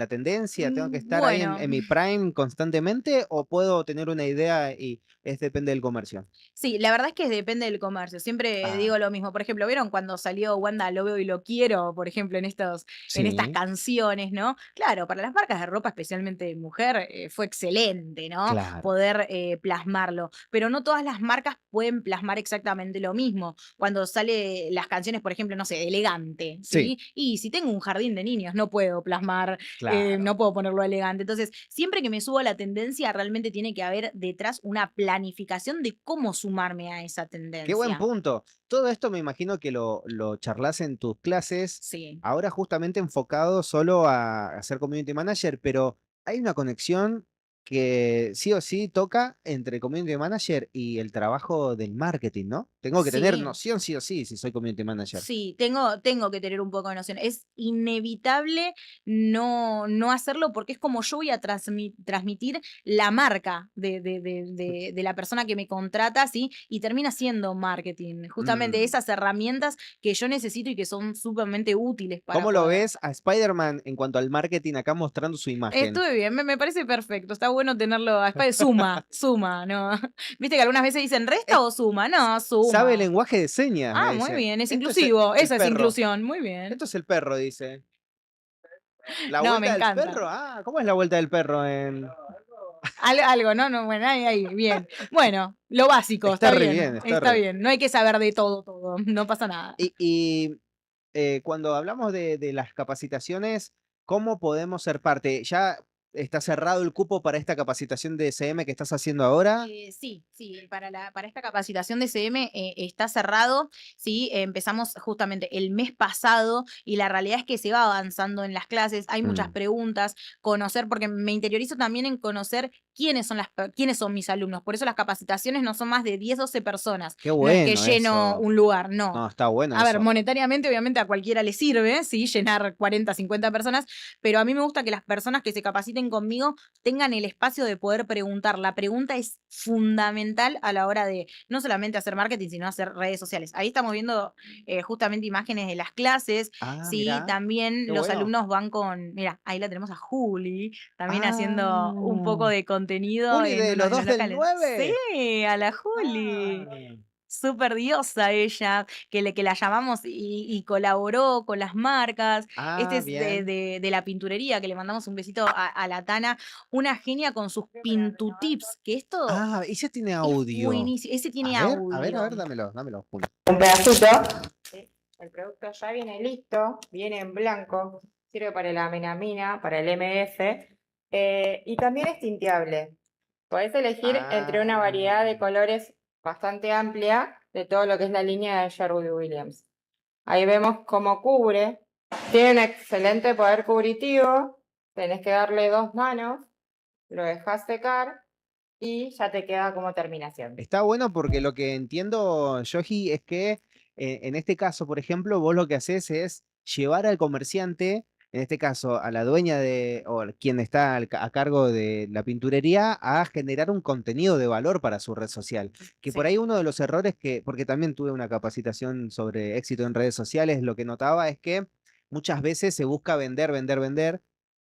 F: tendencia? ¿Tengo que estar ahí
P: Bueno.
F: en mi prime constantemente? ¿O puedo tener una idea y depende del comercio?
P: Sí, la verdad es que depende del comercio. Siempre
F: Ah.
P: digo lo mismo. Por ejemplo, ¿vieron cuando salió Wanda Lo Veo y Lo Quiero? Por ejemplo, en estas
F: Sí.
P: canciones, ¿no? Claro, para las marcas de ropa, especialmente de mujer, fue excelente, ¿no?
F: Claro.
P: Poder plasmarlo. Pero no todas las marcas pueden plasmar exactamente lo mismo. Cuando sale las canciones, por ejemplo, no sé, de elegante, ¿sí? Y si tengo un jardín de niños, no puedo plasmar,
F: Claro.
P: no puedo ponerlo elegante. Entonces, siempre que me subo a la tendencia, realmente tiene que haber detrás una planificación de cómo sumarme a esa tendencia.
F: Qué buen punto. Todo esto me imagino que lo charlas en tus clases,
P: Sí.
F: ahora justamente enfocado solo a ser community manager, pero hay una conexión que sí o sí toca entre community manager y el trabajo del marketing, ¿no? Tengo que tener
P: Sí.
F: noción sí o sí si soy community manager.
P: Sí, tengo que tener un poco de noción. Es inevitable no hacerlo porque es como yo voy a transmitir la marca de la persona que me contrata, ¿sí? Y termina siendo marketing. Justamente esas herramientas que yo necesito y que son sumamente útiles para
F: ¿Cómo lo
P: poder.
F: ves a Spider-Man en cuanto al marketing acá mostrando su imagen?
P: Estuve bien, me parece perfecto, está bueno tenerlo a espalda. Suma, ¿no? Viste que algunas veces dicen resta o suma. No,
F: Sabe
P: suma.
F: lenguaje de señas,
P: Ah,
F: me
P: muy
F: dice.
P: bien, es
F: Esto
P: inclusivo.
F: el
P: Esa es
F: perro.
P: inclusión. Muy bien.
F: Esto es el perro, dice. ¿La
P: No, me
F: vuelta del
P: encanta.
F: perro? Ah, ¿cómo es la vuelta del perro en...?
P: Algo, ¿no? No, bueno, ahí, bien. Bueno, lo básico,
F: Está
P: está
F: re
P: bien.
F: bien, está
P: Está
F: re.
P: bien. No hay que saber de todo. No pasa nada.
F: Y cuando hablamos de las capacitaciones, ¿cómo podemos ser parte? ¿Ya está cerrado el cupo para esta capacitación de SM que estás haciendo ahora?
P: Sí, para esta capacitación de CM está cerrado, sí, empezamos justamente el mes pasado y la realidad es que se va avanzando en las clases, hay muchas preguntas, conocer, porque me interiorizo también en conocer quiénes son mis alumnos, por eso las capacitaciones no son más de 10, 12 personas,
F: Qué
P: no es que
F: bueno
P: lleno
F: eso.
P: un lugar, no.
F: No, está bueno
P: A ver,
F: eso.
P: monetariamente obviamente a cualquiera le sirve, ¿sí? Llenar 40, 50 personas, pero a mí me gusta que las personas que se capaciten conmigo tengan el espacio de poder preguntar. La pregunta es fundamental a la hora de no solamente hacer marketing, sino hacer redes sociales. Ahí estamos viendo justamente imágenes de las clases, sí,
F: mirá,
P: también
F: qué
P: los
F: bueno.
P: alumnos van con, mira, ahí la tenemos a Juli, también
F: Ah,
P: haciendo un poco de contenido
F: Juli
P: en
F: de
P: uno
F: los
P: de los
F: dos del
P: locales.
F: 9.
P: Sí, a la Juli.
F: Ah.
P: Súper diosa ella, que la llamamos y colaboró con las marcas. Este es
F: bien.
P: de la pinturería, que le mandamos un besito a la Tana, una genia con sus pintutips, que esto
F: Ah, ese tiene
P: es
F: audio.
P: buenísimo. Ese tiene
F: A ver,
P: audio.
F: dámelo, Juli.
Q: Un pedacito. El producto ya viene listo, viene en blanco, sirve para la melamina, para el MF y también es tinteable. Podés elegir entre una variedad de colores bastante amplia de todo lo que es la línea de Sherwin Williams. Ahí vemos cómo cubre. Tiene un excelente poder cubritivo. Tenés que darle 2 manos, lo dejás secar y ya te queda como terminación.
F: Está bueno porque lo que entiendo, Yoji, es que en este caso, por ejemplo, vos lo que haces es llevar al comerciante, en este caso a la dueña o quien está a cargo de la pinturería, a generar un contenido de valor para su red social. Que por ahí uno de los errores porque también tuve una capacitación sobre éxito en redes sociales, lo que notaba es que muchas veces se busca vender.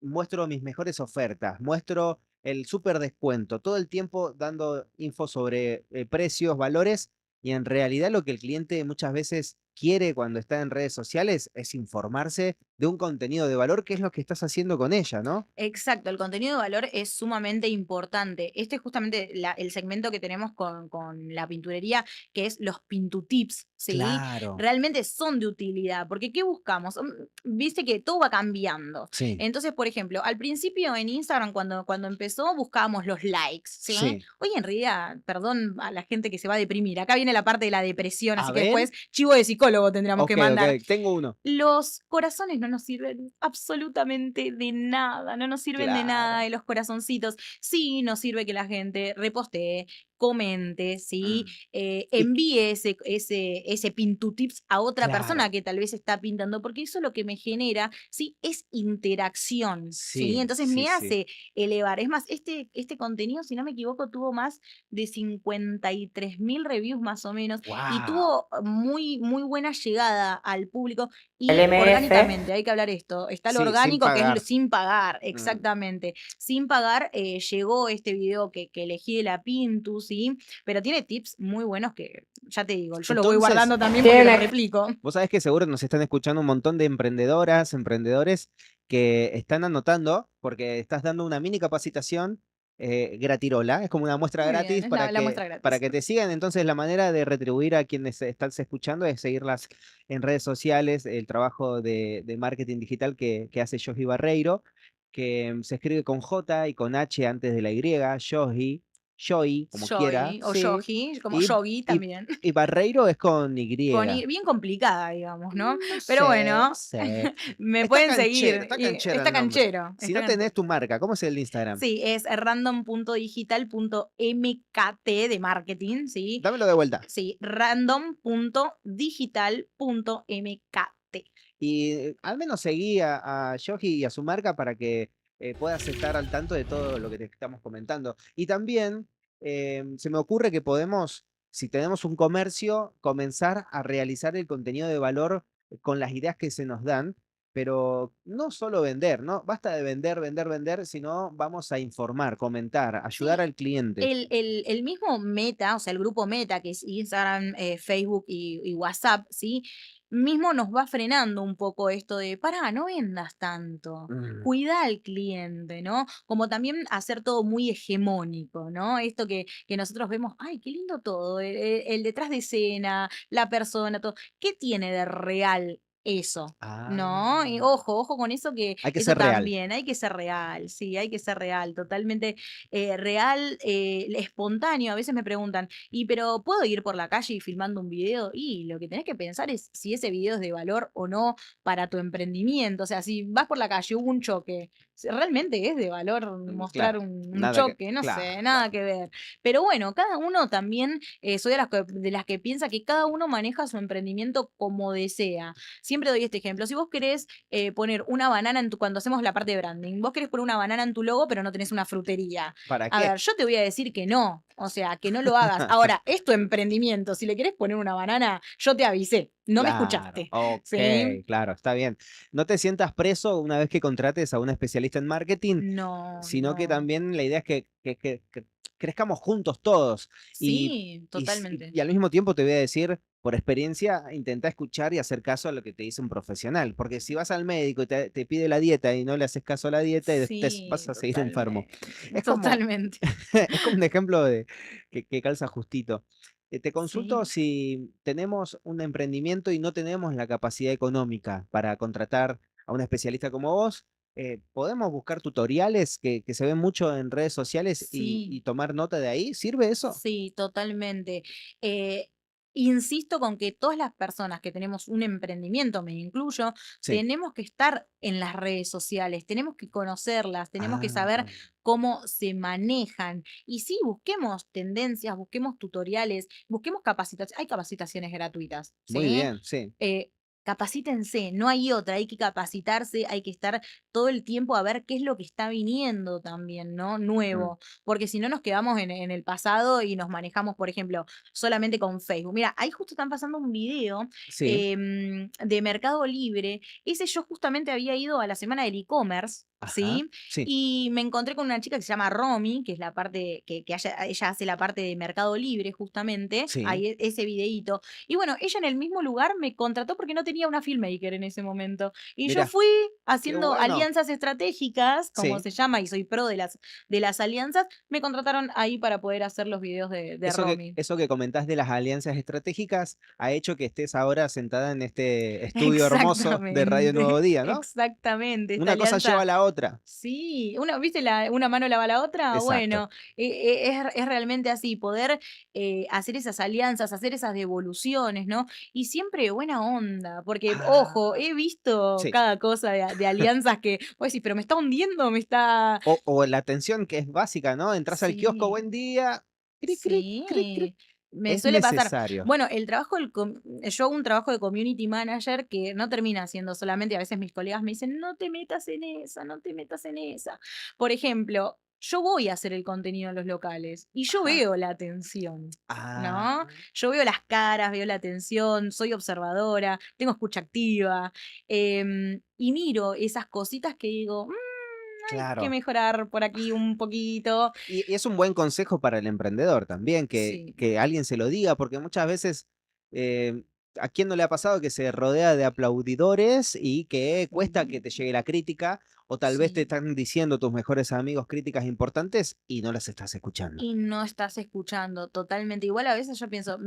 F: Muestro mis mejores ofertas, muestro el súper descuento, todo el tiempo dando info sobre precios, valores, y en realidad lo que el cliente muchas veces quiere cuando está en redes sociales es informarse de un contenido de valor, que es lo que estás haciendo con ella, ¿no?
P: Exacto, el contenido de valor es sumamente importante. Este es justamente el segmento que tenemos con la pinturería, que es los pintutips, ¿sí?
F: Claro.
P: Realmente son de utilidad, porque ¿qué buscamos? Viste que todo va cambiando.
F: Sí.
P: Entonces, por ejemplo, al principio en Instagram, cuando empezó, buscábamos los likes, ¿sí?
F: Sí.
P: Hoy en realidad, perdón a la gente que se va a deprimir, acá viene la parte de la depresión,
F: A
P: así que
F: ver.
P: después chivo de psicólogo tendríamos que mandar.
F: Ok, tengo uno.
P: Los corazones no nos sirven absolutamente de nada, no nos sirven de nada
F: Claro.
P: de los corazoncitos. Sí nos sirve que la gente repostee, comente, ¿sí? Envíe ese pintutips a otra persona
F: Claro.
P: que tal vez está pintando, porque eso lo que me genera, ¿sí? Es interacción, ¿sí? Entonces me hace elevar. Es más, este contenido, si no me equivoco, tuvo más de 53.000 reviews más o menos y tuvo muy, muy buena llegada al público y
Q: El MF.
P: orgánicamente, hay que hablar esto, está lo
F: Sí, sin
P: orgánico que es
F: pagar.
P: sin pagar, exactamente, sin pagar llegó este video que elegí de la Pintu, ¿sí? Pero tiene tips muy buenos que, ya te digo, yo lo voy
F: Entonces,
P: guardando también porque lo replico.
F: Vos sabés que seguro nos están escuchando un montón de emprendedoras, emprendedores que están anotando porque estás dando una mini capacitación gratirola, es como una muestra
P: Muy bien,
F: gratis
P: es
F: para
P: la muestra
F: para
P: gratis.
F: que te sigan. Entonces la manera de retribuir a quienes están escuchando es seguirlas en redes sociales, el trabajo de marketing digital que hace Yogi Barreiro, que se escribe con J y con H antes de la Y, Yogi, como quiera.
P: Yogi, o
F: Sí.
P: Yogi, como
F: Y,
P: Yogi
F: y-
P: también.
F: y Barreiro es con Y.
P: Bien complicada, digamos, ¿no?
F: No
P: Pero
F: sé,
P: bueno,
F: no sé.
P: me
F: Está
P: pueden
F: canchero,
P: seguir.
F: está
P: y-
F: canchero
P: Está
F: el nombre.
P: canchero.
F: Si
P: está
F: no tenés tu marca, ¿cómo es el de Instagram?
P: Sí, es random.digital.mkt de marketing, ¿sí?
F: Dámelo de vuelta.
P: Sí, random.digital.mkt.
F: Y al menos seguí a Yogi y a su marca para que puedas estar al tanto de todo lo que te estamos comentando. Y también se me ocurre que podemos, si tenemos un comercio, comenzar a realizar el contenido de valor con las ideas que se nos dan. pero no solo vender, ¿no? Basta de vender, vender, vender, sino vamos a informar, comentar, ayudar
P: Sí,
F: al cliente.
P: el mismo Meta, o sea, el grupo Meta, que es Instagram, Facebook y WhatsApp, ¿sí? Mismo nos va frenando un poco esto de, pará, no vendas tanto,
F: Mm,
P: cuida al cliente, ¿no? Como también hacer todo muy hegemónico, ¿no? Esto que nosotros vemos, ay, qué lindo todo, el detrás de escena, la persona, todo. ¿Qué tiene de real eso? ¿No? Y
F: Ah,
P: ojo con eso, que
F: hay que
P: eso
F: ser real.
P: también, hay que ser real, sí, hay que ser real, totalmente real, espontáneo. A veces me preguntan, ¿y pero puedo ir por la calle y filmando un video? Y lo que tenés que pensar es si ese video es de valor o no para tu emprendimiento. O sea, si vas por la calle, hubo un choque, si realmente es de valor mostrar
F: Claro,
P: un
F: nada que,
P: choque, no sé,
F: claro,
P: nada que ver. Pero bueno, cada uno también, soy de las que piensa que cada uno maneja su emprendimiento como desea. Siempre doy este ejemplo. Si vos querés poner una banana cuando hacemos la parte de branding, vos querés poner una banana en tu logo, pero no tenés una frutería.
F: ¿para
P: A
F: qué?
P: ver, yo te voy a decir que no, o sea, que no lo hagas. Ahora, es tu emprendimiento. Si le querés poner una banana, yo te avisé, no me
F: Claro,
P: escuchaste.
F: ok,
P: ¿Sí?
F: claro, está bien. No te sientas preso una vez que contrates a un especialista en marketing,
P: No,
F: sino que
P: no.
F: también la idea es que crezcamos juntos todos. Y,
P: Sí,
F: y
P: totalmente.
F: al mismo tiempo te voy a decir, por experiencia, intenta escuchar y hacer caso a lo que te dice un profesional. Porque si vas al médico y te pide la dieta y no le haces caso a la dieta, vas
P: Sí,
F: a seguir enfermo.
P: totalmente.
F: Es como,
P: Totalmente.
F: es como un ejemplo de que calza justito. Te consulto
P: Sí.
F: si tenemos un emprendimiento y no tenemos la capacidad económica para contratar a un especialista como vos. ¿Podemos buscar tutoriales que se ven mucho en redes sociales
P: Sí.
F: y tomar nota de ahí? ¿Sirve eso?
P: Sí, totalmente. Eh, Insisto con que todas las personas que tenemos un emprendimiento, me incluyo,
F: Sí.
P: tenemos que estar en las redes sociales, tenemos que conocerlas, tenemos que
F: Ah,
P: saber cómo se manejan. Y sí, busquemos tendencias, busquemos tutoriales, busquemos capacitaciones. Hay capacitaciones gratuitas,
F: muy
P: ¿sí?
F: bien, sí.
P: Capacítense, no hay otra, hay que capacitarse, hay que estar todo el tiempo a ver qué es lo que está viniendo también, ¿no?
F: Mm,
P: Nuevo, porque si no nos quedamos en el pasado y nos manejamos, por ejemplo, solamente con Facebook. Mira, ahí justo están pasando un video
F: sí.
P: de Mercado Libre. Ese yo justamente había ido a la semana del e-commerce.
F: Ajá,
P: ¿Sí?
F: sí.
P: Y me encontré con una chica que se llama Romy, que es la parte, ella hace la parte de Mercado Libre, justamente,
F: Sí.
P: ahí ese videíto. Y bueno, ella en el mismo lugar me contrató porque no tenía una filmmaker en ese momento. Y yo
F: Mira,
P: fui
F: qué
P: haciendo
F: bueno.
P: alianzas estratégicas, como
F: Sí.
P: se llama, y soy pro de las alianzas. Me contrataron ahí para poder hacer los videos de Romy.
F: Eso que comentás de las alianzas estratégicas ha hecho que estés ahora sentada en este estudio hermoso de Radio Nuevo
P: Exactamente,
F: Día, ¿no?
P: exactamente. Esta
F: Una cosa lleva a
P: alianza.
F: la otra.
P: Sí, ¿viste una mano lava la otra?
F: Exacto.
P: Bueno, es realmente así, poder hacer esas alianzas, hacer esas devoluciones, ¿no? Y siempre de buena onda, porque, ojo,
F: Ah,
P: he visto
F: sí.
P: cada cosa de alianzas que vos decís, pero me está hundiendo, me está.
F: O la atención que es básica, ¿no? Entras al kiosco,
P: Sí,
F: buen día, cric, cric, cric, cric.
P: sí, me
F: Es
P: suele pasar.
F: necesario.
P: Bueno, yo hago un trabajo de community manager que no termina siendo solamente, a veces mis colegas me dicen, no te metas en esa, no te metas en esa. Por ejemplo, yo voy a hacer el contenido en los locales y yo
F: Ajá.
P: veo la atención,
F: Ah,
P: ¿no? Yo veo las caras, veo la atención, soy observadora, tengo escucha activa, y miro esas cositas que digo, hay que
F: claro.
P: mejorar por aquí un poquito.
F: Y es un buen consejo para el emprendedor también,
P: Sí.
F: que alguien se lo diga, porque muchas veces, eh, ¿a quién no le ha pasado que se rodea de aplaudidores y que cuesta que te llegue la crítica? O tal vez te
P: Sí.
F: están diciendo tus mejores amigos críticas importantes y no las estás escuchando.
P: Y no estás escuchando totalmente. Igual a veces yo pienso,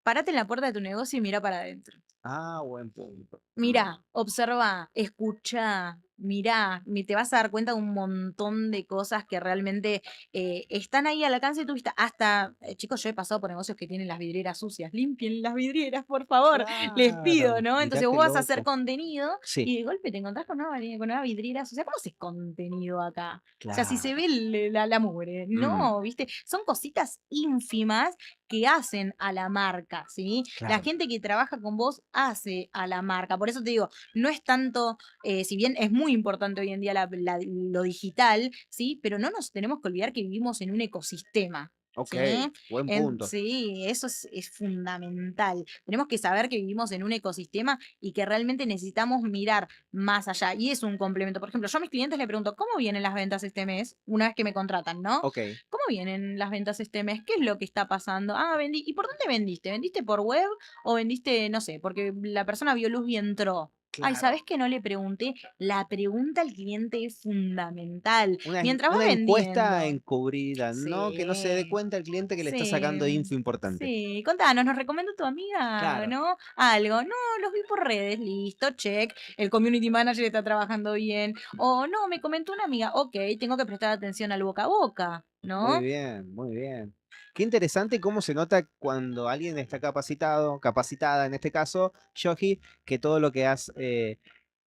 P: parate en la puerta de tu negocio y mira para adentro.
F: Ah, buen punto.
P: Mirá, observa, escucha, mirá, te vas a dar cuenta de un montón de cosas que realmente están ahí al alcance de tu vista. Hasta, chicos, yo he pasado por negocios que tienen las vidrieras sucias. Limpien las vidrieras, por favor, les pido,
F: Claro,
P: ¿no?
F: mirá
P: Entonces vos
F: qué
P: vas a hacer
F: loco.
P: contenido
F: Sí,
P: y de golpe te encontrás con una vidriera sucia. ¿Cómo haces contenido acá? O sea, si se
F: claro.
P: ve la mugre,
F: Mm,
P: no, ¿viste? Son cositas ínfimas que hacen a la marca, ¿sí? La
F: claro.
P: gente que trabaja con vos hace a la marca. Por eso te digo, no es tanto, si bien es muy importante hoy en día lo digital, ¿sí? Pero no nos tenemos que olvidar que vivimos en un ecosistema.
F: Ok,
P: ¿sí?
F: buen punto.
P: Sí, eso es fundamental. Tenemos que saber que vivimos en un ecosistema y que realmente necesitamos mirar más allá. Y es un complemento. Por ejemplo, yo a mis clientes le pregunto, ¿cómo vienen las ventas este mes? Una vez que me contratan, ¿no?
F: Ok.
P: ¿Cómo vienen las ventas este mes? ¿Qué es lo que está pasando? Ah, vendí. ¿Y por dónde vendiste? ¿Vendiste por web o vendiste, no sé, porque la persona vio luz y entró? Ay,
F: Claro.
P: ¿sabes que no le pregunté? La pregunta al cliente es fundamental. Mientras va
F: Una encuesta
P: vendiendo.
F: encubrida, ¿no? Que no se dé
P: Sí,
F: cuenta el cliente que le está
P: sí,
F: sacando info importante.
P: sí. Contanos, ¿nos recomendó tu amiga,
F: Claro.
P: no? Algo. No, los vi por redes, listo, check. El community manager está trabajando bien. O no, me comentó una amiga, ok, tengo que prestar atención al boca a boca,
F: Muy
P: ¿no?
F: bien, muy bien. Qué interesante cómo se nota cuando alguien está capacitado, capacitada en este caso, Yogi, que todo lo que has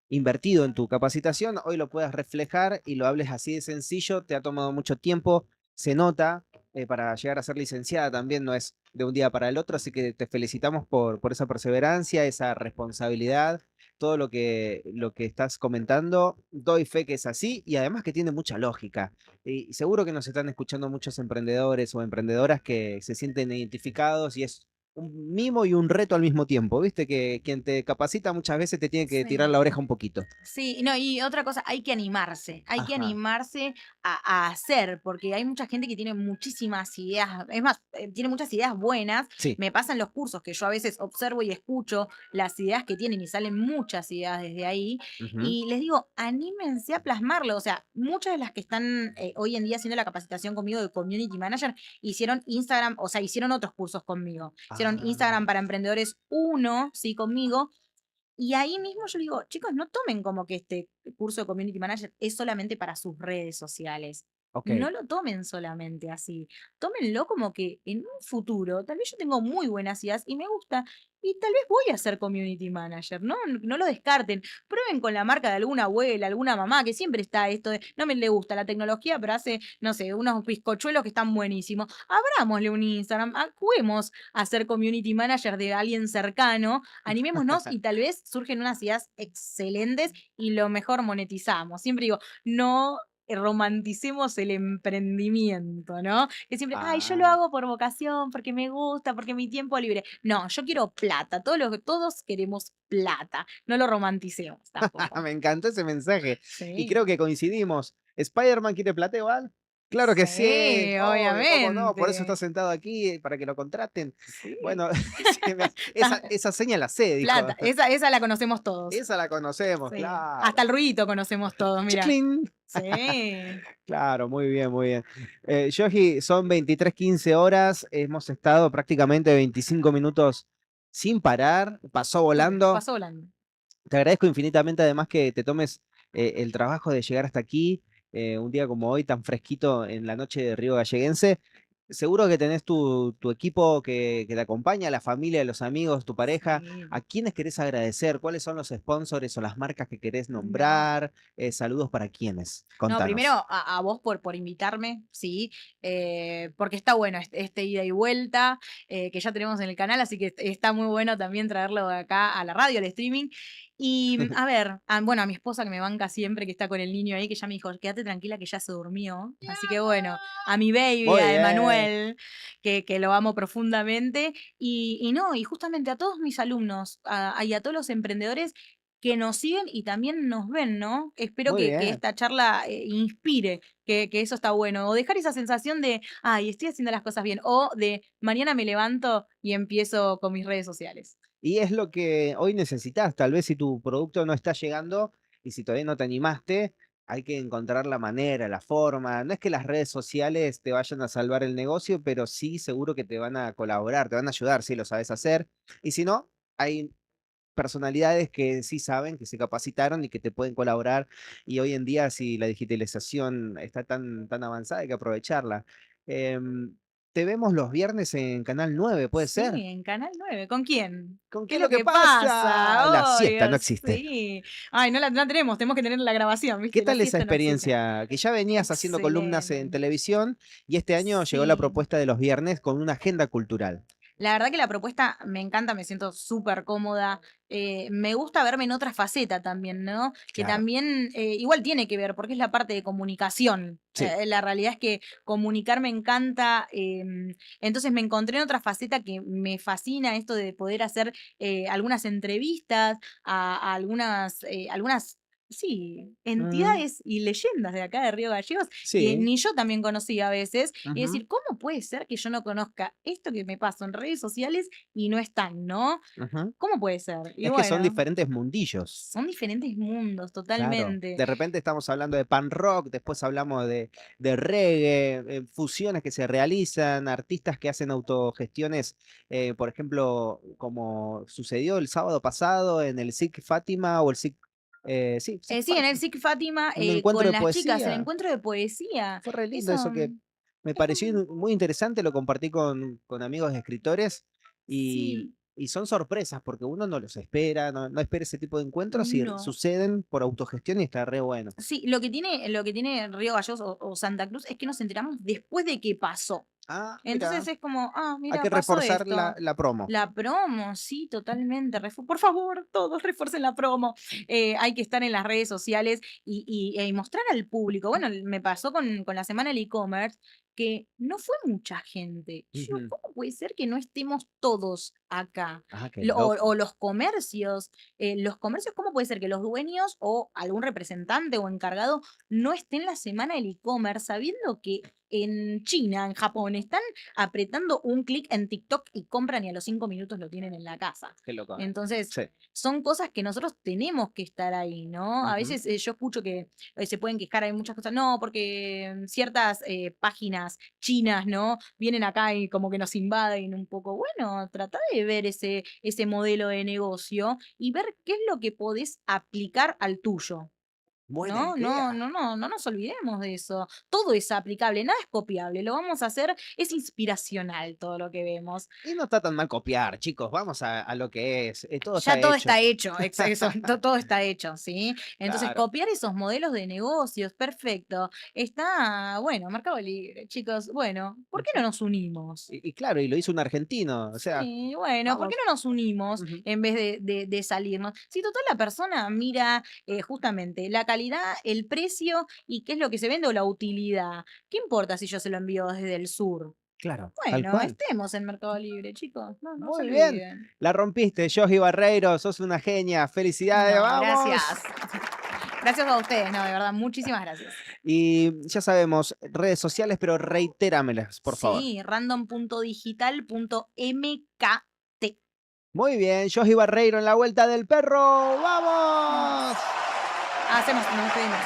F: invertido en tu capacitación, hoy lo puedas reflejar y lo hables así de sencillo, te ha tomado mucho tiempo, se nota, para llegar a ser licenciada también no es de un día para el otro, así que te felicitamos por esa perseverancia, esa responsabilidad, todo lo que estás comentando, doy fe que es así y además que tiene mucha lógica. Y seguro que nos están escuchando muchos emprendedores o emprendedoras que se sienten identificados y es un mimo y un reto al mismo tiempo, ¿viste? Que quien te capacita muchas veces te tiene que tirar
P: Sí.
F: la oreja un poquito.
P: Sí, no, y otra cosa, hay que animarse
F: Ajá.
P: a hacer, porque hay mucha gente que tiene muchísimas ideas, es más, tiene muchas ideas buenas.
F: Sí.
P: Me pasa en los cursos que yo a veces observo y escucho las ideas que tienen y salen muchas ideas desde ahí.
F: Ujú.
P: Y les digo, anímense a plasmarlo. O sea, muchas de las que están hoy en día haciendo la capacitación conmigo de Community Manager hicieron Instagram, o sea, hicieron otros cursos conmigo. Hicieron Instagram para Emprendedores 1, sí, conmigo. Y ahí mismo yo digo, chicos, no tomen como que este curso de Community Manager es solamente para sus redes sociales.
F: Ok.
P: No lo tomen solamente así. Tómenlo como que en un futuro, tal vez yo tengo muy buenas ideas y me gusta, y tal vez voy a ser community manager, ¿no? No lo descarten. Prueben con la marca de alguna abuela, alguna mamá, que siempre está esto de, no me le gusta la tecnología, pero hace, no sé, unos bizcochuelos que están buenísimos. Abrámosle un Instagram, juguemos a ser community manager de alguien cercano, animémonos y tal vez surgen unas ideas excelentes y lo mejor monetizamos. Siempre digo, no romanticemos el emprendimiento, ¿no? Que siempre, ay, yo lo hago por vocación, porque me gusta, porque mi tiempo libre. No, yo quiero plata. Todos queremos plata. No lo romanticemos tampoco.
F: Me encantó ese mensaje. Y
P: Sí.
F: creo que coincidimos. ¿Spider-Man quiere plata igual? Claro que sí,
P: Sí,
F: obvio, ¿cómo no? Por eso está
P: obviamente.
F: sentado aquí, para que lo contraten.
P: Sí.
F: Bueno, esa seña la sé, dijo.
P: Plata, esa la conocemos todos.
F: Esa la conocemos,
P: Sí.
F: claro.
P: Hasta el ruidito conocemos todos, mira.
F: ¡Chiclin!
P: Sí.
F: Claro, muy bien, muy bien. Yogi, son 23:15 horas, hemos estado prácticamente 25 minutos sin parar, pasó volando.
P: Pasó volando.
F: Te agradezco infinitamente además que te tomes el trabajo de llegar hasta aquí, un día como hoy, tan fresquito en la noche de Río Galleguense. Seguro que tenés tu equipo que te acompaña, la familia, los amigos, tu pareja.
P: Sí.
F: ¿A quiénes querés agradecer? ¿Cuáles son los sponsors o las marcas que querés
P: No.
F: nombrar? Saludos para quiénes.
P: No,
F: Contanos.
P: primero a vos por invitarme, sí, porque está bueno este ida y vuelta que ya tenemos en el canal, así que está muy bueno también traerlo acá a la radio, al streaming. Y a ver, bueno, a mi esposa que me banca siempre, que está con el niño ahí, que ya me dijo, quédate tranquila que ya se durmió. Así que bueno, a mi baby,
F: Muy
P: a
F: bien.
P: Emanuel, que lo amo profundamente. Y justamente a todos mis alumnos y a todos los emprendedores que nos siguen y también nos ven, ¿no? Espero
F: Muy
P: que
F: bien.
P: esta charla inspire, que eso está bueno. O dejar esa sensación de, ay, estoy haciendo las cosas bien. O de, mañana me levanto y empiezo con mis redes sociales.
F: Y es lo que hoy necesitas. Tal vez si tu producto no está llegando y si todavía no te animaste, hay que encontrar la manera, la forma. No es que las redes sociales te vayan a salvar el negocio, pero sí seguro que te van a colaborar, te van a ayudar si lo sabes hacer. Y si no, hay personalidades que sí saben, que se capacitaron y que te pueden colaborar. Y hoy en día, si la digitalización está tan avanzada, hay que aprovecharla. Te vemos los viernes en Canal 9, ¿puede
P: Sí,
F: ser?
P: en Canal 9. ¿Con quién?
F: ¿Con
P: ¿Qué es lo que
F: pasa? La
P: pasa?
F: siesta no
P: Obvio,
F: existe.
P: sí. Ay, no la tenemos que tener la grabación, ¿viste?
F: ¿Qué
P: La
F: tal esa
P: siesta no existe.
F: experiencia? Que ya venías haciendo columnas en
P: Excelente.
F: televisión y este año llegó la
P: Sí.
F: propuesta de los viernes con una agenda cultural.
P: La verdad que la propuesta me encanta, me siento súper cómoda. Me gusta verme en otra faceta también, ¿no? Que
F: Claro.
P: también igual tiene que ver, porque es la parte de comunicación.
F: Sí.
P: La realidad es que comunicar me encanta. Entonces me encontré en otra faceta que me fascina, esto de poder hacer algunas entrevistas a algunas sí, entidades y leyendas de acá de Río Gallegos que
F: Sí.
P: ni yo también conocía a veces. Y
F: Ujú.
P: decir, ¿cómo puede ser que yo no conozca esto que me pasó en redes sociales y no están, ¿no?
F: Ujú.
P: ¿Cómo puede ser? Y
F: Es que son
P: bueno,
F: diferentes mundillos.
P: son diferentes mundos,
F: Claro.
P: totalmente.
F: De repente estamos hablando de pan rock, después hablamos de reggae, fusiones que se realizan, artistas que hacen autogestiones, por ejemplo, como sucedió el sábado pasado en el SIC Fátima o el SIC. Sí, SIC
P: Sí, en el
F: Fátima.
P: SIC Fátima,
F: Un encuentro
P: con
F: de
P: las chicas, el
F: poesía.
P: encuentro de poesía.
F: Fue re lindo eso que
P: Eso
F: me pareció muy interesante, lo compartí con amigos escritores
P: sí,
F: y son sorpresas porque uno no los espera, no espera ese tipo de encuentros y
P: no.
F: suceden por autogestión y está re bueno.
P: Sí, lo que tiene Río Gallegos o Santa Cruz es que nos enteramos después de que pasó.
F: Ah,
P: Entonces
F: mira,
P: es como,
F: hay
P: mira,
F: que
P: pasó
F: reforzar
P: esto.
F: la promo.
P: La promo, sí, totalmente. Por favor, todos refuercen la promo. Hay que estar en las redes sociales y mostrar al público. Bueno, me pasó con la semana del e-commerce que no fue mucha gente. Y yo,
F: Ujú.
P: ¿cómo puede ser que no estemos todos acá?
F: Ah, qué
P: O
F: loco.
P: los comercios, ¿cómo puede ser que los dueños o algún representante o encargado no estén la semana del e-commerce sabiendo que en China, en Japón, están apretando un clic en TikTok y compran y a los 5 minutos lo tienen en la casa?
F: Qué loco.
P: Entonces,
F: Sí.
P: son cosas que nosotros tenemos que estar ahí, ¿no? A
F: Ujú.
P: veces yo escucho que se pueden quejar, hay muchas cosas, no, porque ciertas páginas chinas, ¿no? Vienen acá y como que nos invaden un poco. Bueno, trata de ver ese modelo de negocio y ver qué es lo que podés aplicar al tuyo.
F: Buena
P: No,
F: idea.
P: no nos olvidemos de eso. Todo es aplicable, nada es copiable. Lo vamos a hacer, es inspiracional todo lo que vemos.
F: Y no está tan mal copiar, chicos. Vamos a lo que es. Todo
P: Ya
F: está
P: todo
F: hecho.
P: está hecho, eso, todo está hecho, ¿sí? Entonces,
F: Claro.
P: copiar esos modelos de negocios, perfecto. Está, bueno, Mercado Libre, chicos, bueno, ¿por qué no nos unimos?
F: Y claro, y lo hizo un argentino. O sea,
P: Sí, bueno, ¿por qué
F: vamos.
P: no nos unimos
F: Ujú.
P: en vez de salirnos? Si total la persona mira justamente la calidad, el precio y qué es lo que se vende o la utilidad. ¿Qué importa si yo se lo envío desde el sur?
F: Claro, tal
P: Bueno,
F: cual.
P: estemos en Mercado Libre, chicos. No se
F: Muy bien.
P: olviden.
F: La rompiste, Joji Barreiro. Sos una genia. Felicidades.
P: No,
F: ¡Vamos!
P: gracias. Gracias a ustedes, no, de verdad, muchísimas gracias.
F: Y ya sabemos, redes sociales, pero reitéramelas, por favor.
P: Sí, random.digital.mkt.
F: Muy bien, Joji Barreiro en la vuelta del perro. ¡Vamos!
P: Nos despedimos.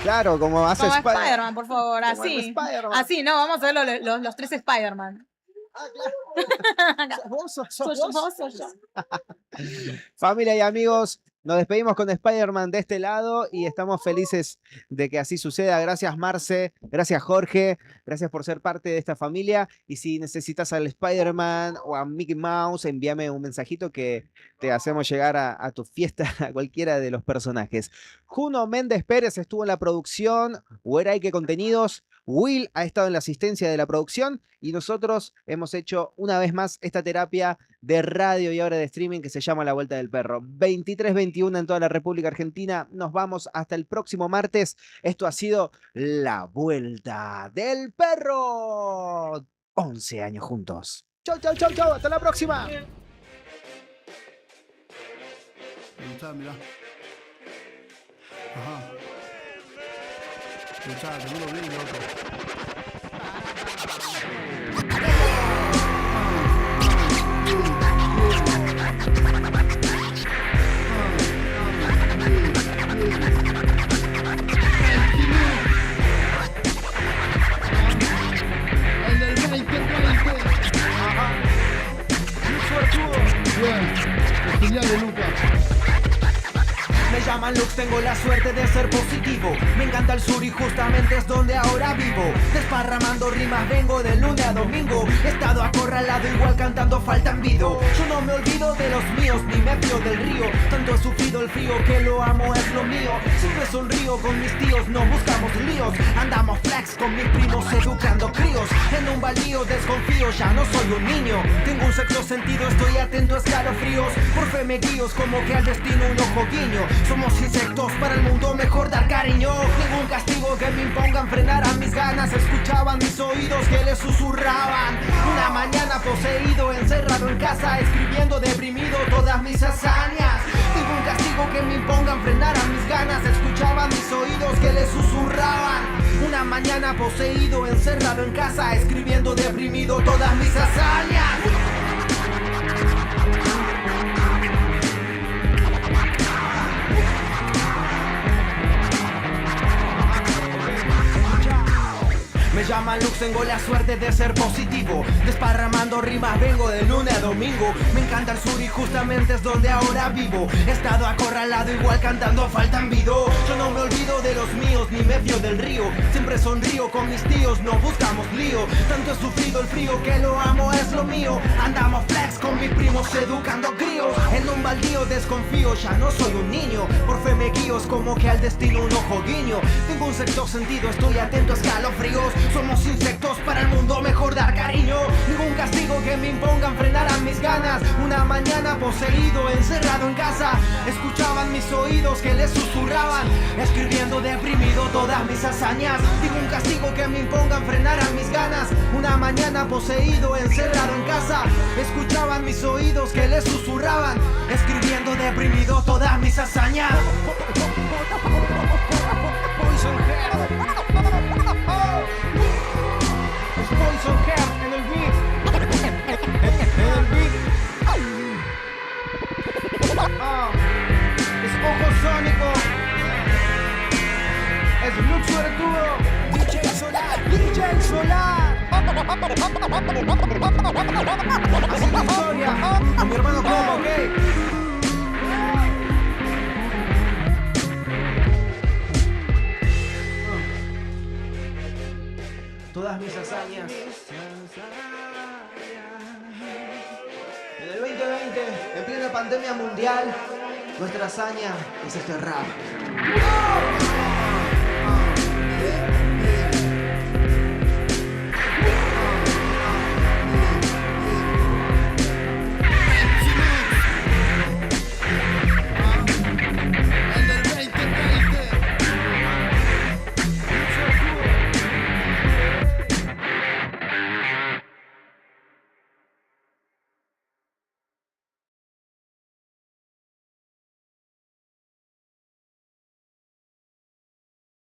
F: Claro, como hace
P: Como
F: Spider-
P: Spider-Man, por favor,
F: como el
P: así.
F: Spider-Man.
P: Así, no, vamos a ver los 3 Spider-Man.
F: ¿Sos
P: Soy
F: vos?
P: yo.
F: Familia y amigos, nos despedimos con Spider-Man de este lado y estamos felices de que así suceda. Gracias, Marce. Gracias, Jorge. Gracias por ser parte de esta familia. Y si necesitas al Spider-Man o a Mickey Mouse, envíame un mensajito que te hacemos llegar a tu fiesta a cualquiera de los personajes. Juno Méndez Pérez estuvo en la producción. Hueraike Contenidos. Will ha estado en la asistencia de la producción y nosotros hemos hecho una vez más esta terapia de radio y ahora de streaming que se llama La Vuelta del Perro. 23:21 en toda la República Argentina. Nos vamos hasta el próximo martes. Esto ha sido La Vuelta del Perro. 11 años juntos. Chau, chau, chau, chau. Hasta la próxima.
R: Ahí está, mirá. Ajá. Escuchá, seguro bien, loco. En el 2020. Ajá. Bien. Genial de Lucas.
A: Me llaman Lux tengo la suerte de ser positivo. Me encanta el sur y justamente es donde ahora vivo. Desparramando rimas vengo de lunes a domingo. He estado acorralado igual cantando falta en vido. Yo no me olvido de los míos ni me fío del río. Tanto he sufrido el frío que lo amo es lo mío. Siempre sonrío con mis tíos, no buscamos líos. Andamos flex con mis primos educando críos. En un baldío desconfío, ya no soy un niño. Tengo un sexto sentido, estoy atento a escalofríos. Por fe me guío, es como que al destino un ojo guiño. Somos insectos para el mundo, mejor dar cariño. Ningún castigo que me impongan frenar a mis ganas. Escuchaban mis oídos que les susurraban. Una mañana poseído, encerrado en casa, escribiendo deprimido todas mis hazañas. Ningún castigo que me impongan frenar a mis ganas. Escuchaban mis oídos que les susurraban. Una mañana poseído, encerrado en casa, escribiendo deprimido todas mis hazañas. Me llaman Lux, tengo la suerte de ser positivo. Desparramando rimas vengo de lunes a domingo. Me encanta el sur y justamente es donde ahora vivo. He estado acorralado igual cantando falta en vido. Yo no me olvido de los míos ni me fío del río. Siempre sonrío con mis tíos, no buscamos lío. Tanto he sufrido el frío que lo amo es lo mío. Andamos flex con mis primos educando críos. En un baldío desconfío, ya no soy un niño. Por fe me guío, es como que al destino un ojo guiño. Tengo un sexto sentido, estoy atento a escalofríos. Somos insectos para el mundo, mejor dar cariño. Ningún castigo que me impongan frenar a mis ganas. Una mañana poseído, encerrado en casa, escuchaban mis oídos que les susurraban, escribiendo deprimido todas mis hazañas. Ningún castigo que me impongan frenar a mis ganas. Una mañana poseído, encerrado en casa, escuchaban mis oídos que les susurraban, escribiendo deprimido todas mis hazañas. Poison Heart en el beat. En el beat. Es Ojo Sónico. Es Lux Verdugo. DJ Solar. DJ Solar. Así es la historia. Con mi hermano Como, ¿ok? Todas mis hazañas. En el 2020, en plena pandemia mundial, nuestra hazaña es este rap.